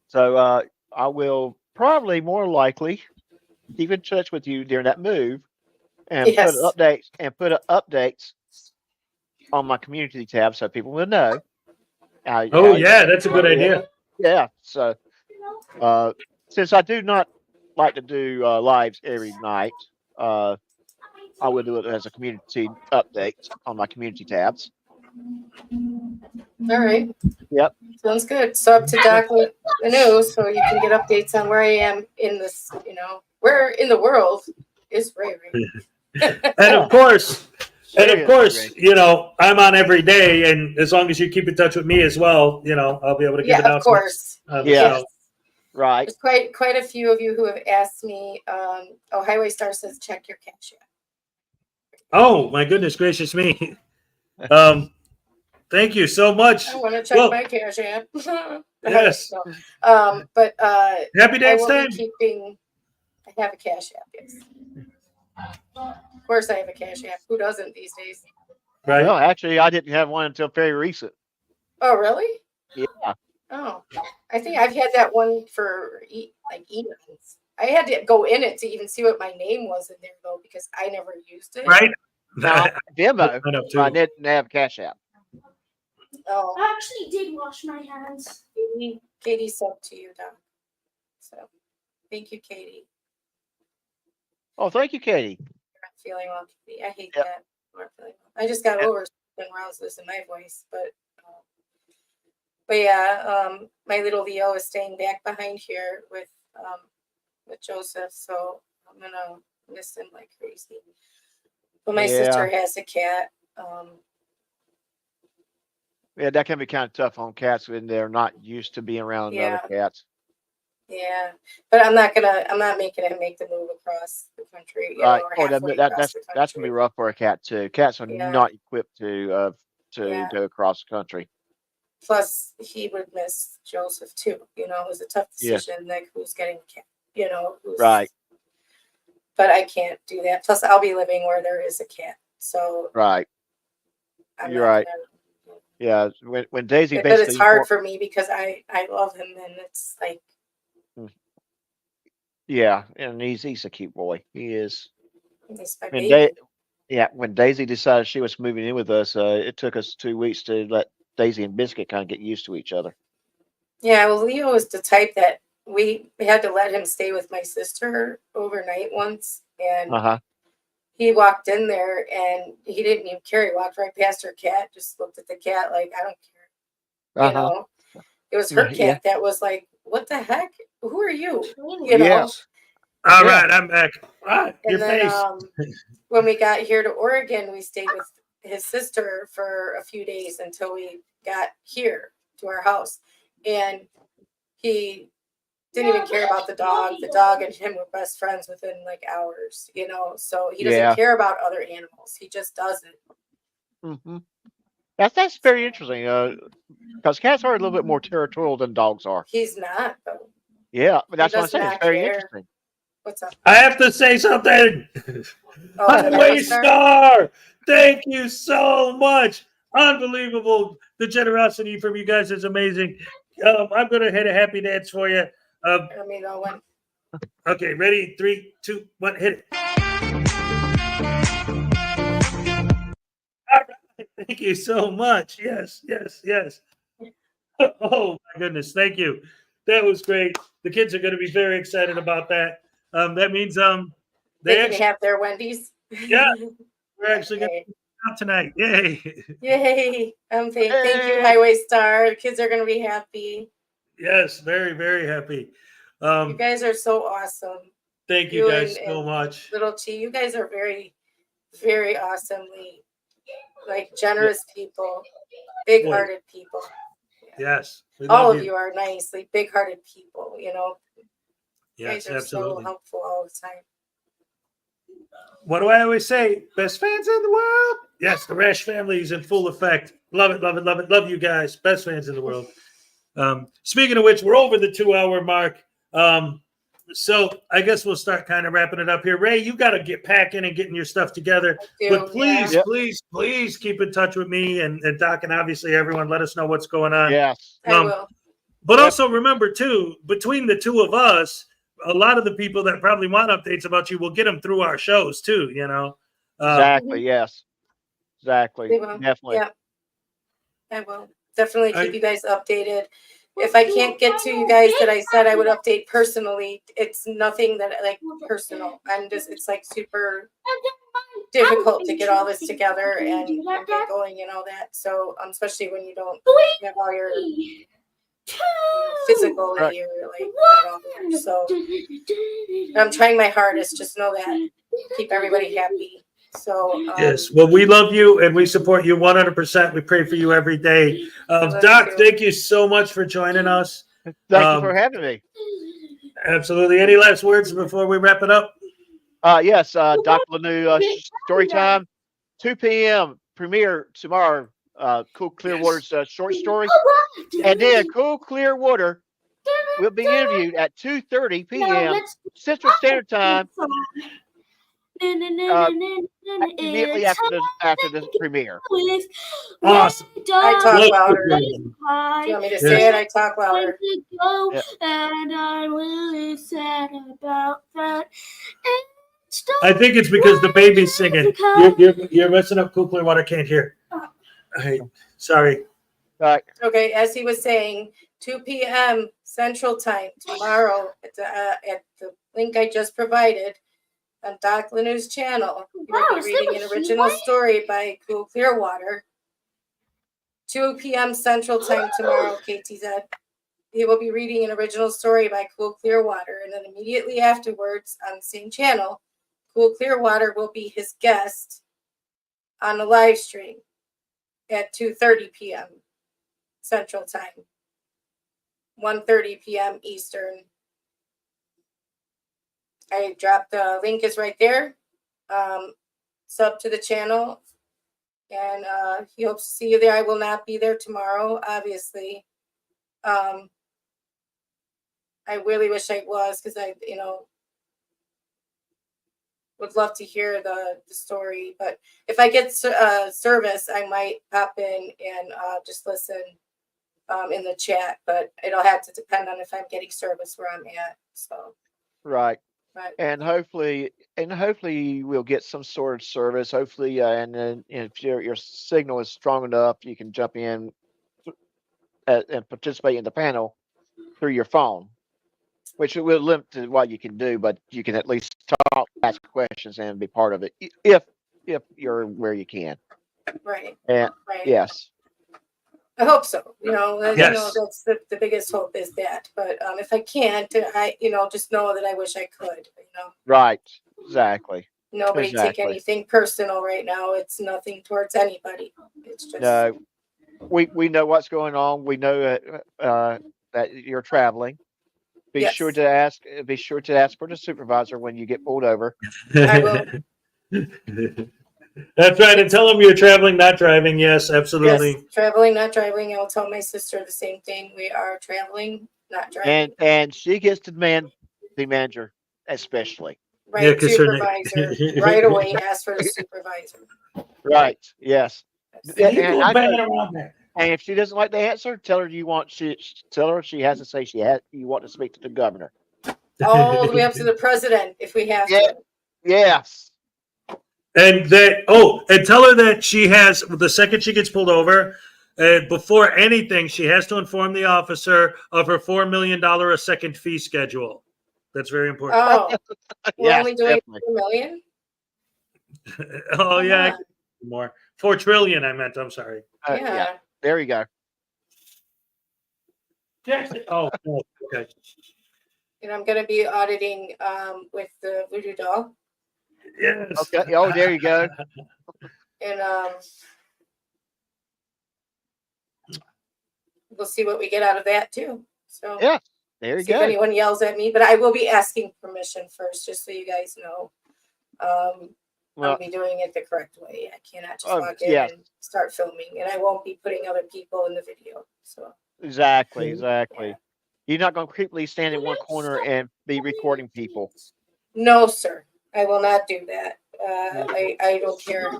so I will probably more likely keep in touch with you during that move and Yes. put updates on my community tab so people will know. Oh yeah, that's a good idea. Yeah. So since I do not like to do lives every night, I will do it as a community update on my community tabs. All right. Yep. Sounds good. So up to Doc Laneau, so you can get updates on where I am in this, where in the world is Ray Ray. And of course, Ray. I'm on every day, and as long as you keep in touch with me as well, I'll be able to give Yeah, of announcements course. on the Yeah. show. Right. There's quite a few of you who have asked me. Highway Star says check your cash app. Oh my goodness gracious me! Thank you so much. I want to check Well, my cash app. yes. No. But Happy I dance will time. be keeping. I have a cash app. Yes. Of course, I have a cash app. Who doesn't these days? Right. Well, actually, I didn't have one until very recent. Oh, really? Yeah. Oh, I think I've had that one for emails. I had to go in it to even see what my name was in there though, because I never used it. Right. Now, demo, I know too. I didn't have Cash App. Oh, I actually did wash my hands. Katie subbed to you, Doc. So, thank you, Katie. Oh, thank you, Katie. You're not feeling well, Katie. I hate Yep. that. I'm not feeling well. I just got Yep. over something where I was losing my voice, but yeah, my little VO is staying back behind here with Joseph, so I'm gonna miss him like crazy. But my sister has a cat. Yeah, that can be kind of tough on cats when they're not used to being around Yeah. other cats. Yeah, but I'm not making him make the move across the country. Right. Or Oh, halfway across the that's gonna be country. rough for a cat too. Cats are Yeah. not equipped to Yeah. go across the country. Plus, he would miss Joseph too. It was a tough Yeah. decision, like who's getting a cat. Right. But I can't do that. Plus, I'll be living where there is a cat, so Right. I'm You're not right. gonna- Yeah. When Daisy But basically it's hard for me because I love him, and it's like yeah, and he's a cute boy. He is. he's my When baby. when Daisy decided she was moving in with us, it took us 2 weeks to let Daisy and Biscuit kind of get used to each other. Yeah, well, Leo is the type that we had to let him stay with my sister overnight once, and Uh huh. he walked in there and he didn't even care. He walked right past her cat, just looked at the cat like, I don't care. Uh huh. It was her Yeah. cat that was like, what the heck? Who are you? Yes. All Yeah. right, I'm back. Your And then face. when we got here to Oregon, we stayed with his sister for a few days until we got here to our house. And he didn't even care about the dog. The dog and him were best friends within like hours, so he doesn't Yeah. care about other animals. He just doesn't. Mm-hmm. That's very interesting. Because cats are a little bit more territorial than dogs are. He's not, though. Yeah, but that's what I'm does saying. It's not very care. interesting. What's up? I have to say something. Oh, Highway Star? Star, thank you so much. Unbelievable. The generosity from you guys is amazing. I'm going to hit a happy dance for you. Let me know when. Okay, ready? 3, 2, 1, hit it. All right. Thank you so much. Yes. Oh my goodness, thank you. That was great. The kids are going to be very excited about that. That means They can actually, have their Wendy's. Yeah. we're actually going Okay. to out tonight. Yay! Yay. Thank you, Hey. Highway Star. The kids are going to be happy. Yes, very very happy. You guys are so awesome. Thank you guys so and much. Little Chi, you guys are very, very awesomely, like, generous people, big-hearted people. Yes, we All love of you are nice, like, big-hearted people. You Yes, guys are absolutely. so helpful all the time. What do I always say? Best fans in the world. Yes, the Rash family is in full effect. Love it, love it, love it. Love you guys. Best fans in the world. Speaking of which, we're over the 2-hour mark. So I guess we'll start kind of wrapping it up here. Ray, you got to get packing and getting your stuff together. But please, Yep. please keep in touch with me and Doc, and obviously everyone. Let us know what's going on. Yes. I will. But Yep. also remember too, between the two of us, a lot of the people that probably want updates about you will get them through our shows too. You know. Exactly. Yes. Exactly. They will. Definitely. Yeah, I will definitely I- keep you guys updated. If I can't get to you guys that I said I would update personally, it's nothing that like personal. It's like super difficult to get all this together and get going and all that. So especially when you don't have all your physical that Right. you're like not all there. So I'm trying my hardest. Just know that. Keep everybody happy. So Yes. Well, we love you and we support you 100%. We pray for you every day. love Doc, you. thank you so much for joining us. Thank you for having me. Absolutely. Any last words before we wrap it up? Yes. Dr. Laneau, story time, 2 p.m. premiere tomorrow. Cool Clearwater's short story, and then Cool Clearwater will be interviewed at 2:30 p.m. Central Standard Time. Immediately after the premiere. Awesome. I talk Look, louder. look, Do you want me to Yes. say it? I talk louder. Yeah. And I'm really sad about that. I think it's because the baby's singing. You're messing up. Cool Clearwater can't hear. Hey, sorry. Right. Okay, as he was saying, 2 p.m. Central Time tomorrow at the link I just provided on Doc Laneau's channel. He will be reading an original story by Cool Clearwater. 2 p.m. Central Time tomorrow, KTZ. He will be reading an original story by Cool Clearwater, and then immediately afterwards on the same channel, Cool Clearwater will be his guest on the live stream at 2:30 p.m. Central Time, 1:30 p.m. Eastern. I dropped the link is right there. Sub to the channel, and he hopes to see you there. I will not be there tomorrow, obviously. I really wish I was, because I, would love to hear the story. But if I get service, I might pop in and just listen in the chat. But it'll have to depend on if I'm getting service where I'm at. So Right. but And hopefully we'll get some sort of service. Hopefully, and then if your signal is strong enough, you can jump in and participate in the panel through your phone, which will limit to what you can do, but you can at least talk, ask questions, and be part of it if you're where you can. right. And Right. yes, I hope so. Yes. That's the biggest hope is that. But if I can't, I just know that I wish I could. right, exactly. Nobody take Exactly. anything personal right now. It's nothing towards anybody. It's just No, we know what's going on. We know that you're traveling. Be Yes. sure to ask. Be sure to ask for the supervisor when you get pulled over. I will. That's right. And tell them you're traveling, not driving. Yes, absolutely. Yes, traveling, not driving. I'll tell my sister the same thing. We are traveling, not driving. And she gets to demand the manager, especially. Right, Yeah, 'cause her name- supervisor. Right away, ask for the supervisor. Right. Yes. And you And go I banging know- around there. And if she doesn't like the answer, tell her she has to say you want to speak to the governor. All the way up to the president, if we have Yeah. to. Yes. And and tell her that she has, the second she gets pulled over, before anything, she has to inform the officer of her $4 million a second fee schedule. That's very important. Oh, we're Yes, only doing definitely. 2 million? Oh, yeah. Uh-huh. More. 4 trillion, I meant. I'm sorry. Yeah. There you go. Oh, okay. And I'm going to be auditing with the Voodoo Doll. Yes. Okay. Oh, there you go. And we'll see what we get out of that too. So Yeah. There you see if go. anyone yells at me, but I will be asking permission first, just so you guys know. I'll Well, be doing it the correct way. I cannot just Oh, walk in yes. and start filming, and I won't be putting other people in the video. So exactly. You're not going to creepily stand in one corner and be recording people. No, sir. I will not do that. I don't care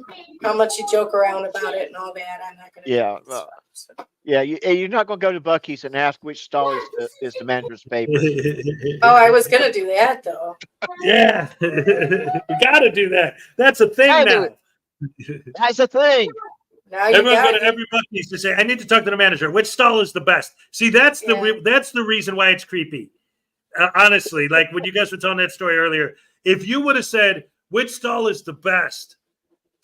how much you joke around about it and all that. I'm not going to Yeah, do that stuff. So. Yeah, you're not going to go to Bucky's and ask which stall is the manager's favorite. Oh, I was going to do that though. Yeah, you got to do that. That's a thing Gotta do now. it. That's the thing. Now you Everyone go got to every Bucky's to say, "I need to talk to the manager. Which stall is the best?" See, that's the reason why it's creepy. Honestly, like when you guys were telling that story earlier, if you would have said which stall is the best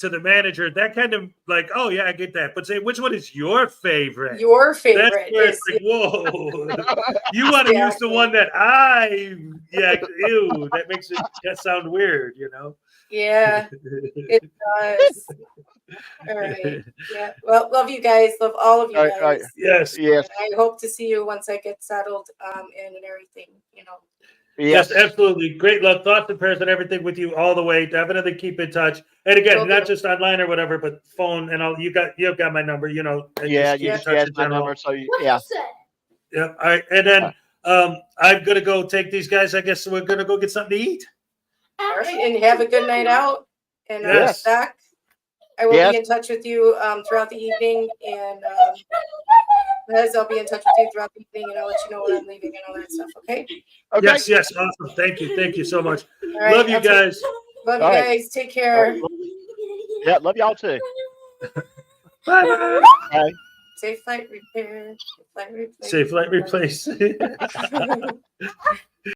to the manager, that kind of like, oh yeah, I get that. But say which one is your favorite? your That's favorite. where it's like, whoa. You want to use the one that ew, that makes it sound weird, you know? Yeah, it does. All right. Yeah. Well, love you guys. Love all of you guys. Right. Yes. Yes. And I hope to see you once I get settled and everything, you know. Yes, Yes. absolutely. Great love, thoughts and prayers and everything with you all the way. Definitely keep in touch. And again, Will not do. just online or whatever, but phone and all. You've got my number, you know. And Yeah. just keep You in just touch asked in my general. number. So What yeah. you said? Yeah. All right. And then I'm gonna go take these guys. I guess we're gonna go get something to eat. All right. And have a good night out. And Yes. Doc, I will Yes. be in touch with you throughout the evening. And Liz, I'll be in touch with you throughout the evening and I'll let you know when I'm leaving and all that stuff. Okay. Okay. Yes. Awesome. Thank you so much. All right. Love you guys. Love you All right. guys. Take care. Yeah. Love y'all too. Bye. Bye. Safe flight repair. Flight repair. Safe flight replace.